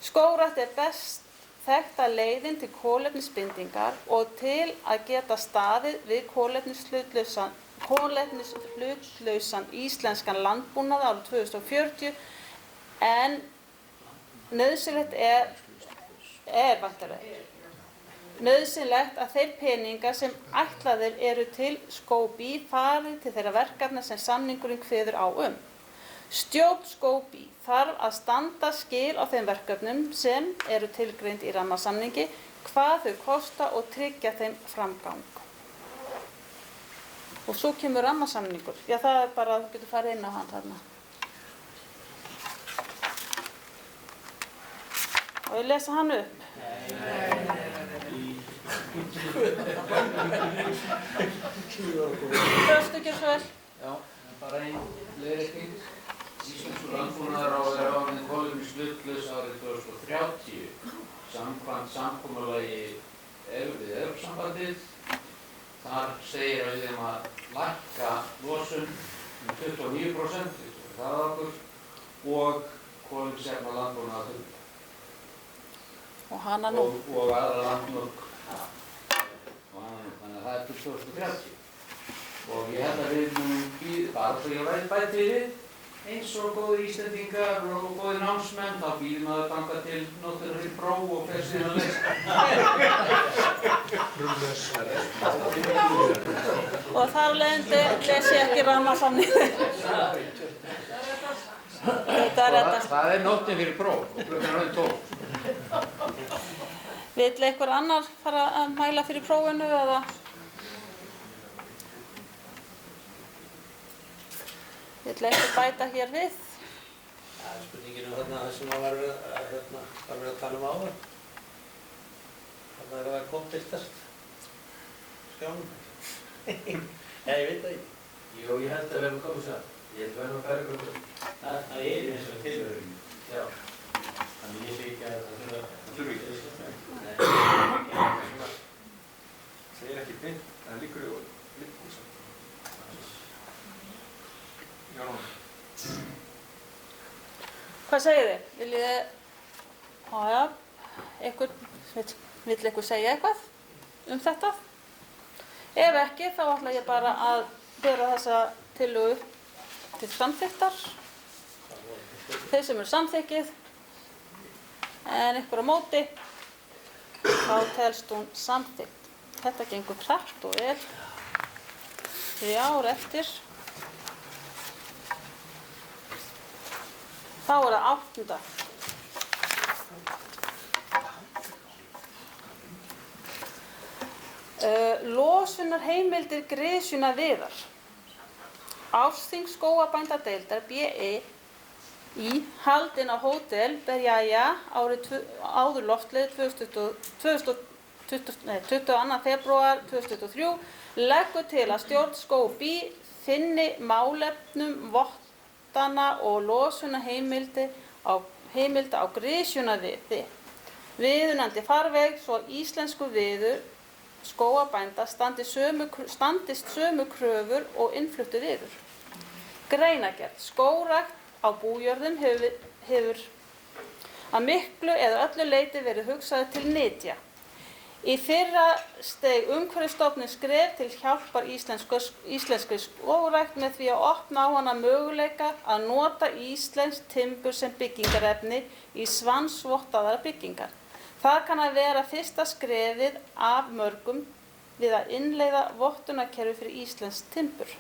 Skógrækt best þekkta leiðin til kolefnisbindingar og til að geta staðið við kolefnishlutlausan íslenskan landbúnað árið 2040 en nauðsynlegt nauðsynlegt að þeir peningar sem ætlaðir eru til skóg.BÍ fari til þeirra verkefna sem samningurinn kveður á Stjórn skóg.BÍ þarf að standa skil á þeim verkefnum sem eru tilgreind í rammasamningi, hvað þau kosta og tryggja þeim framgang. Og svo kemur rammasamningur. Já, það bara að þú getur farið inn á hann þarna. Og ég lesa hann upp. Þröstu ekki svo vel. Já, bara einn leiðrétting. Íslenskur landbúnaður á að vera orðinn kolefnishlutlaus árið 2030 samkvæmt samkomulagi við Evrópusambandið. Þar segir að við eigum að lækka losun 29%, það okkur, og kolefnisefna landbúnaðar og hana nú. Og aðra landmörk. Þannig að það til 2030. Og ég held að við munum bara svo ég væri bæti við, eins og góðir Íslendingar og góðir námsmenn, þá býðum maður ganga til notur fyrir próf og fer síðan að lesa. Og þar leiðandi les ég ekki rammasamninginn. Það nóttin fyrir próf og klukkan orðin 12. Vill einhver annar fara að mæla fyrir prófinu eða? Vill einhver bæta hér við? Það spurningin þarna sem var verið að tala áðan. Þarna það kompiltast skjánum. Ég veit það ekki. Jú, ég held að við hefum komið saman. Ég held að við hefum að færa ykkur. Það eins og tilhörun. Já. Þannig ég sé ekki að það þurfi ekki. Nei. Það ekki beint, það liggur í orðin. Hvað segið þið? Viljið þið, já, vill einhver segja eitthvað þetta? Ef ekki, þá ætla ég bara að bera þessa tillögu til samþykktar. Þeir sem eru samþykkið, en ykkur á móti, þá telst hún samþykkt. Þetta gengur hratt og vel. 3 ár eftir. Þá er það 8. Losunarheimildir grisjunaviðar. Ársþing skógarbændadeildar BI haldin á Hótel Berjaya áður loftleið 22. febrúar 2023 leggur til að stjórn Skóg-BÍ finni málefnum vottana og losunarheimilda á grisjunaviði viðunandi farveg svo íslensku viður skógarbænda standist sömu kröfur og innfluttu viður. Greinargerð. Skógrækt á bújörðum hefur að miklu eða öllu leyti verið hugsaður til nytja. Í fyrra steig Umhverfisstofnun skref til hjálpar íslenskri skógrækt með því að opna á hana möguleika að nota íslenskt timbur sem byggingarefni í svansvottaðar byggingar. Það kann að vera fyrsta skrefið af mörgum við að innleiða vottunarkerfi fyrir íslenskt timbur.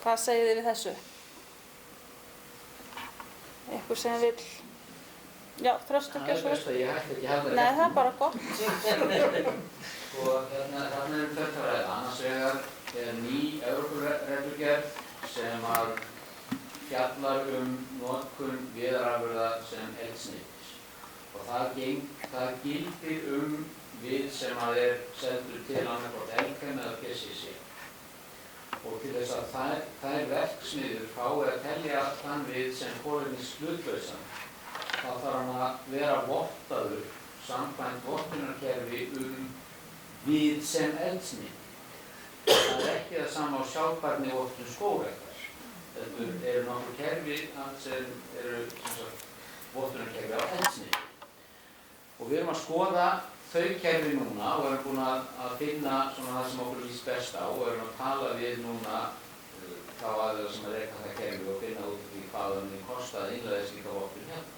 Hvað segið þið við þessu? Einhver sem vill... Já, Þröstur, gjör svo vel. Það er best að ég hætti ekki halda. Nei, það er bara gott. Sko, þarna tvennt að ræða. Annars vegar ný Evrópureglugerð sem að fjallar notkun viðarafurða sem eldsneytis. Og það gildir við sem að seldur til annaðhvort Elkem eða PCC. Og til þess að þær verksmiðjur fái að telja þann við sem kolefnishlutlausan, þá þarf hann að vera vottaður samkvæmt vottunarkerfi við sem eldsneyti. Það er ekki það sama á sjálfbærni vottun skógræktar. Þetta eru nokkur kerfi sem eru vottunarkerfi á eldsneyti. Og við erum að skoða þau kerfi núna og erum búin að finna það sem okkur líst best á og erum að tala við núna þá aðeins sem að reka það kerfi og finna út í hvað það kosta að innleiða slíka vottun hérna.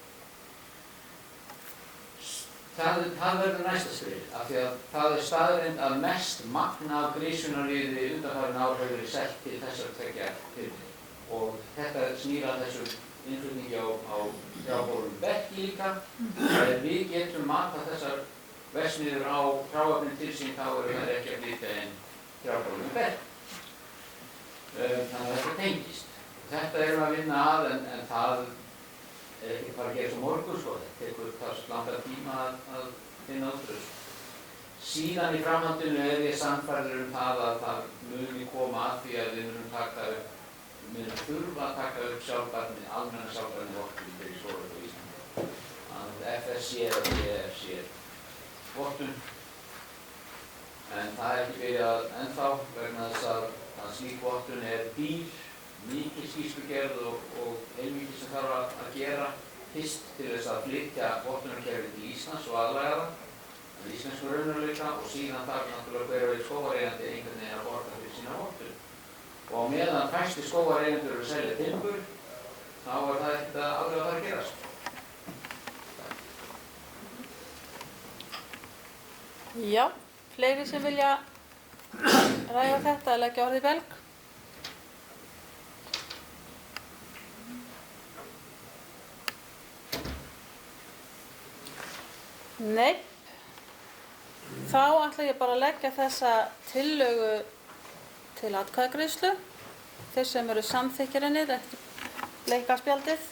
Það verður næsta skrif, af því að það er staðreynd að mest magn af grisjunarviði undanfarin ár hefur verið selt til þessar tveggja fyrirtækja. Og þetta snýr að þessu innflutningi á trjábólum bekki líka. Þegar við getum matað þessar verksmiðjur á hráefni til sín, þá eru þær ekki að flytja inn trjábólum bekki. Þannig að þetta tengist. Þetta erum að vinna að, en það er ekki bara að gera svo morgun, sko. Þetta tekur það langan tíma að finna út úr þessu. Síðan í framhaldinu er ég sannfærður það að það muni koma að því að við munum þurfa að taka upp sjálfbærni, almenna sjálfbærni vottun fyrir skógrækt á Íslandi. Þannig að FSC eða DFC vottun. En það er ekki byrjað ennþá vegna þess að slík vottun er dýr, mikil skýrslugerð og heilmikið sem þarf að gera fyrst til þess að flytja vottunarkerfið til Íslands og aðlaga það íslensku raunveruleika og síðan þarf náttúrulega hver og einn skógareigandi einhvern veginn að borga fyrir sína vottun. Og á meðan fæstir skógareigendur eru að selja timbur, þá er það ekkert aldrei að fara að gerast. Já, fleiri sem vilja ræða þetta eða leggja orðið í belg? Nei, þá ætla ég bara að leggja þessa tillögu til atkvæðagreiðslu. Þeir sem eru samþykkjarinir eftir bleika spjaldið.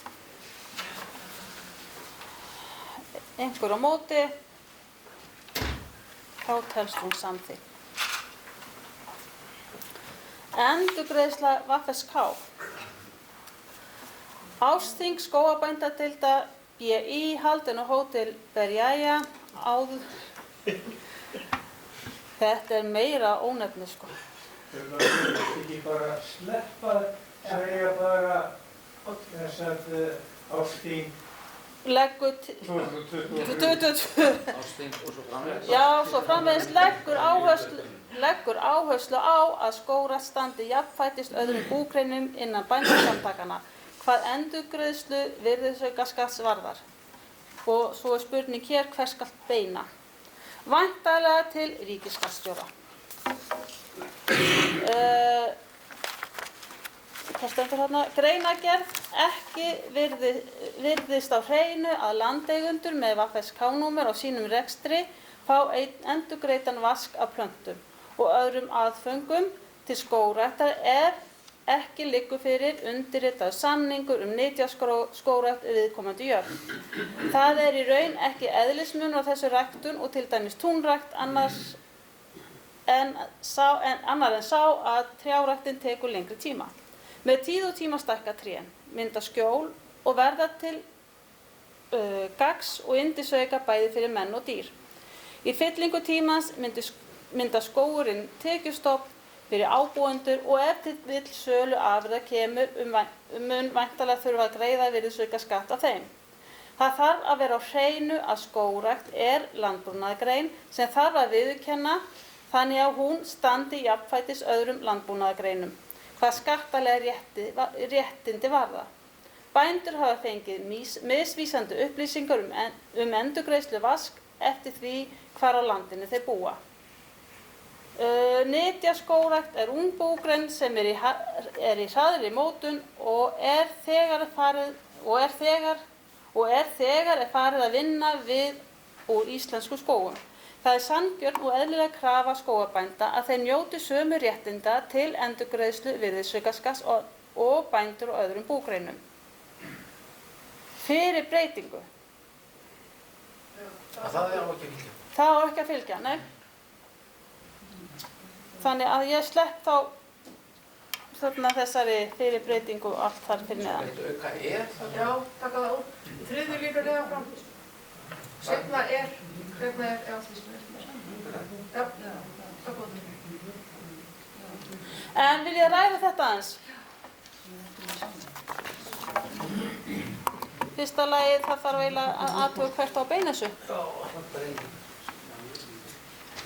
Einhver á móti, þá telst hún samþykkt. Endurgreiðsla VFSK. Ársþing skógarbændadeildar BI haldin á Hótel Berjaya áður. Þetta er meira ónefni, sko. Þau ekki bara sleppa segja bara þess að Ástín leggur 2022 já, svo framvegis leggur áherslu á að skógrækt standi jafnfætis öðrum búgreinum innan bændasamtakanna hvað endurgreiðslu virðisaukaskatts varðar. Og svo spurning hér, hvers skal beina? Væntanlega til ríkisskattstjóra. Hvað stendur þarna? Greinargerð ekki virðist á hreinu að landeigendur með VFSK-númer á sínum rekstri fá endurgreiddan vask af plöntum og öðrum aðföngum til skógræktar ef ekki liggur fyrir undirritaður samningur nytjaskógrækt viðkomandi jörð. Það í raun ekki eðlismunur á þessu ræktun og til dæmis túnrækt annar en sá að trjáræktin tekur lengri tíma. Með tíð og tíma stækka trén, mynda skjól og verða til gagns og yndisauka bæði fyrir menn og dýr. Í fyllingu tímans mynda skógurinn tekjustofn fyrir ábúendur og ef til vill sölu afurða kemur mun væntanlega þurfa að greiða virðisaukaskatt af þeim. Það þarf að vera á hreinu að skógrækt landbúnaðargrein sem þarf að viðurkenna þannig að hún standi jafnfætis öðrum landbúnaðargreinum, hvað skattalega réttindi varða. Bændur hafa fengið misvísandi upplýsingar endurgreiðslu vask eftir því hvar á landinu þeir búa. Nytjaskógrækt ung búgrein sem í hraðri mótun og er þegar farið að vinna við úr íslensku skógum. Það sanngjörn og eðlileg krafa skógarbænda að þeir njóti sömu réttinda til endurgreiðslu virðisaukaskatts og bændur og öðrum búgreinum. Fyrir breytingu. Það á ekki að fylgja. Það á ekki að fylgja, nei. Þannig að ég slepp þá þessari fyrir breytingu allt þar fyrir neðan. Auka það? Já, taka það út. Þriðju líka neðan fram. Seinna seinna já, já, það góð. En vil ég ræða þetta aðeins? Fyrsta lagi það þarf eiginlega að athuga hvert á að beina þessu. Já, það enginn.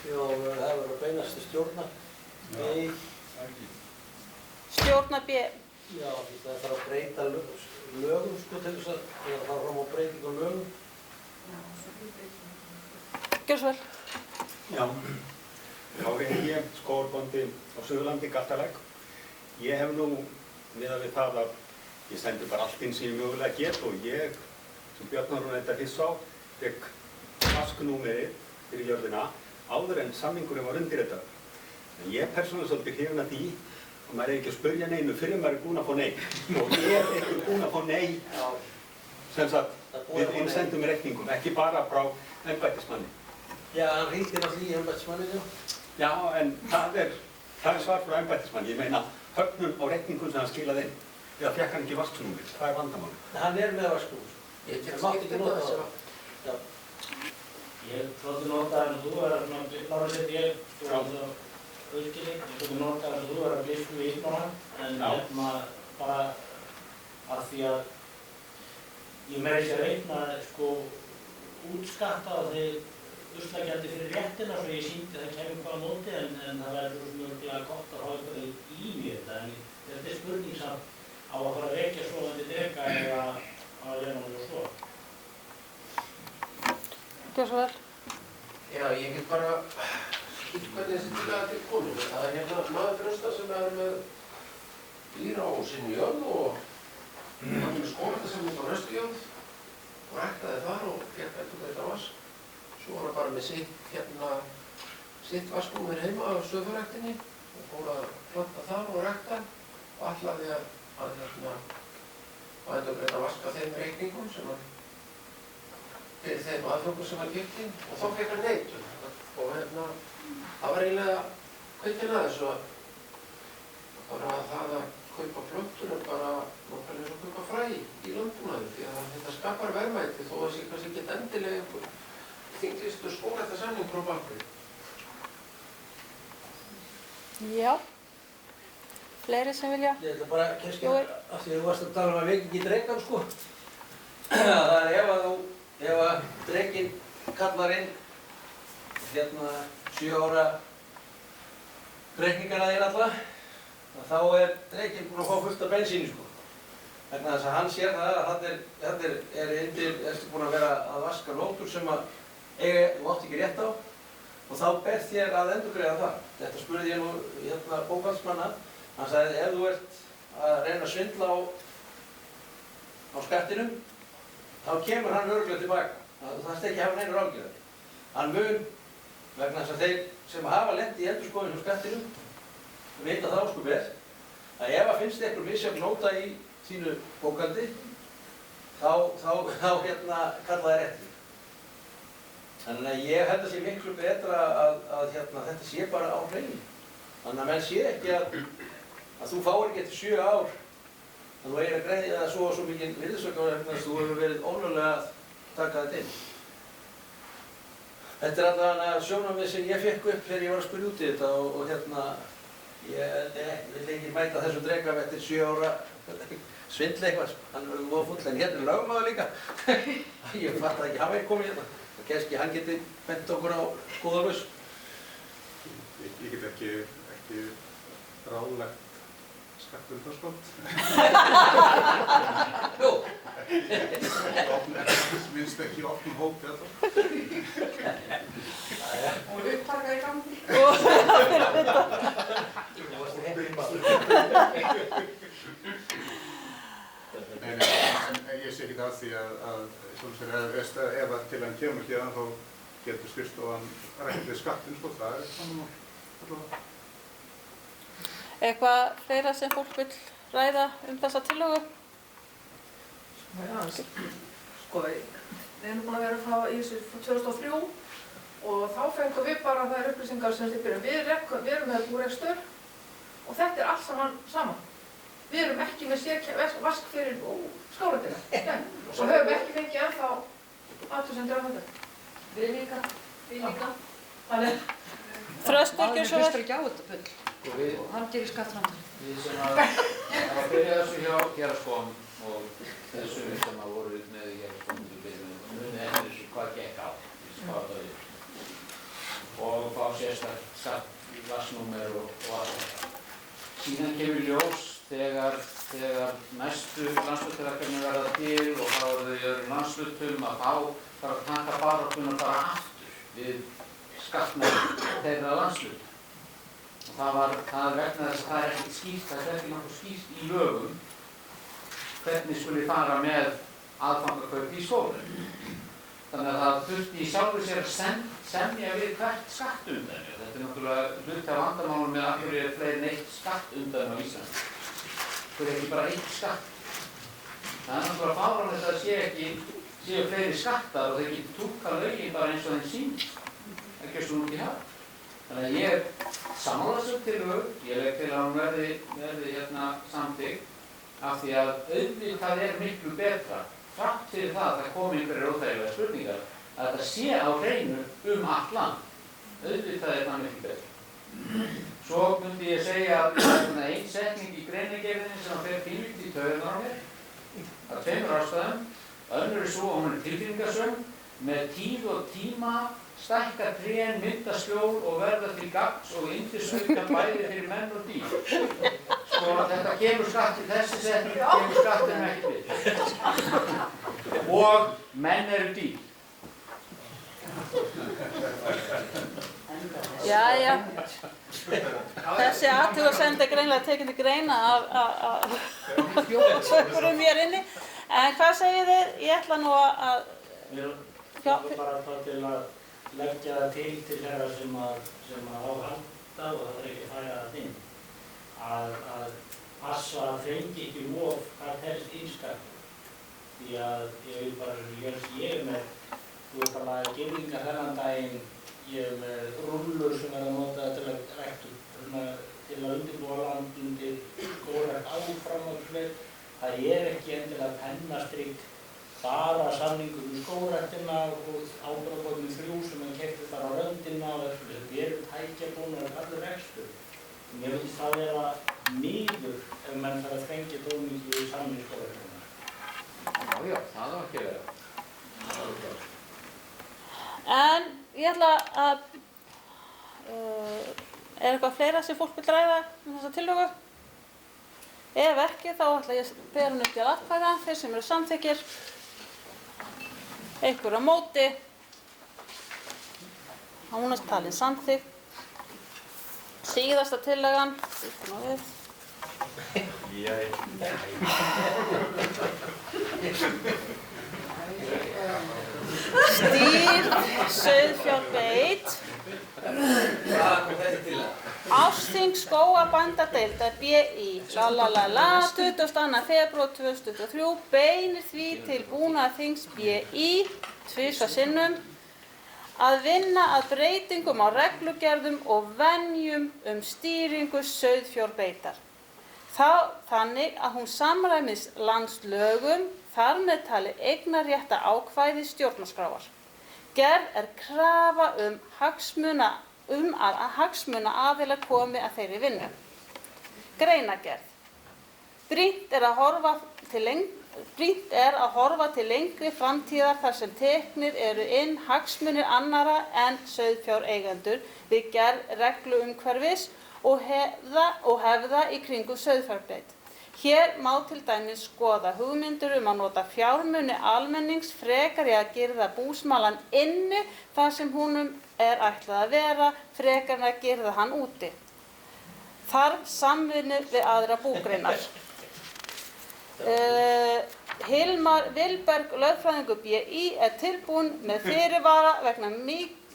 Já, það verður að beinast til stjórnar. Nei. Stjórnar B. Já, það þarf að breyta lögum sko til þess að það fara fram á breyting á lögum. Gjör svo vel. Já, þá ég skógarbóndi á Suðurlandi, Galtalæk. Ég hef nú miðað við það að ég sendi bara allt inn sem ég mögulega get og ég, sem Björn þetta fyrst á, fekk vasknúmerið fyrir jörðina áður en samningurinn var undirritaður. En ég persónulega svolítið hrifinn af því og maður ekki að spyrja neinu fyrir maður búinn að fá nei. Og ég ekki búinn að fá nei sem sagt við innsendum reikningum, ekki bara frá embættismanni. Já, hann hringdi náttúrulega í embættismanni. Já, en það er svar frá embættismanni. Ég meina höfnun á reikningum sem hann skilaði inn. Eða fékk hann ekki vasknúmerið, það er vandamálið. Hann með vasknúmer. Ég mátti ekki nota það. Ég þótti nota að þú er að lára sér ég, þú er að auðskilji, ég þótti nota að þú er að blísku í ísmáðan, en bara að því að ég meiri sér reikna sko útskatta að þeir úrslagjandi fyrir réttina svo ég sýndi það kemur hvað á móti en það verður svo mjög gott að hafa eitthvað í þetta en þetta er spurning samt á að fara að vekja svo að þetta drega eða að reyna að vera svo. Gjör svo vel. Já, ég get bara skýrt hvernig þessi tillaga til konum. Það er hérna maður Brjósta sem með býr á sinni jörð og hann með skógræktarsamning á Röstujörð og ræktaði þar og fékk endurgreiddan vask. Svo var hann bara með sitt vasknúmer heima á sauðfjárræktinni og fór að planta þar og rækta og ætlaði að endurgreiddan vask af þeim reikningum sem hann fyrir þeim aðföngum sem hann keypti og þá fékk hann neitun og það var eiginlega kveikjan að þessu bara það að kaupa plöntur er bara náttúrulega eins og kaupa fræ í landbúnaði því að þetta skapar verðmæti þó að það sé kannski ekki endilega einhver þinglistu skógræktarsamningur á bakvið. Já. Fleiri sem vilja? Ég ætla bara kannski að því að þú varst að tala um að vekja ekki drekan sko. Það er ef að drekinn kallar inn hérna 7 ára reikningana þín alla, þá er drekinn búinn að fá fullt af bensíni sko. Vegna þess að hann sér það að hann ertu búinn að vera að vaska nótur sem að þú átt ekki rétt á og þá ber þér að endurgreiða það. Þetta spurði ég nú hérna bókhaldsmanna. Hann sagði ef þú ert að reyna að svindla á skattinum, þá kemur hann örugglega tilbaka. Það þarfst ekki að hafa neinur ágjörði. Hann mun, vegna þess að þeir sem hafa lent í endurskoðun hjá skattinum, vita það ósköp vel, að ef að finnst einhver misjöfn nóta í þínu bókhaldi, þá hérna kalla þær eftir. Þannig að ég held að sé miklu betra að þetta sé bara á hreinu. Þannig að menn sé ekki að þú fáir ekki eftir 7 ár að þú eigir að greiða það svo mikið virðisauka vegna þess að þú hefur verið ólöglega að taka þetta inn. Þetta er allavega sjónarmið sem ég fékk upp þegar ég var að spyrja út í þetta og hérna ég vil ekki mæta þessu drekaf eftir 7 ára svindla eitthvað, hann verður voða full en hérna er lögmaður líka. Ég fatt ekki, hann verður komið hérna. Kannski hann geti bent okkur á skoðalaus. Ég get ekki ráðlegt skattundanskott. Jú. Minnst ekki opnum hópi alltaf. Og upptaka í gangi. En ég sé ekki það því að ef að til hann kemur hérna þá getur skrifstofan rætt við skattinn, sko, það er þannig allavega. Eitthvað fleira sem fólk vill ræða þessa tillögu? Sko, við erum búin að vera að hafa í þessu 2003 og þá fengum við bara þær upplýsingar sem við byrjum. Við erum með búrekstur og þetta er allt saman. Við erum ekki með vask fyrir skólatina og höfum ekki fengið ennþá athugasemdir á þetta. Við líka. Þannig Þröstur, gjörðu svo vel. Hann hlustar ekki á þetta bull og hann gerir skattframtal. Við sem að byrja þessu hjá Héraðsskólanum og þessu sem að voru með í Héraðsskólanum til byrjunum og muni eftir þessu hvað gekk á og fá sérstakt skatt, vassnúmer og allt þetta. Síðan kemur ljós þegar næstu landshlutaverkefni verða til og þá eru þau í öðrum landslutum að þá þarf að taka baráttuna bara aftur við skattmenn þeirra landsluta. Það er vegna þess að það er ekkert skýrt, það er ekki nokkuð skýrt í lögum hvernig skuli fara með aðfangakaup í skólum. Þannig að það þurfti í sjálfu sér að semja við hvert skattumdæmi. Þetta er náttúrulega hluti af vandamálum með að hverju er fleiri en eitt skattumdæmi á Íslandi. Það er ekki bara eitt skatt. Það er náttúrulega fáránlegt að það séu fleiri skattar og þeir geti túlkað lögin bara eins og þeim sýnist. Það gerst nú ekki það. Þannig að ég sammála þessu tillögu, ég legg til að hún verði samþykkt af því að auðvitað er miklu betra, þrátt fyrir það komi einhverjar óþægilegar spurningar, að þetta sé á hreinu allt land. Auðvitað er það miklu betra. Svo myndi ég segja að ein setning í greinargerðinni sem fer pínlítið í taugarnar á mér, af 2 ástæðum. Önnur er svo að hún er tilfinningasöm, með tíð og tíma stækka trén, mynda skjól og verða til gagns og yndisauka bæði fyrir menn og dýr. Sko þetta kemur skattin, þessi setning kemur skattin ekki við. Og menn eru dýr. Jæja. Þessi athugasemd er greinilega tekin til greina af einhverjum hér inni. En hvað segir þið? Ég ætla nú að... Ég ætla bara til að leggja það til þeirra sem á handa og það er ekki að færa það inn. Að passa að þrengi ekki of hvað telst innskapur. Því að ég vil bara, ég er með, þú veist bara að girðingar þennan daginn, ég er með rúllur sem er að nota til að ræktu, til að undirbúa land undir skógrækt áfram og fleiri. Það er ekki endilega pennastrikk bara samningur skógræktina og ábyrgðarbókinu 3 sem hann keypti þar á röndina og þessu. Við erum tækjabúnir af allur rekstur. Mér finnst það vera miður ég ætla að, er eitthvað fleira sem fólk vil ræða þessa tillögu? Ef ekki, þá ætla ég að bera hann upp til atkvæða, þeir sem eru samþykkir, einhver á móti, hún er talin samþykkt. Síðasta tillagan, stýrð sauðfjárbeit, ársþing skógarbændadeildar BÍ, 22. febrúar 2023, beinir því til búnaðarþings BÍ tvisvar sinnum að vinna að breytingum á reglugerðum og venjum stýringu sauðfjárbeitar. Þannig að hún samræmist landslögum, þar með talið eignarrétta ákvæði stjórnarskráar. Gerð er krafa að hagsmunaaðilar komi að þeirri vinnu. Greinargerð. Brýnt er að horfa til lengri framtíðar þar sem teknir eru inn hagsmunir annarra en sauðfjáreigendur við gerð regluumhverfis og hefða í kringum sauðfjárbeit. Hér má til dæmis skoða hugmyndir að nota fjármuni almennings frekar í að girða búsmalann inni þar sem honum er ætlað að vera, frekar en að girða hann úti. Þarf samvinnu við aðra búgreinar. Hilmar Vilberg, lögfræðingur BÍ, er tilbúinn með fyrirvara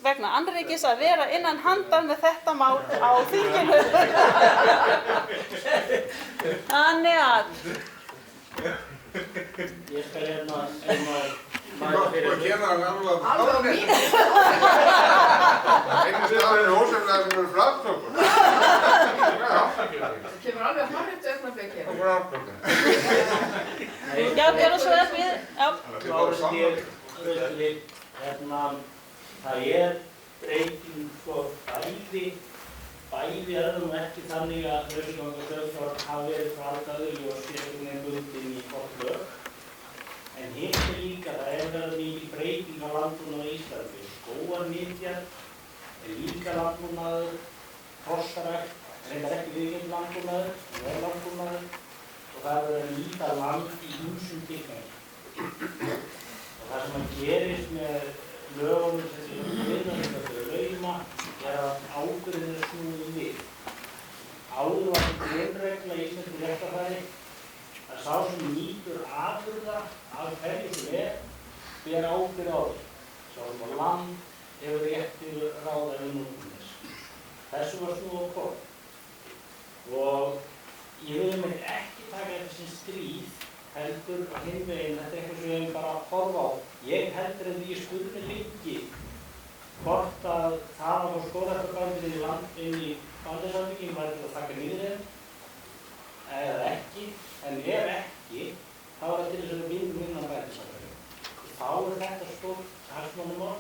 vegna annríkis að vera innan handar með þetta mál á þinginu. Þannig að ég skal hérna Hvað kemur hann alveg á mínu? Einu staðurinn ósefnilega sem eru flattökur. Kemur alveg að margættu augnablikki. Já, gjörðu svo vel við. Það er breyting bæði er það nú ekki þannig að lausgang og sauðfjár hafi verið fráldaður og sérstaklega bundin í gott lög. En hitt er líka, það er verið mikil breyting á landbúnaði á Íslandi. Skógarnytjar er líka landbúnaður, hrossarækt, reyndar ekki viðgjönd landbúnaður, en er landbúnaður og það er verið að nýta land í ýmsum tilgangi. Og það sem að gerist með lögunum þessi lauma er að ábyrgðin er snúið við. Áður var þetta grunnregla í íslensku réttarfari að sá sem nýtur afurða af hverju sem ber ábyrgð á því. Sá sem á land hefur rétt til að ráða við notkun þess. Þessu var snúið á hvorn. Og ég vil ekki taka þetta sem stríð, heldur á hinn veginn, þetta er eitthvað sem við hefum bara að horfa á. Ég heldur að því spurning liggi hvort að það að fá skógræktarbændir inn í bændasamtökin væri til að taka niður þeim eða ekki, en ef ekki, þá er það til þess að við vinna bændasamtökin. Þá er þetta stórt hagsmunamál.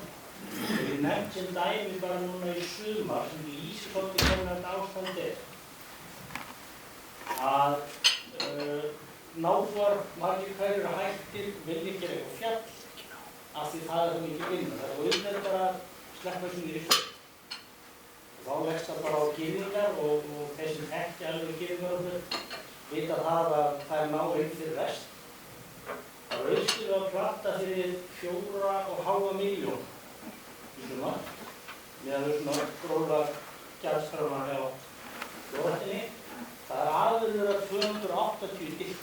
Við nefnt sem dæmi bara núna í sumar sem lýsir svolítið hvernig þetta ástand er. Að náttúrar margir hverjir og hættir vilja gera eitthvað fjall af því það er það mikið vinna. Það er auðvitað bara að sleppa þessum í rissu. Þá leggst það bara á gyðingar og þeir sem ekki alveg gyðingar vita það að það er ná inn fyrir rest. Það er auðvitað að plata fyrir 4,5 milljón í sumar meðan þau svona gróðar gjaldskrafna hjá þjóðrættinni. Það er aðverður að 280 dilk.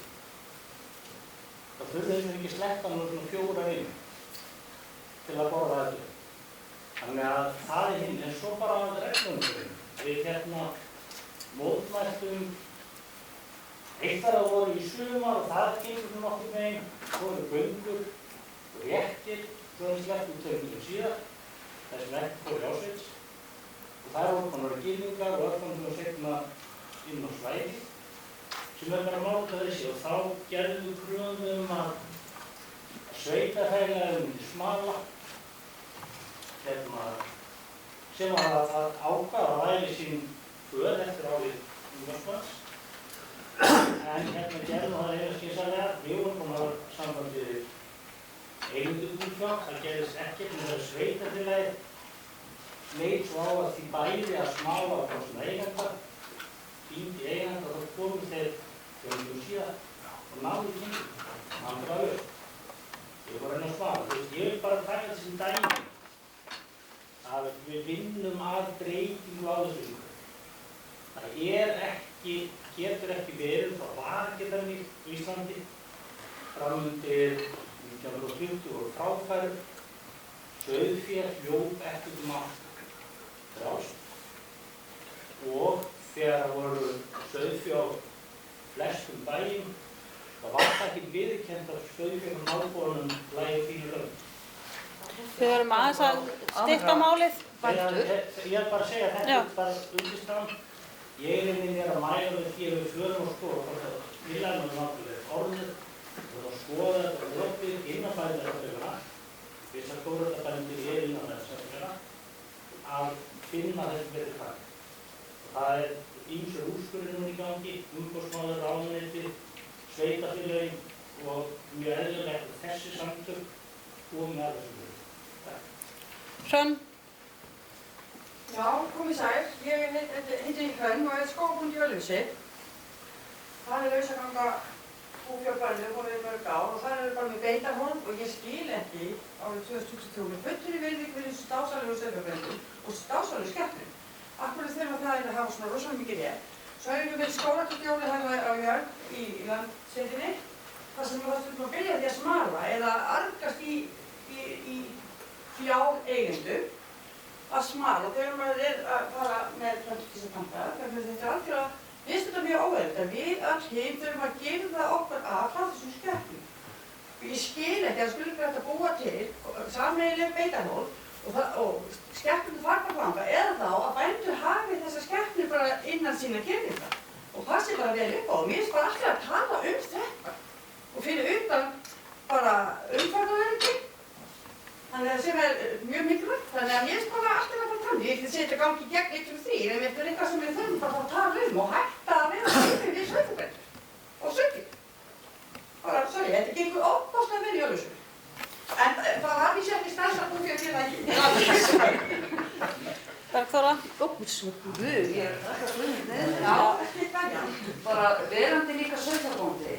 Það þurfið þessum ekki sleppa nú svona 4 einu til að borða þetta. Þannig að það er hinn, en svo bara að reglumumurinn. Við mótmæltum eitt þar að voru í sumar og það gengur nokkur meginn, svo eru göngur og réttir, svo er sleppum 2 mílum síðar, þessum ekki fór í Ásveits. Og það voru konar gyðingar og öllum sem setna inn á svæði sem bara máta þessi og þá gerðum við kröfum að sveitarfélagið myndi smala sem var að ákvaða að væri sín för eftir árið Ingvarsmanns. En gerðum það einu skynsamlega. Við vorum búin að hafa samband við eigendur búfjár. Það gerðist ekkert með það sveitarfélagið leit svo á að því bæri að smála á þessum eiganda, týndi eiganda, þá komum þeir fjölum síðan og náðu kynningum. Hann var auðvitað. Ég var að svara. Ég vil bara taka þessi dæmi að við vinnum að breytingu á þessu. Það getur ekki verið frá varagetarni í Íslandi framundir 1920 voru fráfærur, sauðfé hljóp ekkert allt frjálst og þegar voru sauðfé á flestum bæjum það var það ekki viðurkennt að sauðfé frá náttúrunum lægi fyrir lögum. Við verðum aðeins að stytta málið. Ég er bara að segja þetta er bara undirstaðan. Ég er að mæla með því að við förum og skoða hvort að viljum náttúrulega orðið og þá skoða þetta og opið innanbæðið þetta vissar skógræktarbændur innan þessar að finna þessi betri hag. Það ýmsir úrskurðir núna í gangi, umboðsmaður, ráðuneyti, sveitarfélögin og mjög eðlilegt að þessi samtök komi að þessu hluti. Takk. Hrönn. Já, komið sæl. Ég heiti Hrönn og er skógabóndi í Ölfusi. Það er lausaganga búfjárbændur komið í mörg ár og það eru bara með beitarhólf og ég skil ekki árið 2023 með fullri virðingu fyrir þessu dásalegu sauðfjárbændum og dásalegu skepnum. Akkurat þegar það er að hafa svona rosalega mikið rétt. Svo erum við með skógræktarhjóli hérna á Jörg í landsveitinni þar sem við þurfum að byrja því að smala eða argast í fjáreigendum að smala þegar maður er að fara með plöntutísa planta. Þetta er algjörlega, við stundum mjög óeðlilegt að við öll hinn þurfum að girða okkur af frá þessum skepnum. Ég skil ekki að það skulle ekki hægt að búa til sameiginleg beitarhól og skepnum farga planga eða þá að bændur hafi þessa skepnu bara innan sína girðingar og passi bara vel upp á. Mér finnst bara allir að tala þetta og fyrir utan bara umferðaröryggi. Þannig að sem er mjög mikilvægt. Þannig að mér finnst bara alltaf að fara tanni. Ég ætla að segja þetta gangi gegn 1 og 3 en þetta er eitthvað sem við þurfum bara að tala og hætta að vera fyrir við sauðfjárbændur og sauðfé. Bara, sorry, þetta gengur ofboðslega vel í Ölfusi. En það var víst ekki stærsta búfjárfélagi í landsins. Bergþóra? Ég er ekki með. Já, ekki gæjan. Bara verandi líka sauðfjárbóndi,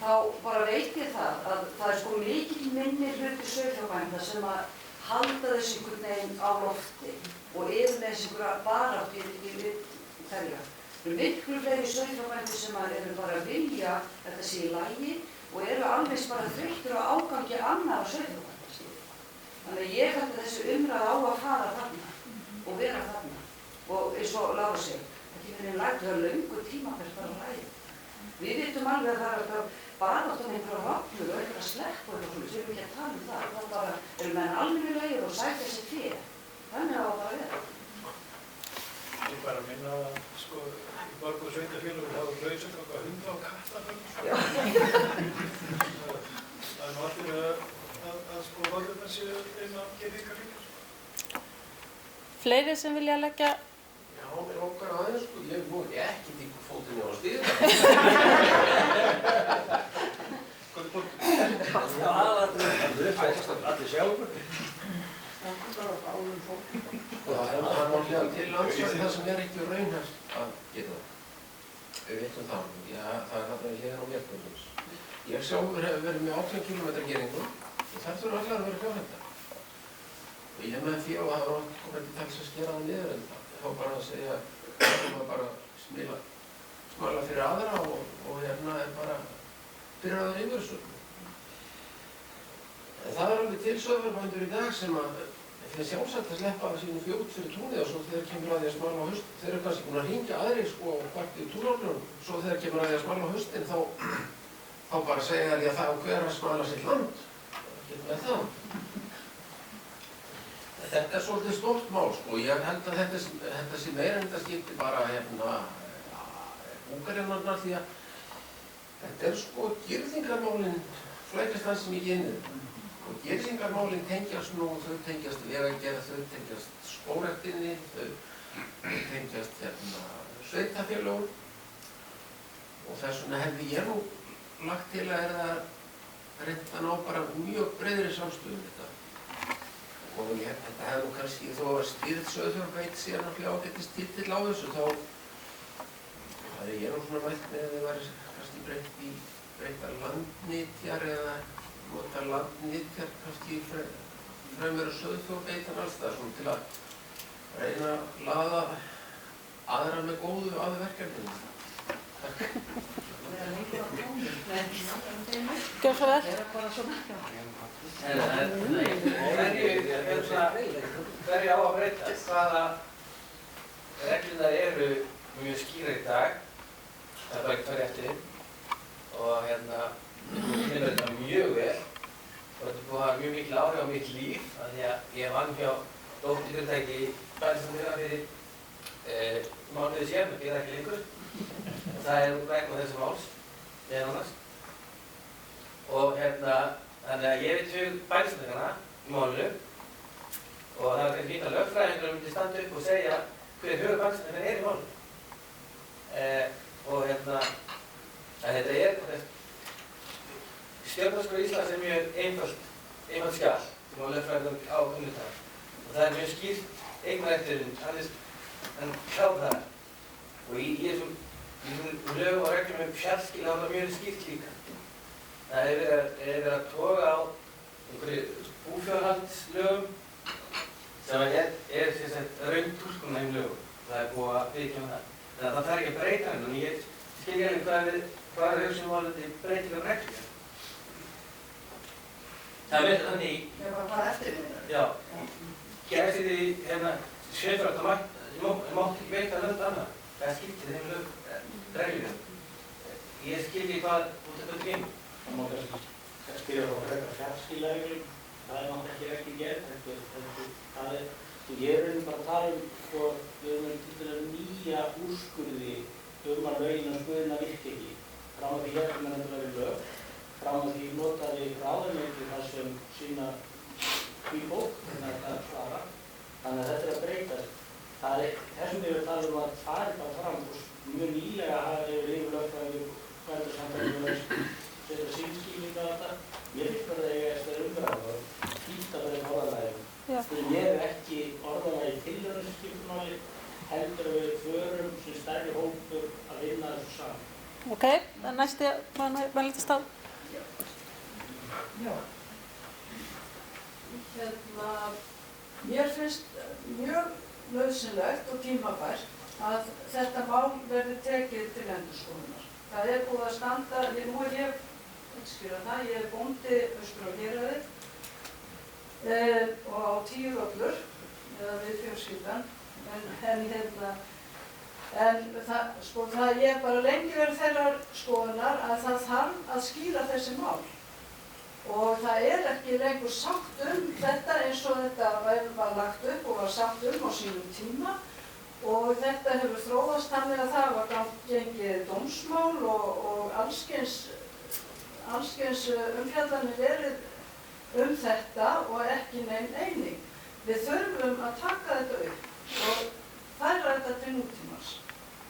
þá bara veit ég það að það er sko mikill minni hluti sauðfjárbænda sem að halda þessu einhvern veginn á lofti og eru með þessu einhverja baráttu í hverja. Það eru miklu fleiri sauðfjárbændur sem eru bara að vilja þetta sé í lagi og eru alveg bara þreyttir á ágangi annarra sauðfjárbænda. Þannig að ég held að þessu umræða á að fara þarna og vera þarna og eins og Lára segir, ekki verið lægt, það er löngu tímabært bara að ræða. Við vitum alveg að það er baráttan einhverja vaflur og einhverja slepp og eitthvað svona, sem við ekki að tala það. Það bara eru menn almennilegir og sækja sér til. Þannig á að bara vera. Ég bara minna að sko, í mörgum sveitarfélögum þá er lausaganga hunda og kattaföld. Það er nú allir að sko valdurnar séu eina gerðingarlingar. Fleiri sem vilja leggja? Já, mér okkar aðeins sko, ég nú ekki tíku fótinn á stíðina. Já, allir sjálfur. Það er náttúrulega til landsvæði það sem er ekki raunhæft að geta það. Við veitum það. Já, það er þarna hér á Mjölkvöldums. Ég sjálfur hefur verið með 18 km geringu og það þurfa allar að vera fjárhættar. Og ég með því að það var komið til tals að skera það niður en þá bara að segja að það bara smala fyrir aðra og hérna er bara byrjaður yfir þessu. En það er alveg til sauðfjárbændur í dag sem að þeir sjálfsagt að sleppa sínu fljót fyrir túnið og svo þegar kemur að því að smala á haust. Þeir eru kannski búin að hringja aðrir sko og bætti í túnárlunum. Svo þegar kemur að því að smala á haustin þá bara segja þér að það á hver að smala sitt land. Það getur með það. Þetta er svolítið stórt mál sko. Ég held að þetta sé meira en þetta skipti bara Ungverjarnar því að þetta er sko girðingarmálin flækast það sem ekki innið. Og girðingarmálin tengjast nú, þau tengjast vegagerð, þau tengjast skógræktinni, þau tengjast sveitarfélögum og þess vegna hefði ég nú lagt til að reynt að ná bara mjög breiðri samstöðu um þetta. og þetta hefði nú kannski, þó að stýrð sauðfjárbeit sé náttúrulega ágætis titill á þessu, þá hefði ég nú svona mælt með að þið væri kannski breyttar landnytjar eða notar landnytjar kannski fremur sauðfjárbeitan alls það, svona til að reyna að laða aðra með góðu að verkefninu. Gjör svo vel. Hverju á að breyta? Hvaða reglunar eru mjög skýrar í dag, það er bara ekki hverju eftir og ég finnur þetta mjög vel og þetta er búið að hafa mjög mikil áhrif á mitt líf af því að ég vann hjá dótturfyrirtæki í Bæjarstjórnarfélagi fyrir mánuði síðan, ég er ekki lengur og það er vegna þessu máls meðan annars og þannig að ég veit hug bæjarstjórnarfélaganna í málinu og það var kannski fínt að lögfræðingur myndi standa upp og segja hver hug bæjarstjórnarfélaganna er í málinu og þetta er Stjórnarskrá Íslands er mjög einfalt skjal sem á lögfræðingur á unnutagar og það er mjög skýrt eignarrétturinn hann kláð það og í þessum lögum og reglum fjallskil á það mjög skýrt líka. Það er verið að toga á einhverju búfjárhaldslögum sem er raun túlkun á þeim lögum. Það er búið að viðurkenna það. Þannig að það þarf ekki að breyta henni og ég skil ekki alveg hvað er hugsun varðandi breytingar á reglum. Það verður þannig í... Ég var bara eftir því. Já. Gerðist því Sjöfröld og mátti ekki veita lönd annað. Það skipti þeim reglum. Ég skil ekki hvað út af þetta kemur. Það má kannski spyrja frá frekar fjarskilreglum. Það er náttúrulega ekki gerð. Ég er raunin bara að tala við erum til að nýja úrskurði að lögin og skurðina virki ekki. Frá að því hérna með þetta verið lög. Frá að því notaði ráðuneyti þar sem sína bíbók, þannig að þetta er að breytast. Þessum við erum að tala að það er bara fram og mjög nýlega hefur yfirlögfræðingur Bændasamtökin setja sínskýringa á þetta. Mér finnst bara að eiga þessari umræðu og hlýta fyrir orðalaginu. Ég er ekki orðalagi tilraunarskiptumáli, heldur að við förum sem stærri hópur að vinna þessu saman. Ok, það er næsti mælitast á. Já. Mér finnst mjög nauðsynlegt og tímabært að þetta mál verði tekið til endurskoðunar. Það er búið að standa, nú er ég, útskýra það, ég er bóndi austur á Héraði og á 10 rollur, eða við fjölskyldan, ég hef bara lengi verið þeirrar skoðunar að það þarf að skýra þessi mál. Og það er ekki lengur sagt þetta eins og þetta var lagt upp og var sagt á sínum tíma og þetta hefur þróast þannig að það var gengið dómsmál og allskyns umfjallanir verið þetta og ekki nein eining. Við þurfum að taka þetta upp og færa þetta til nútímans.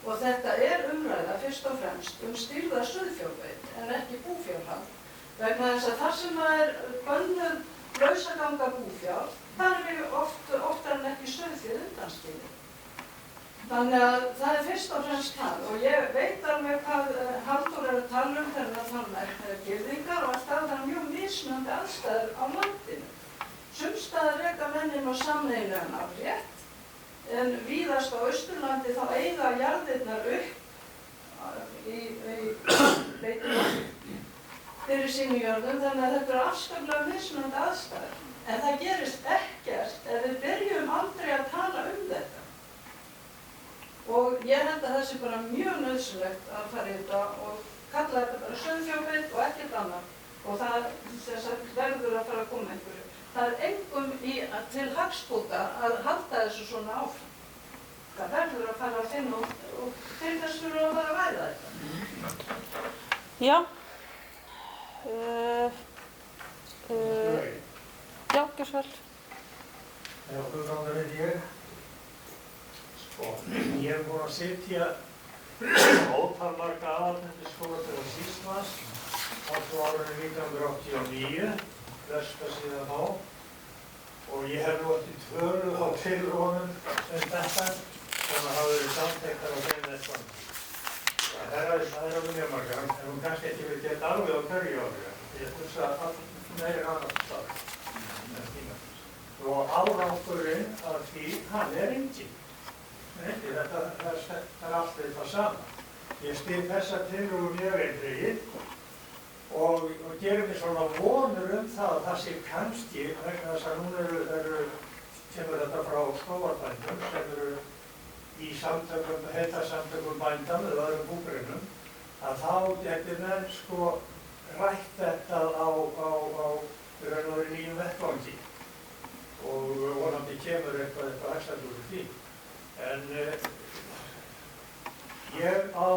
Og þetta er umræða fyrst og fremst stýrða sauðfjárbeit en ekki búfjárhald. Vegna þess að þar sem það er bönnuð lausaganga búfjár, þar er við oftar en ekki sauðféð undanskilið. Þannig að það er fyrst og fremst það og ég veit alveg hvað Halldór er að tala þegar það tala girðingar og alltaf það er mjög mismunandi aðstæður á landinu. Sums staðar reka mennin á sameiginlegan afrétt en víðast á Austurlandi þá eiga jarðirnar upp í beitum fyrir sínu jörðum, þannig að þetta er afskaplega mismunandi aðstæður. En það gerist ekkert ef við byrjum aldrei að tala þetta. Og ég held að það sé bara mjög nauðsynlegt að fara í þetta og kalla þetta bara sauðfjárbeit og ekkert annað. Og það verður að fara að koma einhverju. Það er engum til hagsbóta að halda þessu svona áfram. Það verður að fara að finna og til þess fyrir að fara að væða þetta. Já. Já, gjör svo vel. Hvað veit ég? Ég hef búin að sitja ótalmarga aðalnefndisskóla til Íslands allt frá árinu 1989, flesta síðan þá og ég hef nú ekki tvölu á tillögunum þetta sem hafa verið samþykktar á þeim vettvangi. Það er alveg mjög margar, en hún kannski ekki verið gert alveg á hverju ári. Ég hugsa að meiri annars stað. Og árangurinn af því, hann er enginn. Það er alltaf það sama. Ég styð þessa tillögu mjög eindregið og gerir mér svona vonur það að það sé kannski, vegna þess að núna kemur þetta frá skógarbændum sem eru í samtökum, heildarsamtökum bænda með öðrum búgreinum, að þá getur menn sko rætt þetta á nýjum vettvangi og vonandi kemur eitthvað ekstra úr því. En ég á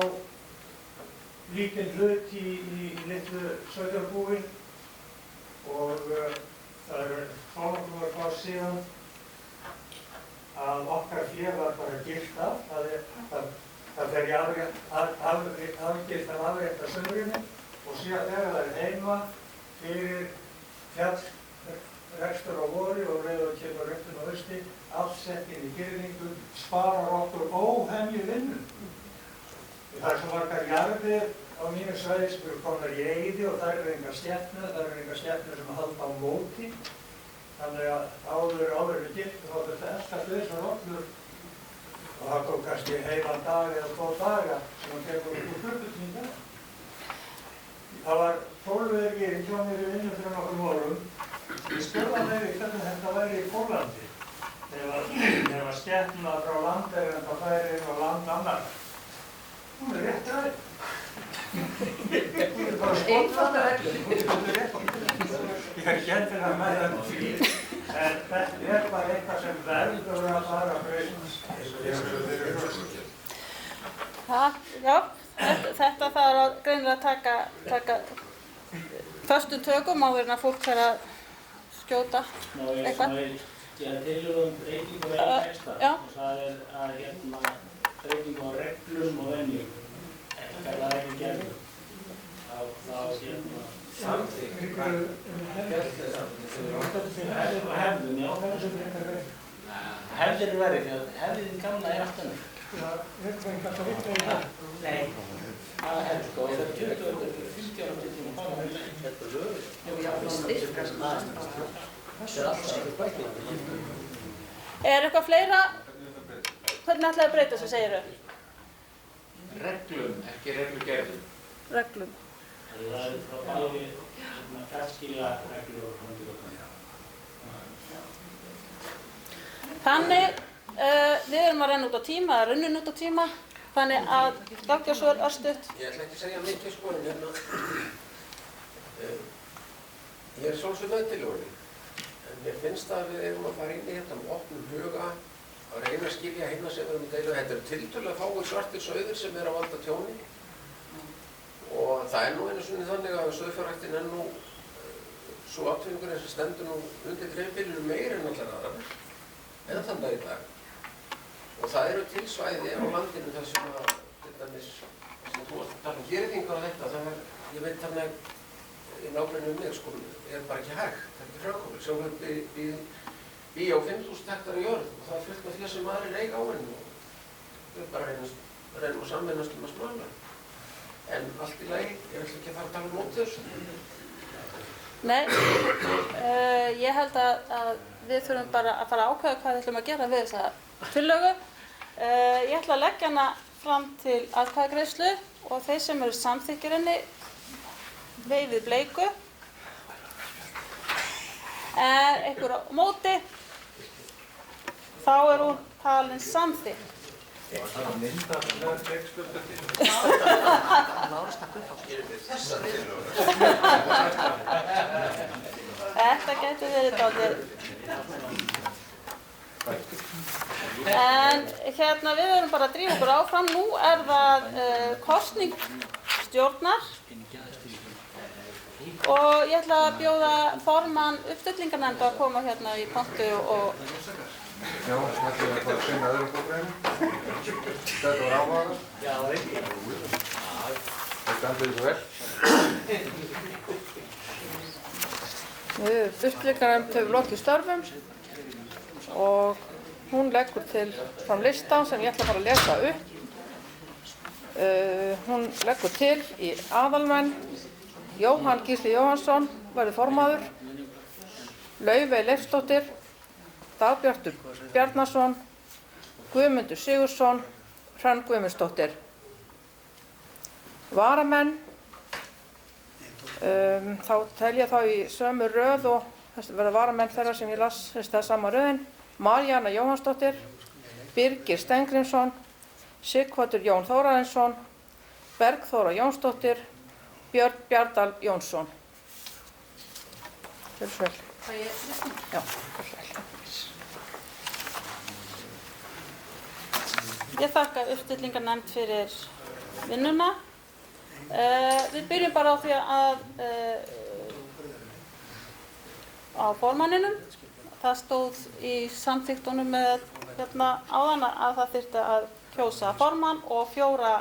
lítinn hlut í litlu sauðfjárbúi og það eru þónokkur ár síðan að okkar fé var bara gilt af. Það fer í afgilt af afrétta sumrinu og síðan þegar það er heima fyrir fjallrekstur á vori og reiður kemur rektun á hausti, allt sett inn í girðingu, sparar okkur óhemju vinnu. Það er svo margar jarðir á mínu svæði sem eru komnar í eyði og það eru engar stjörnur sem halda á móti. Þannig að áður er gilt og þá þurfti elta þessar rollur og það tók kannski heilan dag eða 2 daga sem hann tekur upp úr klukkutíma. Það var 12 verið hjá mér í vinnu fyrir nokkur vorum. Ég spurði hann hvernig þetta væri í Pólandi. Þegar skepna frá landeiganda færi inn á land annar. Hún er rétt ræð. Hún er bara skotfættar reglur. Hún er rétt. Ég er ekki endilega með það því. En þetta er bara eitthvað sem verður að fara Já, þetta þarf að greinilega taka föstum tökum áður en að fólk fer að skjóta eitthvað. Ég er tillögum breytingu á einu texta og það er að breytingu á reglum og venjum. Það er ekki gerður. Samþykkt? Hefðum, já. Hefðir er verið, því að hefðin gamla er allt önnur. Nei, það er hefð sko, það er 20 og 50 ára til tíma. Þetta er lögur. Ég vil styrkast það er allt sem bækið. Er eitthvað fleira? Hvernig ætlaði að breyta þessu, segirðu? Reglum, ekki reglugerðum. Reglum. Það er frá bæði fæðskilja reglur og framtíðokkar. Þannig, við erum að renna út á tíma, eða runnin út á tíma, þannig að Dagbjörnsvör örstutt. Ég ætla ekki að segja mikið sko, en hérna, ég er sjálfsög með tillögunni, en mér finnst að við eigum að fara inn í þetta með opnum huga, að reyna að skilja heima sem við erum að deila. Þetta eru tiltölulega fáir svartir sauðir sem eru að valda tjóni og það er nú einu sinni þannig að sauðfjárræktin er nú svo atvinningurinn sem stendur nú undir dreifbýlinu meira en allar aðrar, eða þann dag í dag. Og það eru til svæði á landinu þar sem að, til dæmis, sem þú varst að tala um girðingar og þetta, það er, ég veit þannig í nágrunni mig, sko, er bara ekki hægt, það er ekki frákvæmlega. Sjálfur bý á 5.000 hektara jörð og það er fullt af því sem aðrir eiga á henni og við bara reynum að samvinnast að smala. En allt í lagi, ég ætla ekki að fara að tala um mót þessu. Nei, ég held að við þurfum bara að fara að ákveða hvað við ætlum að gera við þessa tillögu. Ég ætla að leggja hana fram til atkvæðagreiðslu og þeir sem eru samþykkir henni veifið bleiku. Einhver á móti, þá er hún talin samþykkt. Það er myndarlega tekstbundið. Þessa tillögu. Þetta getur verið dálítið. En hérna við verðum bara að drífa okkur áfram. Nú er það kosning stjórnar og ég ætla að bjóða formann uppstillingarnefndar að koma hérna í pontu og Já, þetta er bara að finna öðrum bókreinu. Þetta var áhugaður. Já, það er ekki. Þetta endur svo vel. uppstillingarnefnd hefur lokið störfum. og hún leggur til fram listan sem ég ætla bara að lesa upp. Hún leggur til í aðalmenn Jóhann Gísli Jóhannsson verður formaður, Laufey Leifsdóttir, Dagbjartur Bjarnason, Guðmundur Sigurðsson, Hrönn Guðmundsdóttir. Varamenn, þá telja þá í sömu röð og þessi verða varamenn þeirra sem ég las það sama röðin. Maríanna Jóhannsdóttir, Birgir Steingrímsson, Sighvatur Jón Þórarinsson, Bergþóra Jónsdóttir, Björn Bjarnadal Jónsson. Gjörðu svo vel. Já, gjörðu svo vel. Ég þakka uppstillingarnefnd fyrir vinnuna. Við byrjum bara á því að á formanninum. Það stóð í samþykktunum með áðan að það þyrfti að kjósa formann og 4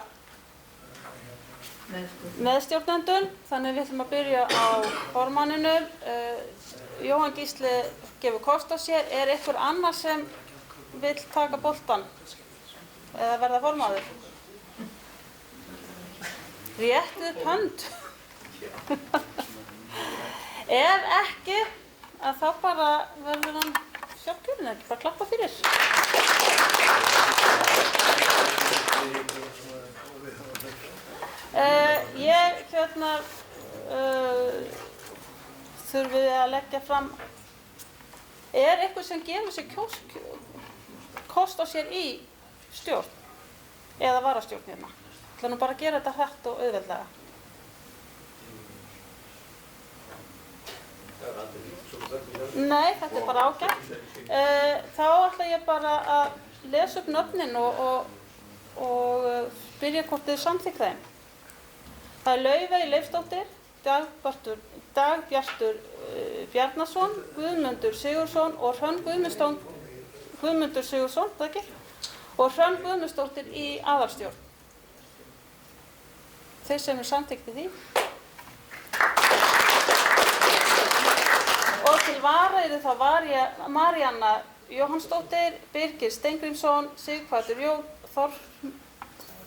meðstjórnendur. Þannig við ætlum að byrja á formanninum. Jóhann Gísli gefur kost á sér. Er einhver annar sem vill taka boltann eða verða formaður? Réttið upp hönd. Ef ekki, að þá bara verður hann sjálfkjörinn, ekki bara klappa fyrir. Ég þurfið að leggja fram, er eitthvað sem gefur sér kost á sér í stjórn eða varastjórn hérna? Það er nú bara að gera þetta hratt og auðveldlega. Nei, þetta er bara ágætt. Þá ætla ég bara að lesa upp nöfnin og spyrja hvort þið samþykkt þeim. Það er Laufey Leifsdóttir, Dagbjartur Bjarnason, Guðmundur Sigurðsson og Hrönn Guðmundur Sigurðsson, það ekki? Og Hrönn Guðmundsdóttir í aðalstjórn. Þeir sem samþykktu því. Og til vara eru þá Maríanna Jóhannsdóttir, Birgir Steingrímsson, Sighvatur Jón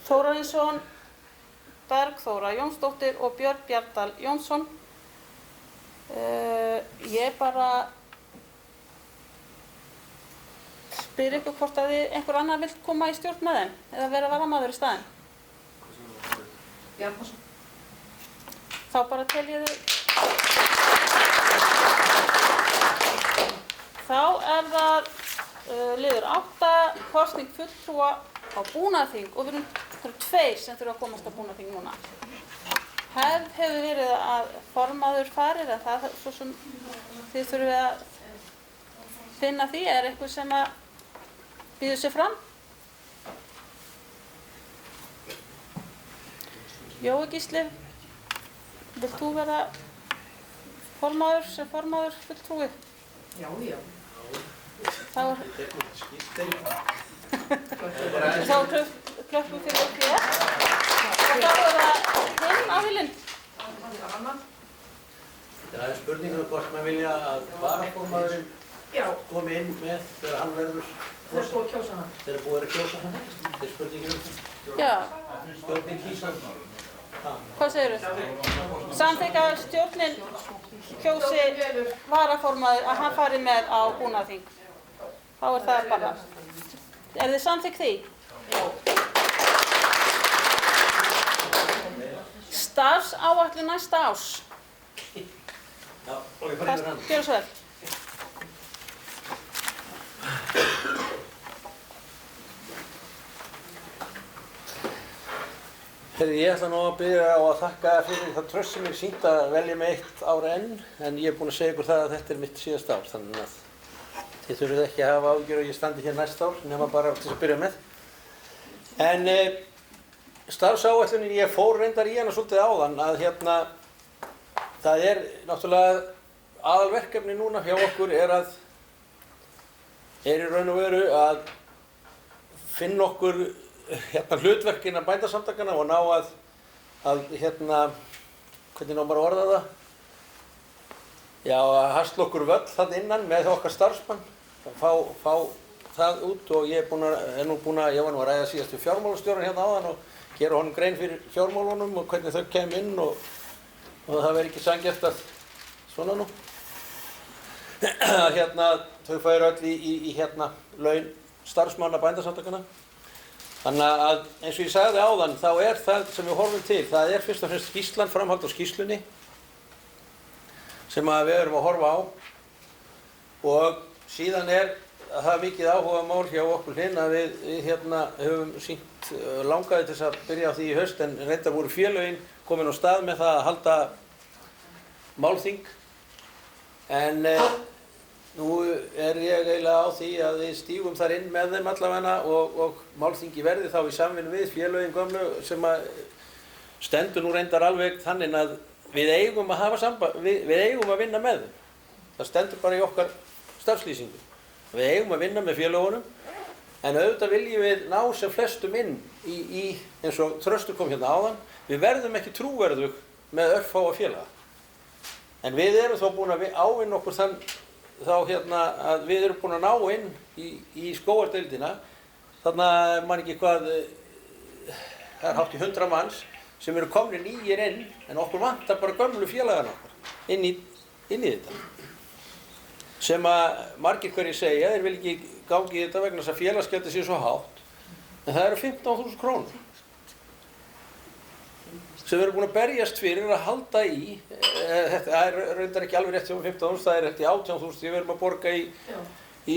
Þórarinsson, Bergþóra Jónsdóttir og Björn Bjarnadal Jónsson. Ég bara spyr ykkur hvort að einhver annar vill koma í stjórn með þeim eða vera varamaður í staðinn. Bjarnason. Þá bara tel ég þau. Þá er það liður 8, kosning fulltrúa á búnaðarþing og það eru 2 sem þurfa að komast á búnaðarþing núna. Hefð hefur verið að formaður farir en það er svo sem þið þurfið að finna því. Er eitthvað sem að býður sig fram? Jói Gísli, vilt þú vera formaður sem formaður fulltrúi? Já. Þá klöppum fyrir okkur ég. Og þá er það hinn aðilinn. Það er spurningur hvort maður vilja að varaformaðurinn komi inn með þegar hann verður Þeir búið að kjósa hann. Þeir búið að kjósa hann. Þetta er spurningin það. Já. Stjórnin kýsa. Hvað segirðu? Samþykka stjórnin kjósi varaformaður að hann fari með á búnaðarþing. Þá er það bara. Er þið samþykk því? Starfsáætlun næsta árs. Já, og ég fara yfir hann. Gjörðu svo vel. Ég ætla nú að byrja á að þakka fyrir það tröst sem ég sýnt að velja mig 1 ár enn, en ég er búinn að segja ykkur það að þetta er mitt síðasta ár, þannig að þið þurfið ekki að hafa áhyggjur og ég standi hér næsta ár, nema bara til að byrja með. En starfsáætlunin, ég fór reyndar í hana svolítið áðan að það er náttúrulega aðalverkefni núna hjá okkur er í raun og veru að finna okkur hlutverk innan bændasamtakana og ná að hvernig ná maður að orða það? Já, að hasla okkur völl þarna innan með okkar starfsmann fá það út og ég var nú að ræða síðast við fjármálastjórann hérna áðan og gera honum grein fyrir fjármálunum og hvernig þau kem inn og það verði ekki sanngjarnt að svona nú. Þau færu öll í laun starfsmanna Bændasamtakanna. Þannig að eins og ég sagði áðan þá það sem við horfum til, það fyrst og fremst skýrslan, framhald á skýrslunni sem við erum að horfa á og síðan það mikið áhuga mál hjá okkur hinn að við höfum sýnt langaði til þess að byrja á því í haust en reyndar voru félögin komin á stað með það að halda málþing en nú ég eiginlega á því að við stígum þar inn með þeim allavega og málþingi verði þá í samvinnu við félögin gömlu sem að stendur nú reyndar alveg þannig að við eigum að hafa samband, við eigum að vinna með þeim. Það stendur bara í okkar starfslýsingu. Við eigum að vinna með félögunum en auðvitað viljum við ná sem flestum inn í eins og Þröstur kom hérna áðan, við verðum ekki trúverðug með örfáa félaga. En við erum þó búin að ávinna okkur að við erum búin að ná inn í skógardeildina, þarna man ekki hvað, það hátt í 100 manns sem eru komnir nýjir inn en okkur vantar bara gömlu félagana okkar inn í þetta. Sem að margir hverjir segja, þeir vil ekki gangi í þetta vegna þess að félagsgjaldið sé svo hátt en það eru 15.000 krónur sem við erum búin að berjast fyrir að halda í þetta reyndar ekki alveg rétt hjá 15.000, það eftir 18.000 við erum að borga í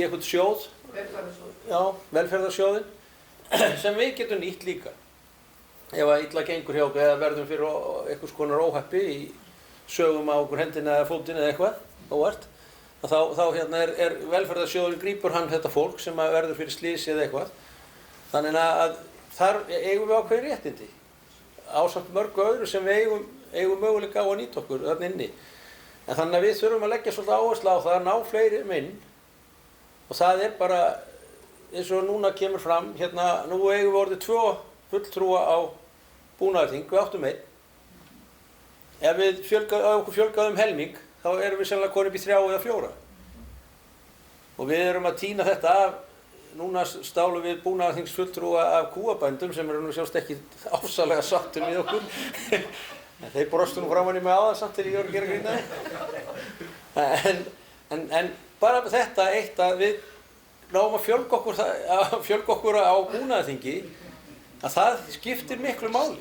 einhvern sjóð velferðarsjóðin sem við getum nýtt líka ef að illa gengur hjá okkur eða verðum fyrir einhvers konar óhappi í sögum á okkur hendina eða fótinn eða eitthvað óvart þá velferðarsjóðurinn grípur hann þetta fólk sem verður fyrir slysi eða eitthvað þannig að þar eigum við ákveðin réttindi ásamt mörgu öðru sem við eigum möguleika á að nýta okkur þarna inni en þannig að við þurfum að leggja svolítið áherslu á það að ná fleiri inn og það bara eins og núna kemur fram nú eigum við orðið 2 fulltrúa á búnaðarþing, við áttum 1 ef okkur fjölgaðum helming þá erum við sennilega konum í 3 eða 4 og við erum að tína þetta af núna stálum við búnaðarþingsfulltrúa af kúabændum sem eru nú sjálfst ekki ásalega sáttir við okkur en þeir brostu nú framan í mig áðan samt þegar ég var að gera grín en bara þetta eitt að við náum að fjölga okkur á búnaðarþingi að það skiptir miklu máli.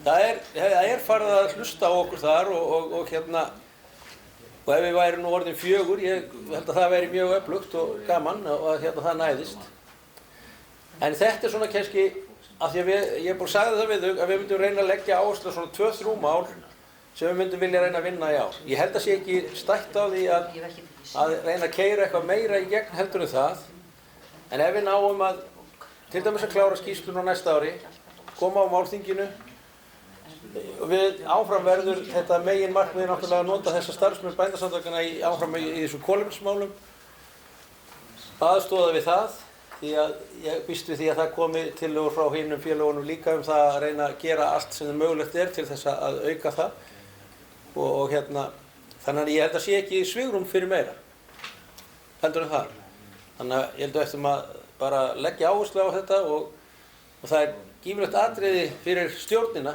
Það farið að hlusta á okkur þar og ef við værum nú orðin 4, ég held að það væri mjög öflugt og gaman og það næðist. En þetta svona kannski, af því að ég búið að sagði það við þau, að við myndum reyna að leggja áherslu svona 2-3 mál sem við myndum vilja reyna að vinna í ár. Ég held að sé ekki stætt á því að reyna að keyra eitthvað meira í gegn heldur en það, en ef við náum að til dæmis að klára skýrsluna á næsta ári, koma á málþinginu við áfram verður þetta megin markmiði náttúrulega að nota þessa starfsmenn Bændasamtakanna áfram í þessum kolefnismálum aðstoða við það því að ég býst við því að það komi tillögur frá hinum félögunum líka það að reyna að gera allt sem mögulegt til þess að auka það og þannig að ég held að sé ekki svigrúm fyrir meira heldur en það þannig að ég held að eftir að bara leggja áherslu á þetta og það gífurlegt atriði fyrir stjórnina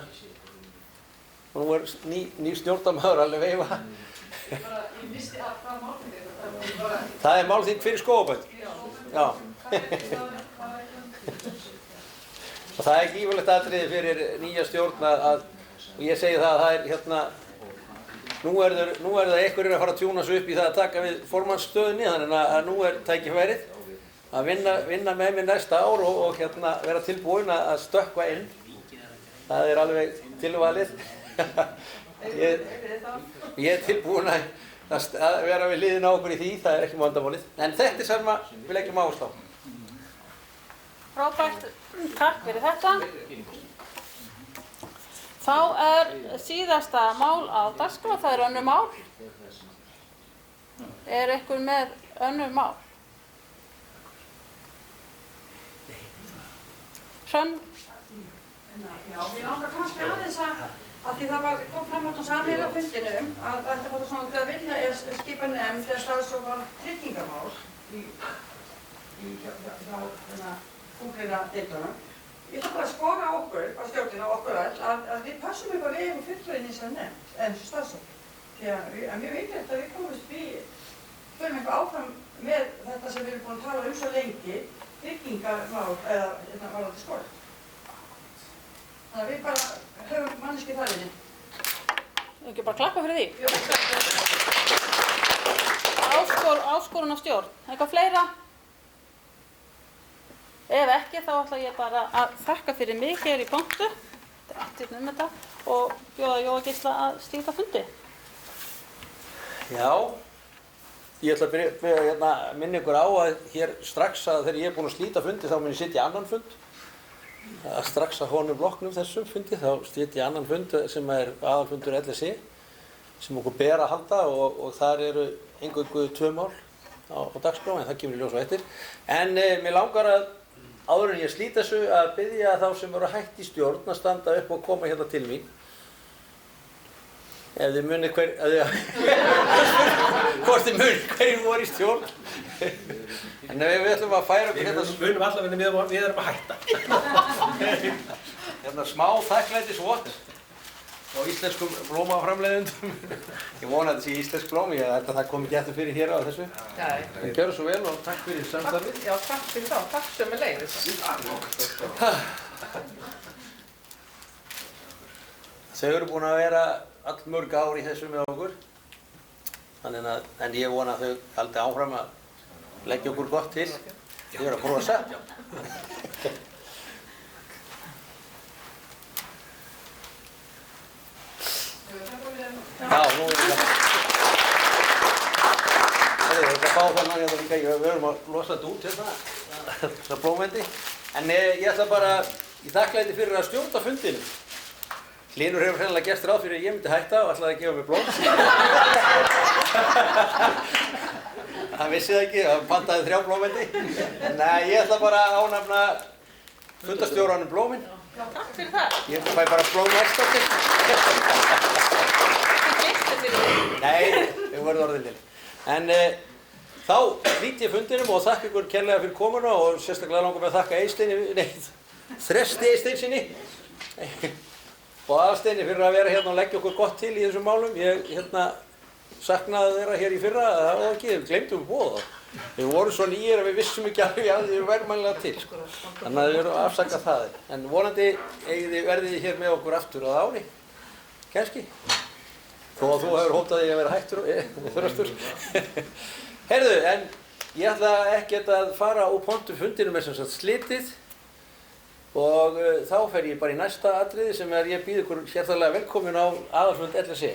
og nú ný stjórnarmaður alveg veifa Ég missti að hvað málþing það málþing fyrir skógarbænd já og það gífurlegt atriði fyrir nýja stjórn og ég segi það að það nú það einhverjir að fara að tjúna sig upp í það að taka við formannsstöðunni þannig að nú tækifærið að vinna með mér næsta ár og vera tilbúin að stökkva inn. Það alveg tilvalið. Ég tilbúin að vera við hliðina á okkur í því, það ekki vandamálið. En þetta sem við leggjum áherslu á. Frábært, takk fyrir þetta. Þá síðasta mál á dagskrá, það önnur mál. Einhver með önnur mál? Hrönn? Já, ég langar kannski aðeins að því það kom fram á sameiginlega fundinum að þetta var svona að vilja skipa nefnd eða starfs- og tryggingamál ungreina deildunum. Ég ætla bara að skora á okkur, á stjórnina og okkur öll, að við passum upp að við eigum fulltrúinn í þessari nefnd, en starfsfólki. Því að mjög mikilvægt að við komumst förum eitthvað áfram með þetta sem við erum búin að tala svo lengi, byggingarmál eða varðandi skóla. Þannig að við bara höfum manneski þar inni. Ekki bara klappa fyrir því? Áskorun á stjórn. Eitthvað fleira? Ef ekki, þá ætla ég bara að þakka fyrir mig hér í pontu, og bjóða Jóa Gísla að slíta fundi. Já, ég ætla að minna ykkur á að hér strax að þegar ég er búinn að slíta fundi þá mun ég sitja annan fund. Strax að honum loknum þessum fundi þá sitja annan fund sem er aðalfundur LSI sem okkur ber að halda og þar eru eingöngu 2 mál á dagskrá en það kemur í ljós á eftir. En mér langar að áður en ég slít þessu að biðja þá sem eru hætt í stjórn að standa upp og koma hérna til mín. Ef þið munið hvort þið munið hverjum voru í stjórn. En við ætlum að færa okkur hérna... Við munum allavega við erum að hætta. Hérna smá þakklætisvott á íslenskum blómaframleiðendum. Ég vona að þetta sé íslensk blóm, ég held að það kom ekki eftir fyrir hér á þessu. Gjörðu svo vel og takk fyrir samstarfið. Já, takk fyrir þá. Takk sömuleiðis. Þau eru búin að vera allmörg ár í þessu með okkur. En ég vona að þau haldi áfram að leggja okkur gott til. Þau eru að brosa. Já, nú er það. Það er að fá þarna hérna líka, við erum að losa þetta út hérna, þessar blómvendi. En ég ætla bara í þakklæti fyrir að stjórna fundinu. Hlynur hefur hreinlega gert ráð fyrir að ég myndi hætta og ætlaði að gefa mér blóm. Hann vissi það ekki, hann pantaði 3 blómvendi. Nei, ég ætla bara að ánafna fundarstjóranum blómin. Já, takk fyrir það. Ég fæ bara blóm ekstra. Nei, við verðum orðin til. En þá hlýt ég fundinum og þakka ykkur kærlega fyrir komuna og sérstaklega langar mig að þakka Þresti Eysteinsinni og Aðalsteini fyrir að vera hérna og leggja okkur gott til í þessum málum. Ég saknaði þeirra hér í fyrra, það var ekki, við glemdum bóða. Við vorum svo nýjir að við vissum ekki alveg að við værum mælilega til. Þannig að við erum að afsaka það. En vonandi verðið þið hér með okkur aftur að ári, kannski. Þó að þú hefur hótað því að vera hættur og þurrastur. Heyrðu, en ég ætla ekkert að fara úr pontu fundinum sem sagt slitið og þá fer ég bara í næsta atriði sem ég býð ykkur hjartanlega velkomin á aðalfund LSI.